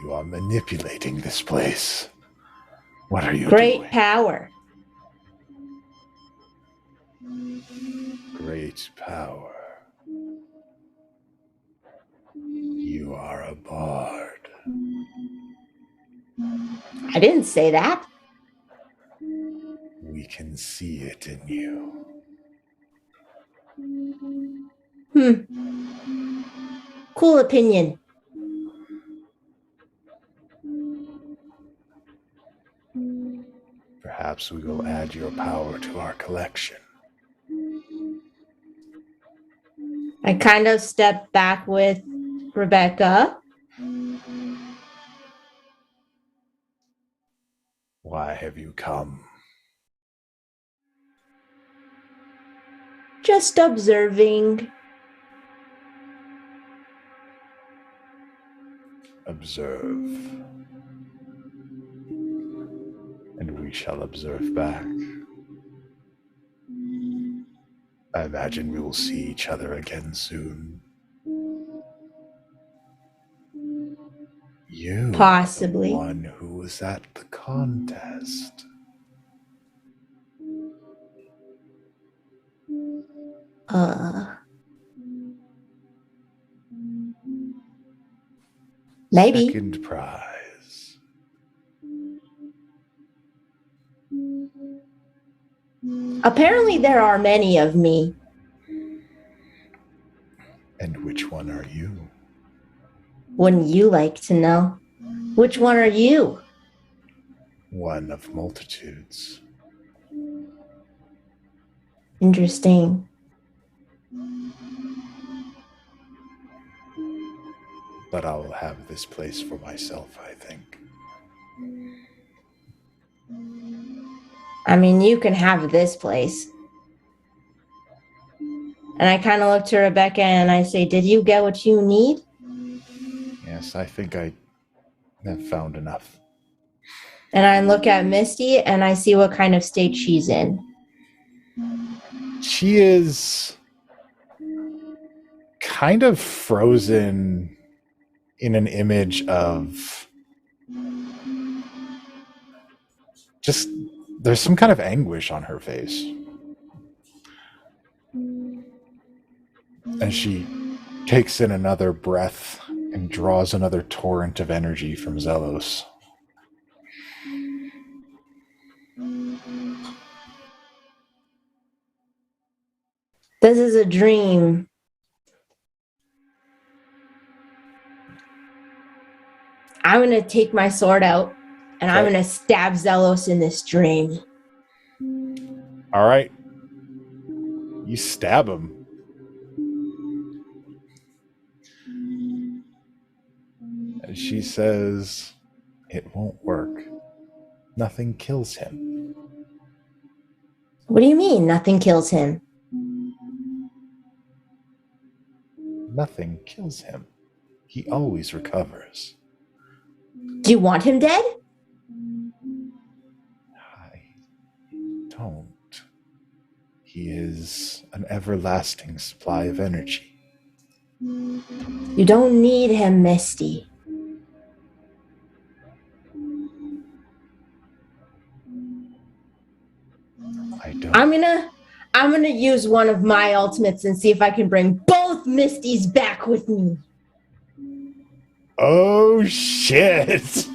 You are manipulating this place. What are you Great doing? power. Great power. You are a bard. I didn't say that. We can see it in you. Cool opinion. Perhaps we will add your power to our collection. I kind of step back with Rebecca. Why have you come? Just observing. Observe. And we shall observe back. I imagine we will see each other again soon. You Possibly. are the one who was at the contest. Maybe. Second prize. Apparently there are many of me. And which one are you? Wouldn't you like to know? Which one are you? One of multitudes. Interesting. But I will have this place for myself, I think. I mean, you can have this place. And I kind of look to Rebecca and I say, did you get what you need? Yes, I think I have found enough. And I look at Misty and I see what kind of state she's in. She is kind of frozen in an image of just, there's some kind of anguish on her face. As she takes in another breath and draws another torrent of energy from Zelos. This is a dream. I'm going to take my sword out and I'm Okay. going to stab Zelos in this dream. All right. You stab him. And she says, it won't work. Nothing kills him. What do you mean nothing kills him? Nothing kills him. He always recovers. Do you want him dead? Don't. He is an everlasting supply of energy. You don't need him, Misty. I don't. I'm gonna use one of my ultimates and see if I can bring both Misties back with me. Oh, shit.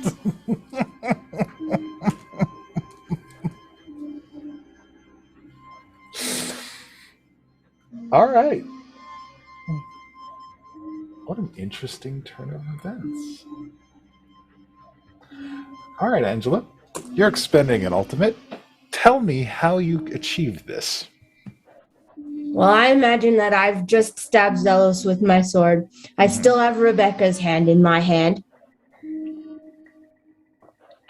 All right. What an interesting turn of events. All right, Angela. You're expending an ultimate. Tell me how you achieved this. Well, I imagine that I've just stabbed Zelos with my sword. I still have Rebecca's hand in my hand.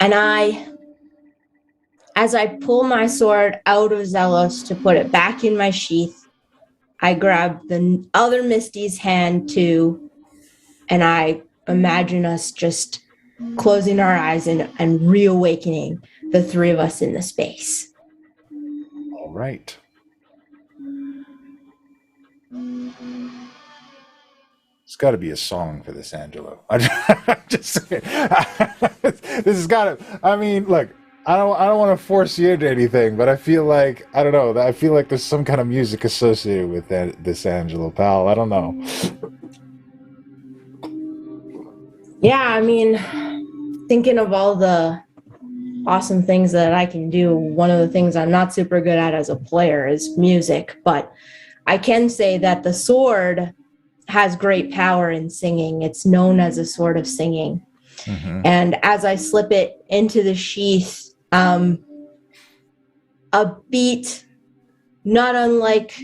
And as I pull my sword out of Zelos to put it back in my sheath, I grab the other Misty's hand too, and I imagine us just closing our eyes and reawakening the three of us in the space. All right. There's got to be a song for this, Angelo. I'm just saying. This has got to. I mean, look. I don't want to force you into anything, but I feel like I don't know. I feel like there's some kind of music associated with this, Angelo, pal. I don't know. Yeah, I mean, thinking of all the awesome things that I can do, one of the things I'm not super good at as a player is music, but I can say that the sword has great power in singing. It's known as a sword of singing. Mm-hmm. And as I slip it into the sheath, a beat not unlike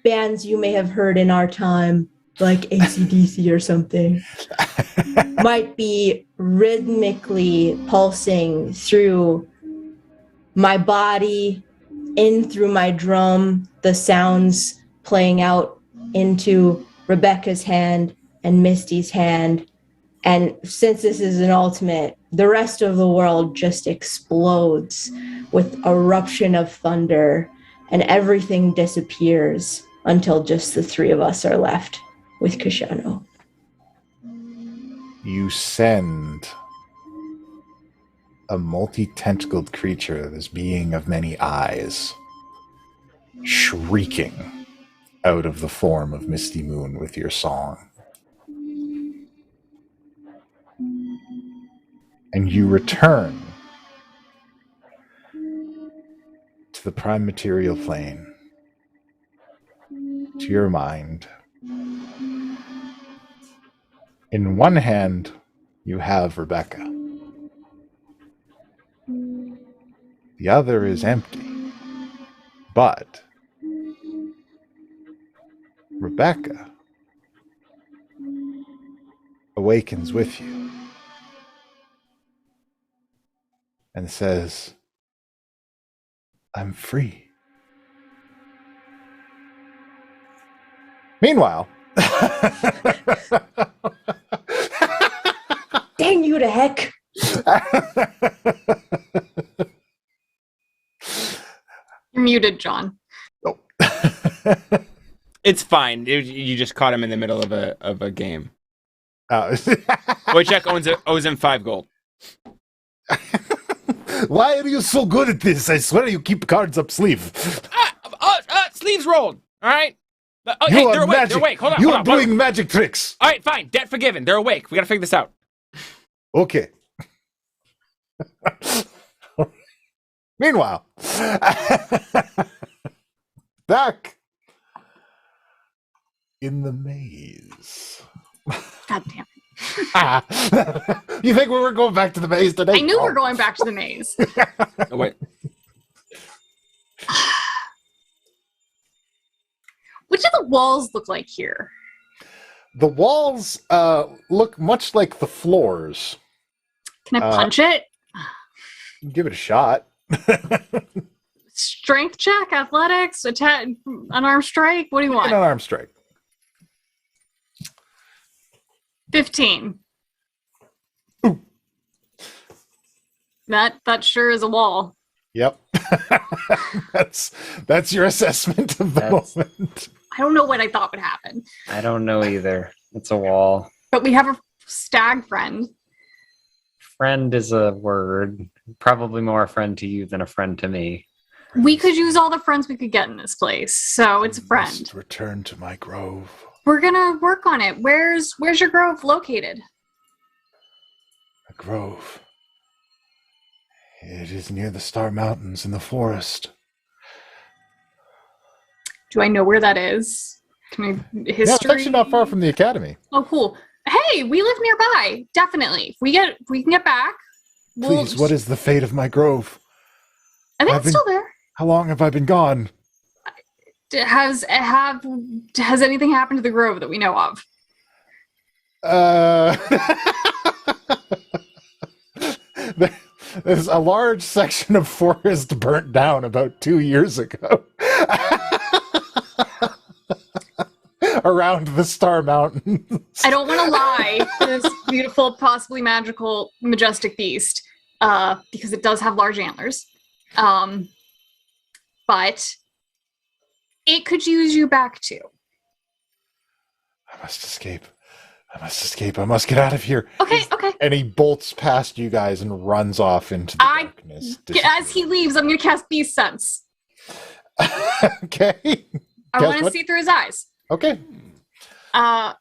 bands you may have heard in our time, like AC/DC or something, might be rhythmically pulsing through my body, in through my drum, the sounds playing out into Rebecca's hand and Misty's hand. And since this is an ultimate, the rest of the world just explodes with eruption of thunder, and everything disappears until just the three of us are left with Koshano. You send a multi-tentacled creature, this being of many eyes, shrieking out of the form of Misty Moon with your song. And you return to the prime material plane, to your mind. In one hand, you have Rebecca. The other is empty. But Rebecca awakens with you and says, I'm free. Meanwhile, Dang you to heck. You're muted, John. It's fine. You just caught him in the middle of a game. Wojciech owes him 5 gold. Why are you so good at this? I swear you keep cards up sleeve. Sleeves rolled. All right. You Hey, are they're awake. magic. They're awake. Hold on. You hold are on. doing magic tricks. All right, fine. Debt forgiven. They're awake. We gotta figure this out. Okay. Meanwhile, back in the maze. God damn it. You think we were going back to the maze today? I knew we're going back to the maze. Oh, wait. What do the walls look like here? The walls look much like the floors. Can I punch it? Give it a shot. Strength check, athletics, attack, unarmed strike. What do you want? An unarmed strike. 15. Ooh. That sure is a wall. Yep. that's your assessment of the moment. I don't know what I thought would happen. I don't know either. It's a wall. But we have a stag friend. Friend is a word. Probably more a friend to you than a friend to me. We could use all the friends we could get in this place, so it's a friend. Must return to my grove. We're gonna work on it. Where's your grove located? A grove. It is near the Star Mountains in the forest. Do I know where that is? Can I history? Yeah, it's actually not far from the academy. Oh, cool. Hey, we live nearby. Definitely. If we can get back. Please, what is the fate of my grove? I think it's still there. How long have I been gone? Has anything happened to the grove that we know of? There's a large section of forest burnt down about 2 years ago. Around the Star Mountains. I don't want to lie to this beautiful, possibly magical, majestic beast, because it does have large antlers. But it could use you back too. I must escape. I must get out of here. Okay. And he bolts past you guys and runs off into the darkness. As he leaves, I'm going to cast Beast Sense. Okay. I want to see through his eyes. Okay. Yeah,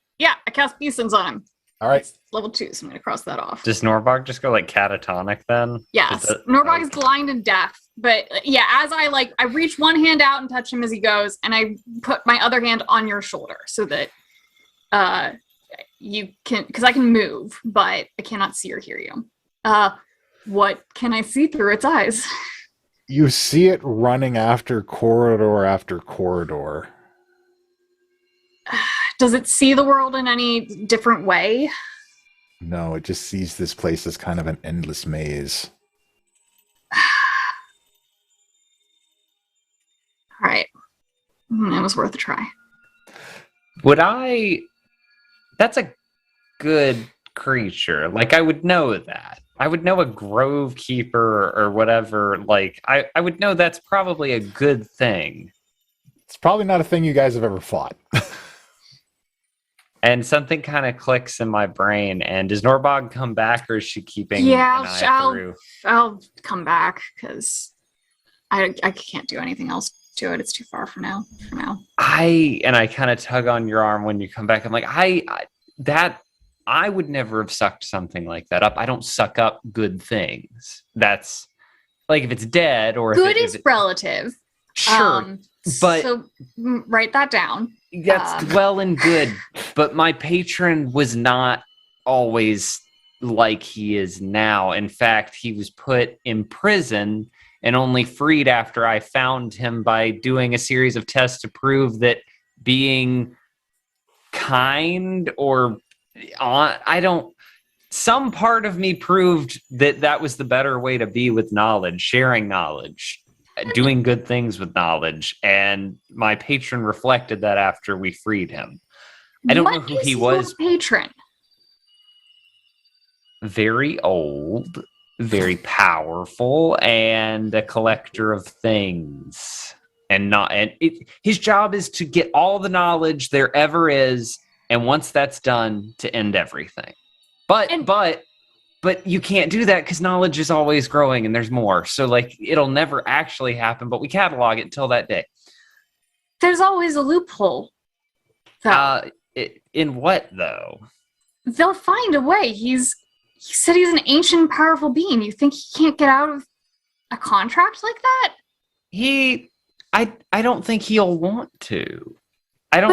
I cast Beast Sense on him. All right. It's level 2, so I'm going to cross that off. Does Norbog just go like catatonic then? Yes. Norbog is blind and deaf. But yeah, as I reach one hand out and touch him as he goes, and I put my other hand on your shoulder so that you can, because I can move, but I cannot see or hear you. What can I see through its eyes? You see it running after corridor. Does it see the world in any different way? No, it just sees this place as kind of an endless maze. All right. It was worth a try. That's a good creature. Like, I would know that. I would know a grove keeper or whatever. Like, I would know that's probably a good thing. It's probably not a thing you guys have ever fought. And something kind of clicks in my brain. And does Norbog come back, or is she keeping an eye through? I'll come back because I can't do anything else to it. It's too far for now. I kind of tug on your arm when you come back. I'm like, I would never have sucked something like that up. I don't suck up good things. That's like, if it's dead or good is relative. Sure, but so write that down. That's well and good, but my patron was not always like he is now. In fact, he was put in prison and only freed after I found him by doing a series of tests to prove that being kind or some part of me proved that was the better way to be with knowledge, sharing knowledge. doing good things with knowledge, and my patron reflected that after we freed him. I don't know who he was. Patron. Very old, very powerful, and a collector of things. His job is to get all the knowledge there ever is, and once that's done, to end everything. But you can't do that because knowledge is always growing and there's more. So like it'll never actually happen, but we catalog it until that day. There's always a loophole. In what though? They'll find a way. He said he's an ancient, powerful being. You think he can't get out of a contract like that? I don't think he'll want to.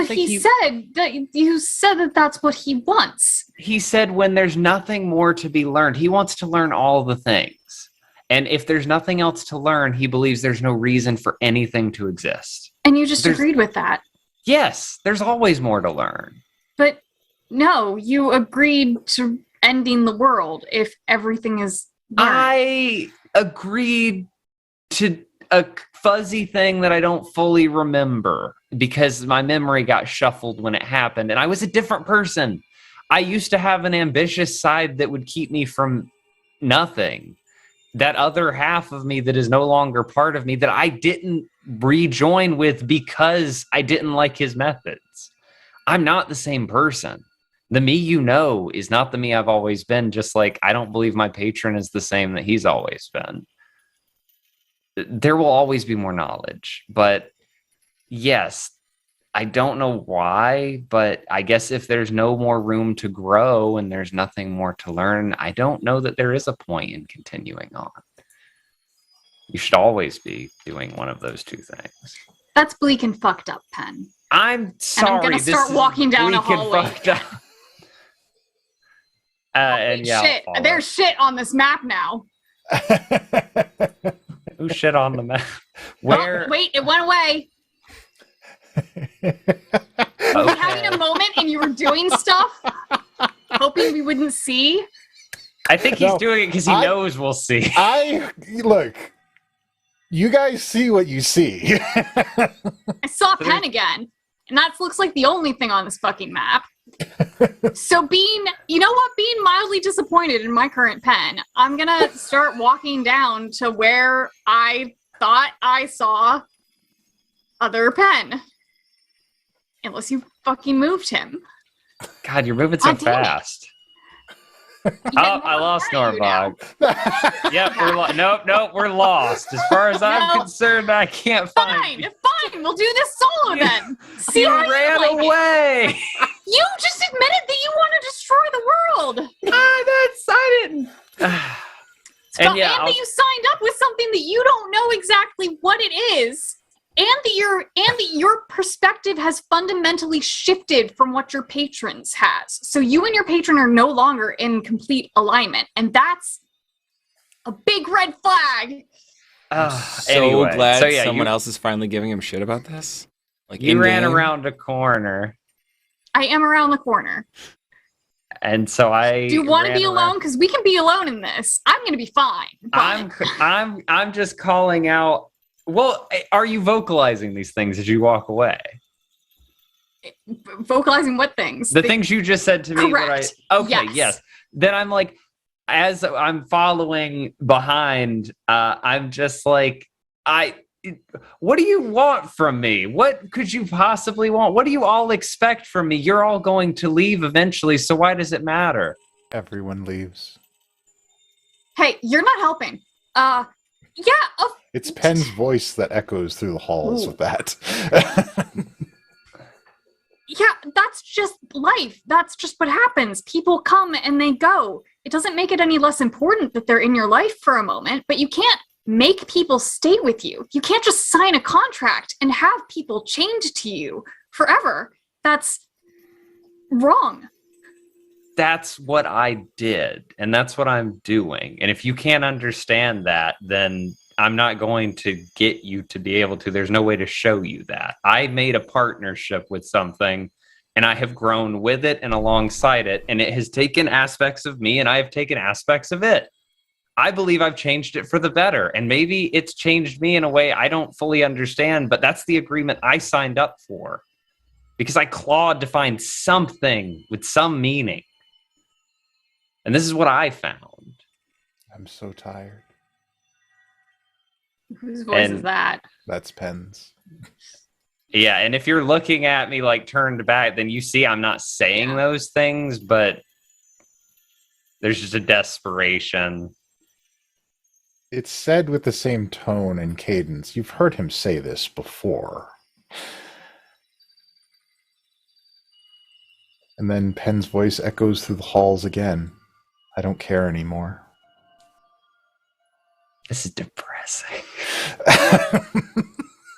He said that you said that that's what he wants. He said when there's nothing more to be learned, he wants to learn all the things. And if there's nothing else to learn, he believes there's no reason for anything to exist. And you just agreed with that. Yes, there's always more to learn. But no, you agreed to ending the world if everything is learned. I agreed to a fuzzy thing that I don't fully remember because my memory got shuffled when it happened and I was a different person. I used to have an ambitious side that would keep me from nothing. That other half of me that is no longer part of me that I didn't rejoin with because I didn't like his methods. I'm not the same person. The me you know is not the me I've always been, just like I don't believe my patron is the same that he's always been. There will always be more knowledge, but yes, I don't know why, but I guess if there's no more room to grow and there's nothing more to learn, I don't know that there is a point in continuing on. You should always be doing one of those two things. That's bleak and fucked up, Penn. I'm sorry. And I'm gonna start walking down a hallway. Shit. There's shit on this map now. Who shit on the map? Where? Oh, wait, it went away. We were having a moment and you were doing stuff, hoping we wouldn't see. I think he's doing it because he knows we'll see. Look, you guys see what you see. I saw Penn again, and that looks like the only thing on this fucking map. So being mildly disappointed in my current Penn, I'm gonna start walking down to where I thought I saw other Penn. Unless you fucking moved him. God, you're moving so fast. I lost Norbog. Yep, nope, we're lost. As far as I'm concerned, I can't find you. Fine, we'll do this solo then. See you how ran like away. It. You just admitted that you want to destroy the world. I didn't. And that you signed up with something that you don't know exactly what it is. And that your perspective has fundamentally shifted from what your patrons has. So you and your patron are no longer in complete alignment, and that's a big red flag. So glad someone else is finally giving him shit about this. Like you ran around a corner. I am around the corner. And so I do you want to be alone? Because we can be alone in this. I'm going to be fine. But... I'm just calling out. Well, are you vocalizing these things as you walk away? Vocalizing what things? The things you just said to me. Correct. Yes. Then I'm like, as I'm following behind, I'm just like, what do you want from me? What could you possibly want? What do you all expect from me? You're all going to leave eventually, so why does it matter? Everyone leaves. Hey, you're not helping. It's Penn's voice that echoes through the halls with that. Yeah, that's just life. That's just what happens. People come and they go. It doesn't make it any less important that they're in your life for a moment, but you can't make people stay with you. You can't just sign a contract and have people chained to you forever. That's wrong. That's what I did, and that's what I'm doing. And if you can't understand that, then I'm not going to get you to be able to. There's no way to show you that. I made a partnership with something, and I have grown with it and alongside it, and it has taken aspects of me, and I have taken aspects of it. I believe I've changed it for the better. And maybe it's changed me in a way I don't fully understand, but that's the agreement I signed up for. Because I clawed to find something with some meaning. And this is what I found. I'm so tired. Whose voice is that? That's Penn's. Yeah, and if you're looking at me like turned back, then you see I'm not saying those things, but there's just a desperation. It's said with the same tone and cadence. You've heard him say this before. And then Penn's voice echoes through the halls again. I don't care anymore. This is depressing.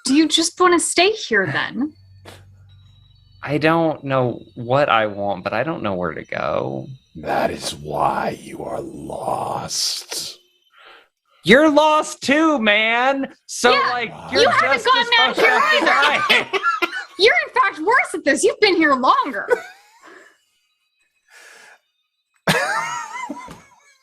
Do you just want to stay here then? I don't know what I want, but I don't know where to go. That is why you are lost. You're lost too, man. So like you're You haven't just gotten out as of here fucked up as I either. You're in fact worse at this. You've been here longer.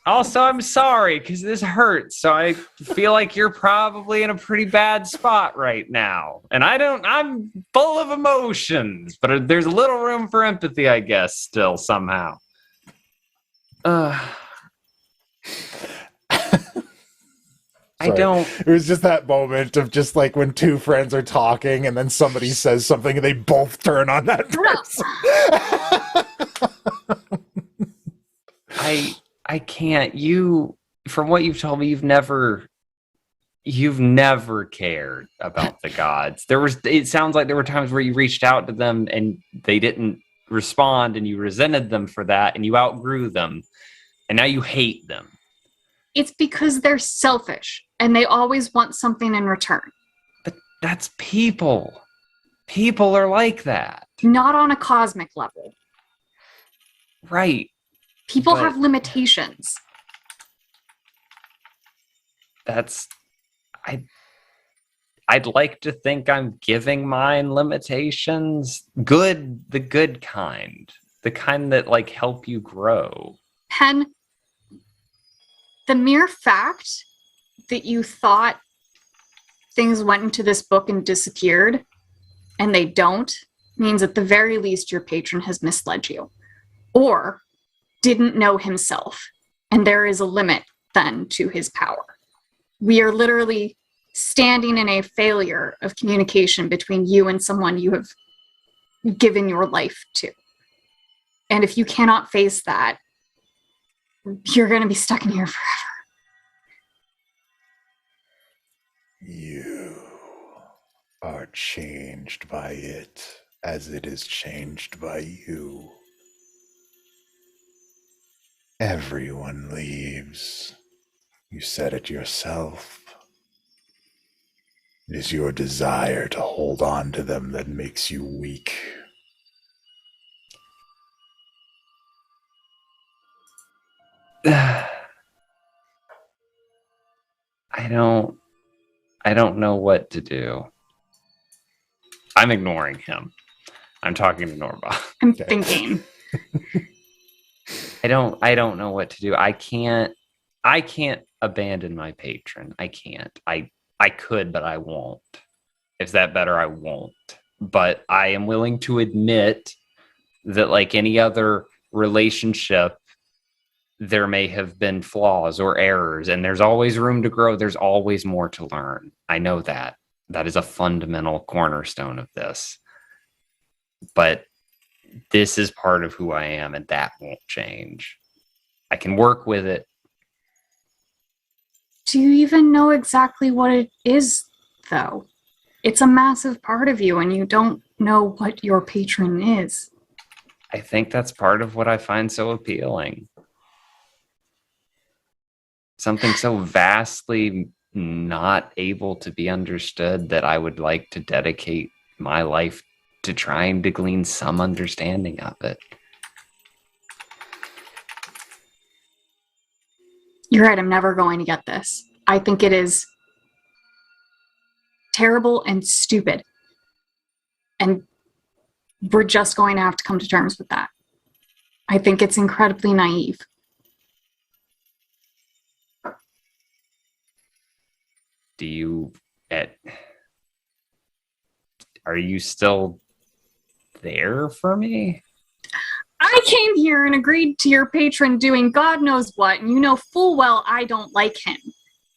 Also, I'm sorry because this hurts. So I feel like you're probably in a pretty bad spot right now. And I'm full of emotions, but there's a little room for empathy, I guess, still somehow. Sorry. don't. It was just that moment of just like when two friends are talking and then somebody says something and they both turn on that person. I can't. From what you've told me, you've never cared about the gods. It sounds like there were times where you reached out to them and they didn't respond and you resented them for that and you outgrew them and now you hate them. It's because they're selfish and they always want something in return. But that's people. People are like that. Not on a cosmic level. Right. People have limitations. I'd like to think I'm giving mine limitations. The good kind. The kind that like help you grow. Penn, the mere fact that you thought things went into this book and disappeared, and they don't, means at the very least your patron has misled you. Or didn't know himself. And there is a limit then to his power. We are literally standing in a failure of communication between you and someone you have given your life to. And if you cannot face that, you're going to be stuck in here forever. You are changed by it as it is changed by you. Everyone leaves. You said it yourself. It is your desire to hold on to them that makes you weak. I don't know what to do. I'm ignoring him. I'm talking to Norbog. I'm thinking. I don't know what to do. I can't abandon my patron. I can't. I could, but I won't. If that better, I won't. But I am willing to admit that like any other relationship, there may have been flaws or errors, and there's always room to grow. There's always more to learn. I know that. That is a fundamental cornerstone of this. But this is part of who I am, and that won't change. I can work with it. Do you even know exactly what it is, though? It's a massive part of you, and you don't know what your patron is. I think that's part of what I find so appealing. Something so vastly not able to be understood that I would like to dedicate my life to trying to glean some understanding of it. You're right, I'm never going to get this. I think it is terrible and stupid. And we're just going to have to come to terms with that. I think it's incredibly naive. Do you are you still there for me? I came here and agreed to your patron doing God knows what, and you know full well I don't like him.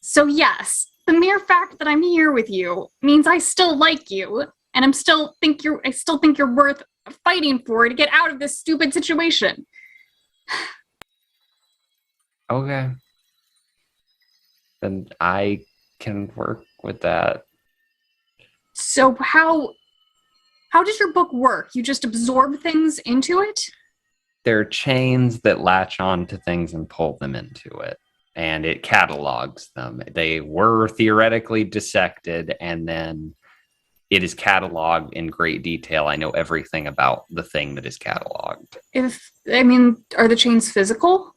So yes, the mere fact that I'm here with you means I still like you, and I still think you're worth fighting for to get out of this stupid situation. Okay. Then I can work with that. So how does your book work? You just absorb things into it? There are chains that latch on to things and pull them into it, and it catalogs them. They were theoretically dissected, and then it is cataloged in great detail. I know everything about the thing that is cataloged. Are the chains physical?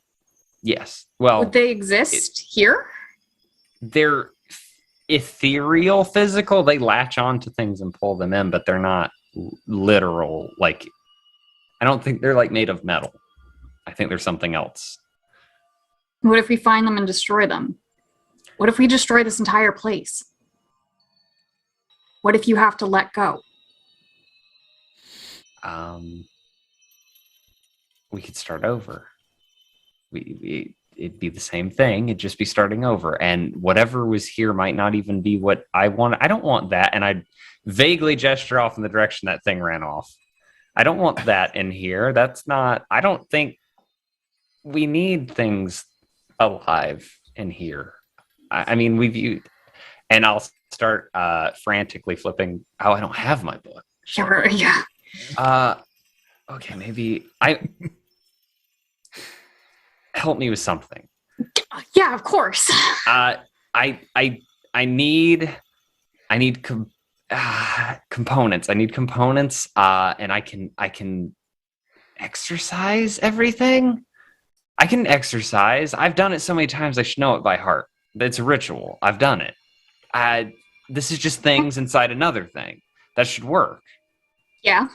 Yes. Well, Would they exist here? They're ethereal, physical. They latch on to things and pull them in, but they're not literal. Like, I don't think they're like made of metal. I think there's something else. What if we find them and destroy them? What if we destroy this entire place? What if you have to let go? We could start over. It'd be the same thing. It'd just be starting over. And whatever was here might not even be what I want. I don't want that. And I vaguely gesture off in the direction that thing ran off. I don't want that in here. I don't think we need things alive in here. I mean, and I'll start frantically flipping. Oh, I don't have my book. Sure, yeah. Okay, maybe help me with something. Yeah, of course. I need components. I need components, and I can exercise everything. I can exercise. I've done it so many times. I should know it by heart. It's a ritual. I've done it. This is just things inside another thing that should work. Yeah.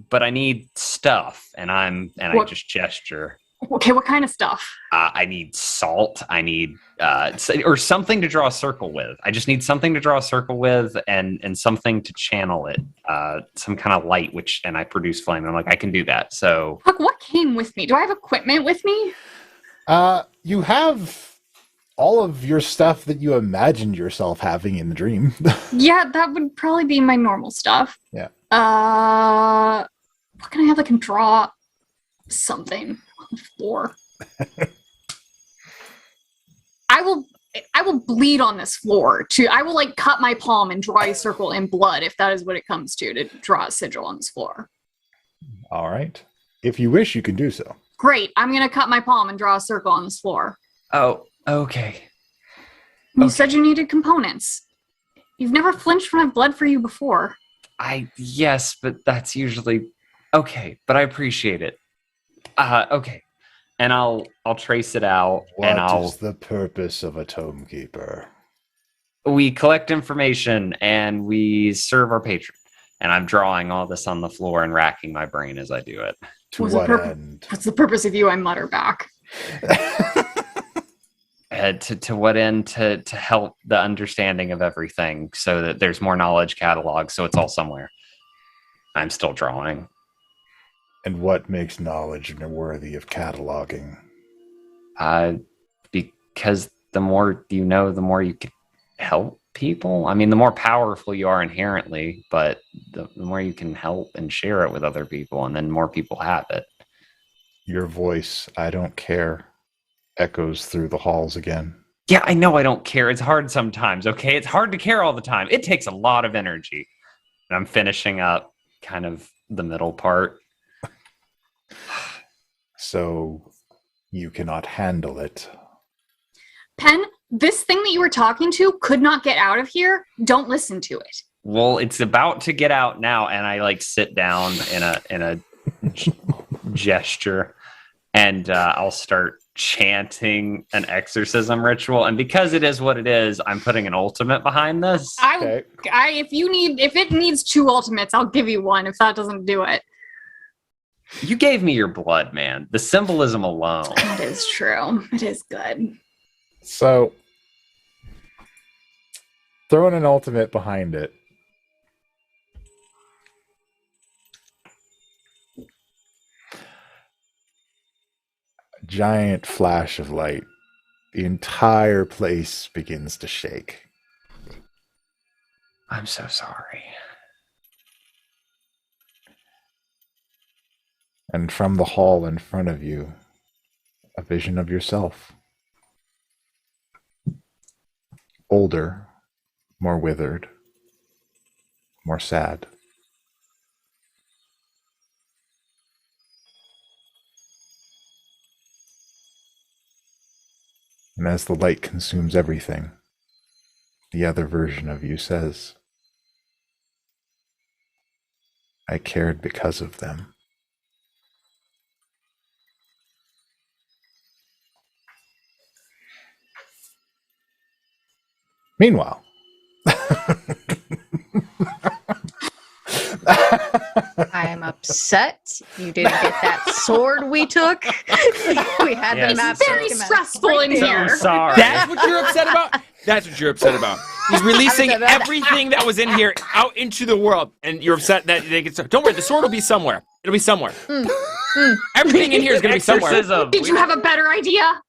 But I need stuff, and I just gesture. Okay, what kind of stuff? I need salt. I need or something to draw a circle with. I just need something to draw a circle with, and something to channel it. Some kind of light, and I produce flame. And I'm like, I can do that. So, Look, what came with me? Do I have equipment with me? You have all of your stuff that you imagined yourself having in the dream. Yeah, that would probably be my normal stuff. Yeah. What can I have that can draw something on the floor? I will bleed on this floor. I will like cut my palm and draw a circle in blood if that is what it comes to draw a sigil on this floor. All right. If you wish, you can do so. Great. I'm going to cut my palm and draw a circle on this floor. Oh, okay. You said you needed components. You've never flinched when I've bled for you before. Yes, but that's usually okay, but I appreciate it. Okay. And I'll trace it out. What is the purpose of a tome keeper? We collect information and we serve our patron. And I'm drawing all this on the floor and racking my brain as I do it. To what end? What's the purpose of you? I mutter back. To what end? To help the understanding of everything so that there's more knowledge catalog, so it's all somewhere. I'm still drawing. And what makes knowledge worthy of cataloging? Because the more you know, the more you can help people. I mean, the more powerful you are inherently, but the more you can help and share it with other people, and then more people have it. Your voice, I don't care, echoes through the halls again. Yeah, I know I don't care. It's hard sometimes, okay? It's hard to care all the time. It takes a lot of energy. And I'm finishing up kind of the middle part. So you cannot handle it. Penn, this thing that you were talking to could not get out of here. Don't listen to it. Well, it's about to get out now, and I like sit down in a gesture, and I'll start chanting an exorcism ritual. And because it is what it is, I'm putting an ultimate behind this. If it needs 2 ultimates, I'll give you one. If that doesn't do it. You gave me your blood, man. The symbolism alone. That is true. It is good. So throwing an ultimate behind it. Giant flash of light. The entire place begins to shake. I'm so sorry. And from the hall in front of you, a vision of yourself. Older, more withered, more sad. And as the light consumes everything, the other version of you says, I cared because of them. Meanwhile, I am upset you didn't get that sword we took. We had the Yes. map. Very stressful in here. So sorry. That's what you're upset about? That's what you're upset about. He's releasing I'm upset about everything that was in here out into the world, and you're upset that they get. Don't worry, the sword will be somewhere. It'll be somewhere. Everything in here is going to be somewhere. Exorcism. Did you have a better idea?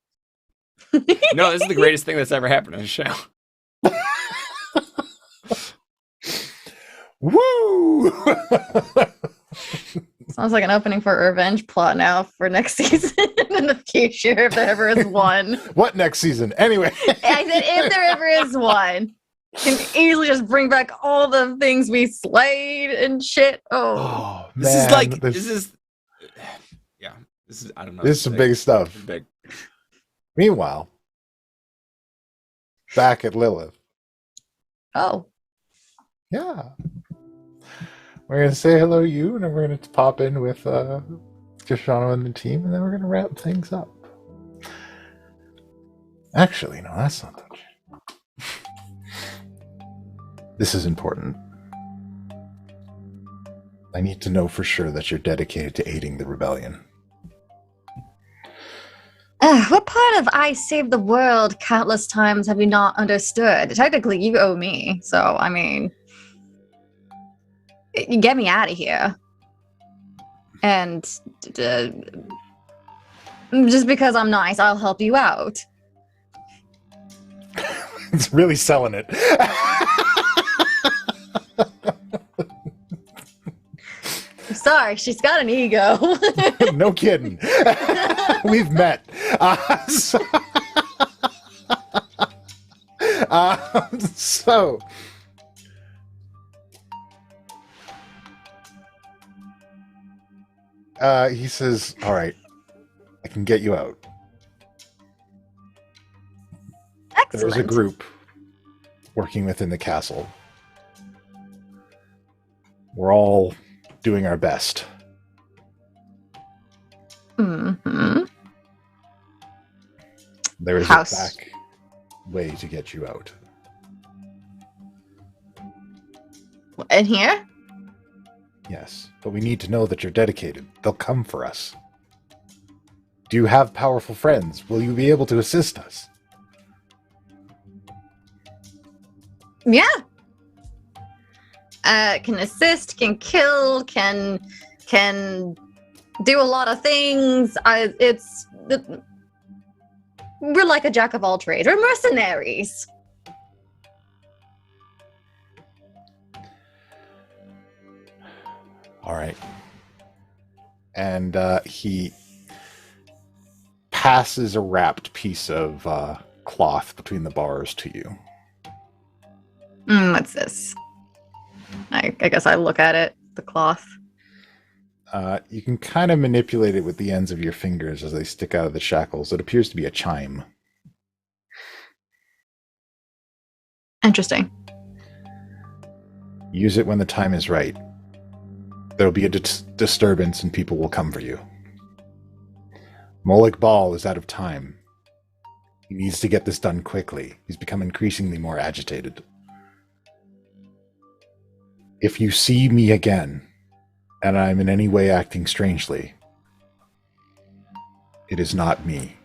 No, this is the greatest thing that's ever happened on the show. woo! Sounds like an opening for a revenge plot now for next season in the future, if there ever is one. What next season? Anyway. I said, if there ever is one, can easily just bring back all the things we slayed and shit. Oh, This is like this is. Yeah, this is. I don't know. This is some big stuff. Big. Meanwhile, back at Lilith. Oh. Yeah. We're going to say hello to you, and then we're going to pop in with Koshano and the team, and then we're going to wrap things up. Actually, no, that's not the... This is important. I need to know for sure that you're dedicated to aiding the rebellion. What part of I saved the world countless times have you not understood? Technically, you owe me, so, I mean... You get me out of here. And just because I'm nice, I'll help you out. It's really selling it. Sorry, she's got an ego. No kidding. We've met. So he says, all right, I can get you out. Excellent. There's a group working within the castle. We're all doing our best. Mm-hmm. There is a back way to get you out. In here? Yes, but we need to know that you're dedicated. They'll come for us. Do you have powerful friends? Will you be able to assist us? Yeah. Can assist, can kill, can do a lot of things. We're like a jack of all trades. We're mercenaries. All right. And he passes a wrapped piece of cloth between the bars to you. What's this? I guess I look at it, the cloth. You can kind of manipulate it with the ends of your fingers as they stick out of the shackles. It appears to be a chime. Interesting. Use it when the time is right. There will be a disturbance and people will come for you. Molik Ball is out of time. He needs to get this done quickly. He's become increasingly more agitated. If you see me again, and I'm in any way acting strangely, it is not me.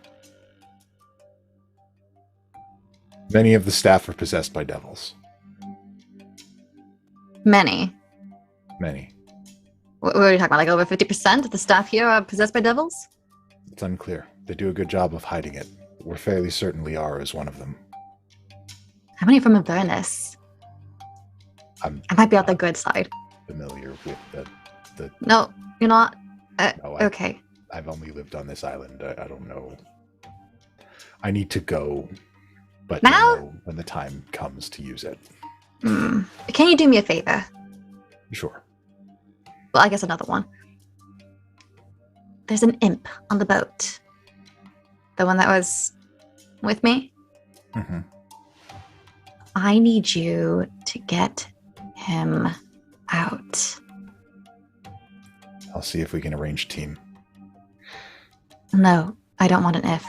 Many of the staff are possessed by devils. Many. Many. What are you talking about? Like over 50% of the staff here are possessed by devils? It's unclear. They do a good job of hiding it. We're fairly certain Liara is one of them. How many from Avernus? I might be on the good side. Familiar with the No, you're not. No, Okay. I've only lived on this island. I don't know. I need to go, but Now? I'll know when the time comes to use it. Can you do me a favor? Sure. Well, I guess another one. There's an imp on the boat. The one that was with me. Mm-hmm. I need you to get him out. I'll see if we can arrange a team. No, I don't want an if.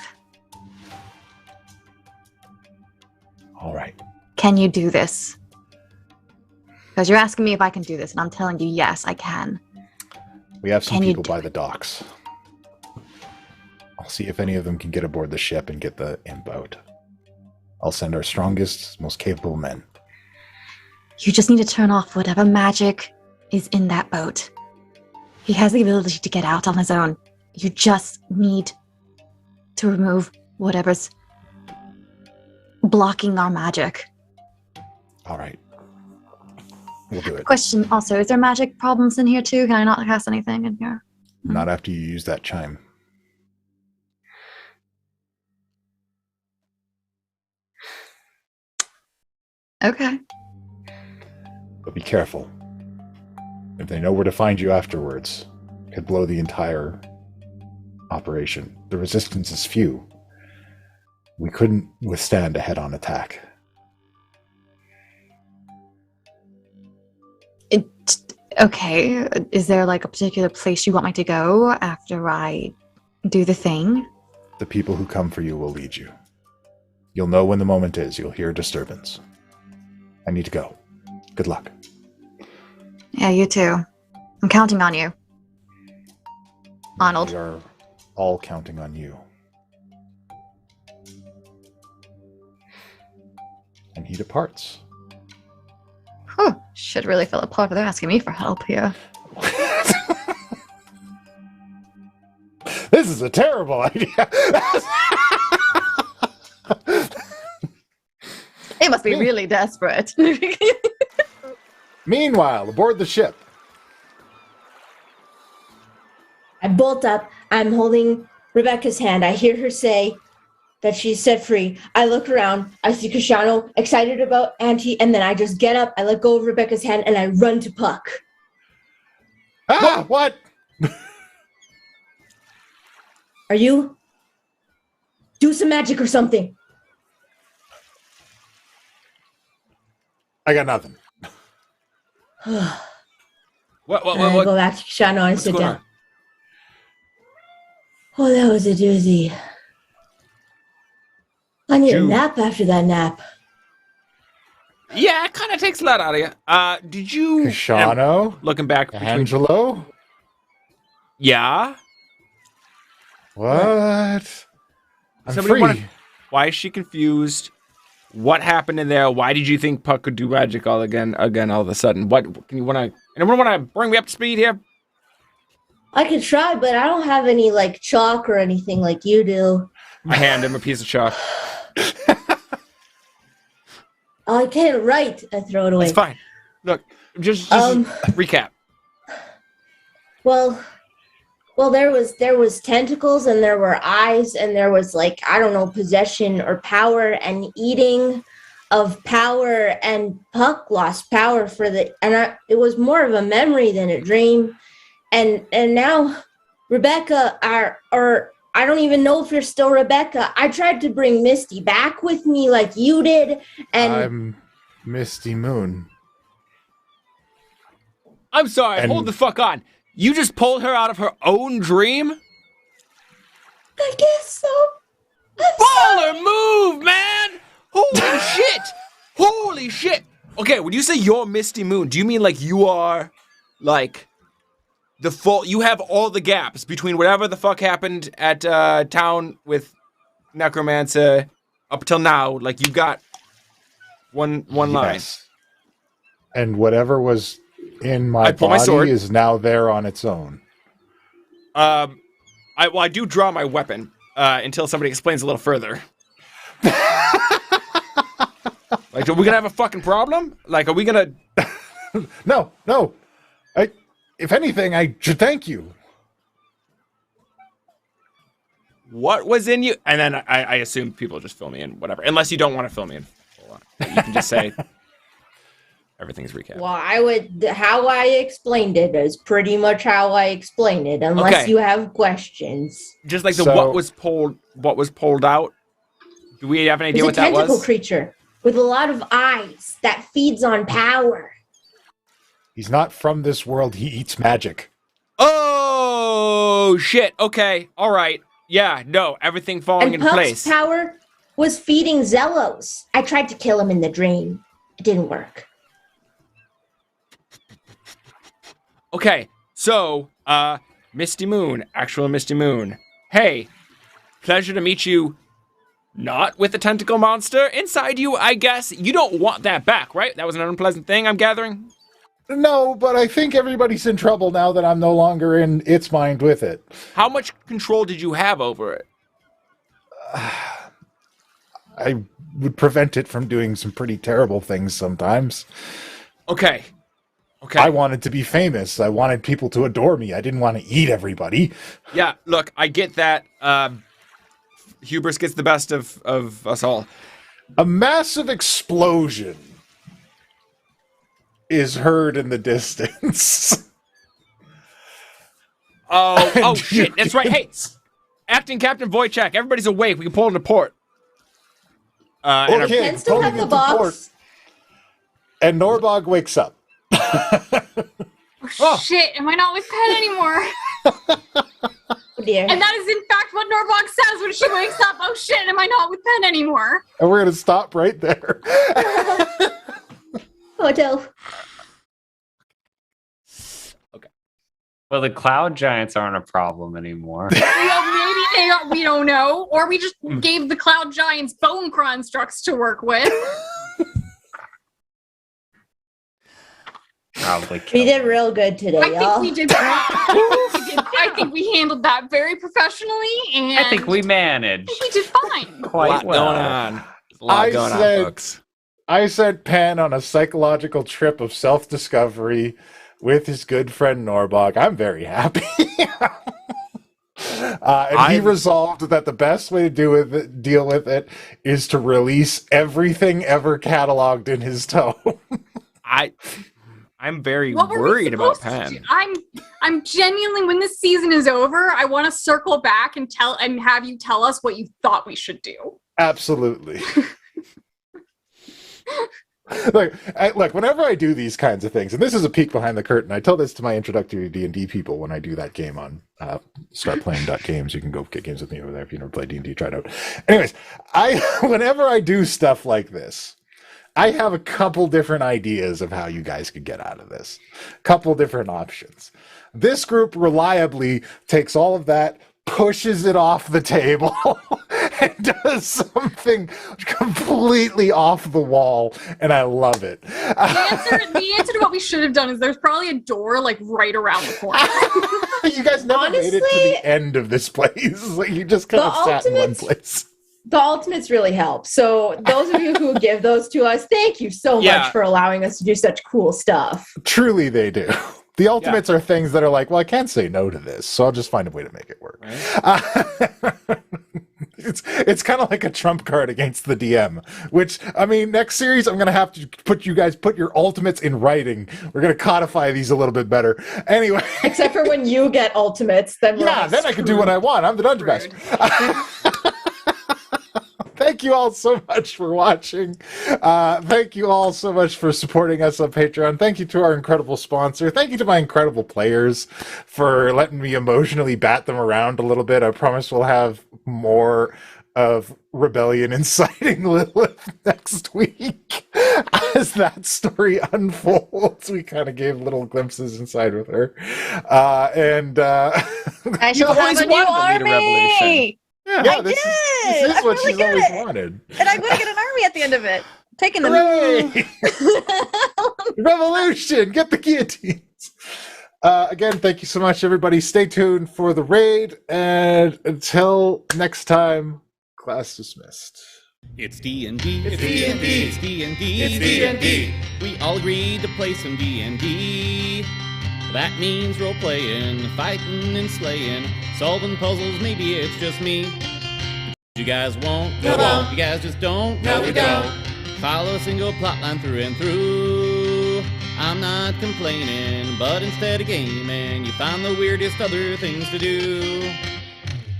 All right. Can you do this? Because you're asking me if I can do this, and I'm telling you, yes, I can. We have some Can you people by the docks. I'll see if any of them can get aboard the ship and get the imp out. I'll send our strongest, most capable men. You just need to turn off whatever magic is in that boat. He has the ability to get out on his own. You just need to remove whatever's blocking our magic. All right. We'll do it. Question also, is there magic problems in here too? Can I not cast anything in here? Not after you use that chime. Okay. But be careful. If they know where to find you afterwards, it could blow the entire operation. The resistance is few. We couldn't withstand a head-on attack. Okay. Is there like a particular place you want me to go after I do the thing? The people who come for you will lead you. You'll know when the moment is. You'll hear a disturbance. I need to go. Good luck. Yeah, you too. I'm counting on you. Arnold. We are all counting on you. And he departs. Whew. Should really feel apart for they're asking me for help here. This is a terrible idea. They must be really desperate. Meanwhile, aboard the ship. I bolt up. I'm holding Rebecca's hand. I hear her say that she's set free. I look around. I see Koshano excited about Auntie, and then I just get up. I let go of Rebecca's hand, and I run to Puck. Ah, what? Are you? Do some magic or something. I got nothing. What? I go back to Koshano and sit down. Oh, that was a doozy. I need a nap after that nap. Yeah, it kind of takes a lot out of you. Did you... Koshano? Looking back... Angelo? Yeah? What? I'm Somebody free. Why is she confused? What happened in there? Why did you think Puck could do magic all of a sudden? What can you anyone want to bring me up to speed here? I could try, but I don't have any like chalk or anything like you do. I hand him a piece of chalk. I can't write. I throw it away. It's fine. Look, just recap. Well, there was tentacles and there were eyes and there was like, I don't know, possession or power and eating of power, and Puck lost power it was more of a memory than a dream. And now Rebecca or I don't even know if you're still Rebecca. I tried to bring Misty back with me like you did, and I'm Misty Moon. I'm sorry, hold the fuck on. You just pulled her out of her own dream? I guess so. Baller move, man! Holy shit! Holy shit! Okay, when you say you're Misty Moon, do you mean like you are like the full? You have all the gaps between whatever the fuck happened at town with Necromancer up till now. Like you got one line. and whatever was in my I pull my sword. body is now there on its own. I do draw my weapon until somebody explains a little further. Like, are we gonna have a fucking problem? Like, are we gonna? No. If anything, I should thank you. What was in you? And then I assume people just fill me in, whatever. Unless you don't want to fill me in. You can just say everything's recapped. Well, how I explained it is pretty much how I explained it, unless you have questions. Just like what was pulled out. Do we have an idea what that was? It's a tentacle creature with a lot of eyes that feeds on power. He's not from this world. He eats magic. Oh shit! Okay, all right. Yeah, no, everything falling into place. Puck's power was feeding Zelos. I tried to kill him in the dream. It didn't work. Okay, so, Misty Moon, actual Misty Moon. Hey, pleasure to meet you. Not with the tentacle monster inside you, I guess. You don't want that back, right? That was an unpleasant thing, I'm gathering? No, but I think everybody's in trouble now that I'm no longer in its mind with it. How much control did you have over it? I would prevent it from doing some pretty terrible things sometimes. Okay. I wanted to be famous. I wanted people to adore me. I didn't want to eat everybody. Yeah, look, I get that. Hubris gets the best of us all. A massive explosion is heard in the distance. Oh shit, that's right. Hey, Acting Captain Wojciech, everybody's awake. We can pull into port. Okay, Ken still have the box. And Norbog wakes up. Oh, shit, am I not with Penn anymore? Oh dear. And that is in fact what Norbog says when she wakes up. Oh shit, am I not with Penn anymore? And we're going to stop right there. Oh no. Well, the cloud giants aren't a problem anymore. Well, maybe they are, we don't know. Or we just gave the cloud giants bone constructs to work with. Probably. We did real good today, y'all. We did. I think we handled that very professionally, and I think we managed. I think we did fine. Quite well. Going on. There's a lot going on, folks. I sent Penn on a psychological trip of self-discovery with his good friend Norbog. I'm very happy. And he resolved that the best way to deal with it is to release everything ever cataloged in his tome. I'm very worried about Penn. I'm genuinely, when this season is over, I want to circle back and have you tell us what you thought we should do. Absolutely. Look, whenever I do these kinds of things, and this is a peek behind the curtain, I tell this to my introductory D&D people when I do that game on startplaying.games. You can go get games with me over there if you never played D&D, try it out. Anyways, whenever I do stuff like this, I have a couple different ideas of how you guys could get out of this. Couple different options. This group reliably takes all of that, pushes it off the table, and does something completely off the wall, and I love it. The answer to what we should have done is there's probably a door like right around the corner. You guys never made it to the end of this place. Like, you just kind of sat in one place. The ultimates really help. So those of you who give those to us, thank you so much for allowing us to do such cool stuff. Truly they do. The ultimates are things that are like, well, I can't say no to this, so I'll just find a way to make it work. Right. It's kind of like a trump card against the DM, which, I mean, next series I'm going to have to put your ultimates in writing. We're going to codify these a little bit better. Anyway. Except for when you get ultimates, then we're then I can do what I want. I'm the dungeon master. Thank you all so much for watching. Thank you all so much for supporting us on Patreon. Thank you to our incredible sponsor. Thank you to my incredible players for letting me emotionally bat them around a little bit. I promise we'll have more of Rebellion inciting Lilith next week as that story unfolds. We kind of gave little glimpses inside with her. I shall have a new army! Yeah, this is what she's always wanted. And I'm going to get an army at the end of it. Taking them. Hooray! Revolution! Get the guillotines. Again, thank you so much, everybody. Stay tuned for the raid, and until next time, class dismissed. It's D&D. It's D&D. It's D&D. It's D&D. We all agreed to play some D&D. That means role playing, fighting and slaying, solving puzzles. Maybe it's just me. You guys won't. No, no. You guys just don't. No, we don't. Follow a single plotline through and through. I'm not complaining, but instead of gaming, you find the weirdest other things to do.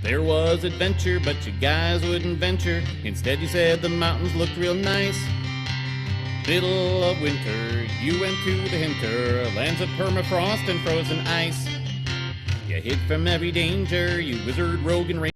There was adventure, but you guys wouldn't venture. Instead you said the mountains looked real nice. Middle of winter, you went to the hinter, lands of permafrost and frozen ice. You hid from every danger, you wizard, rogue, and ranger.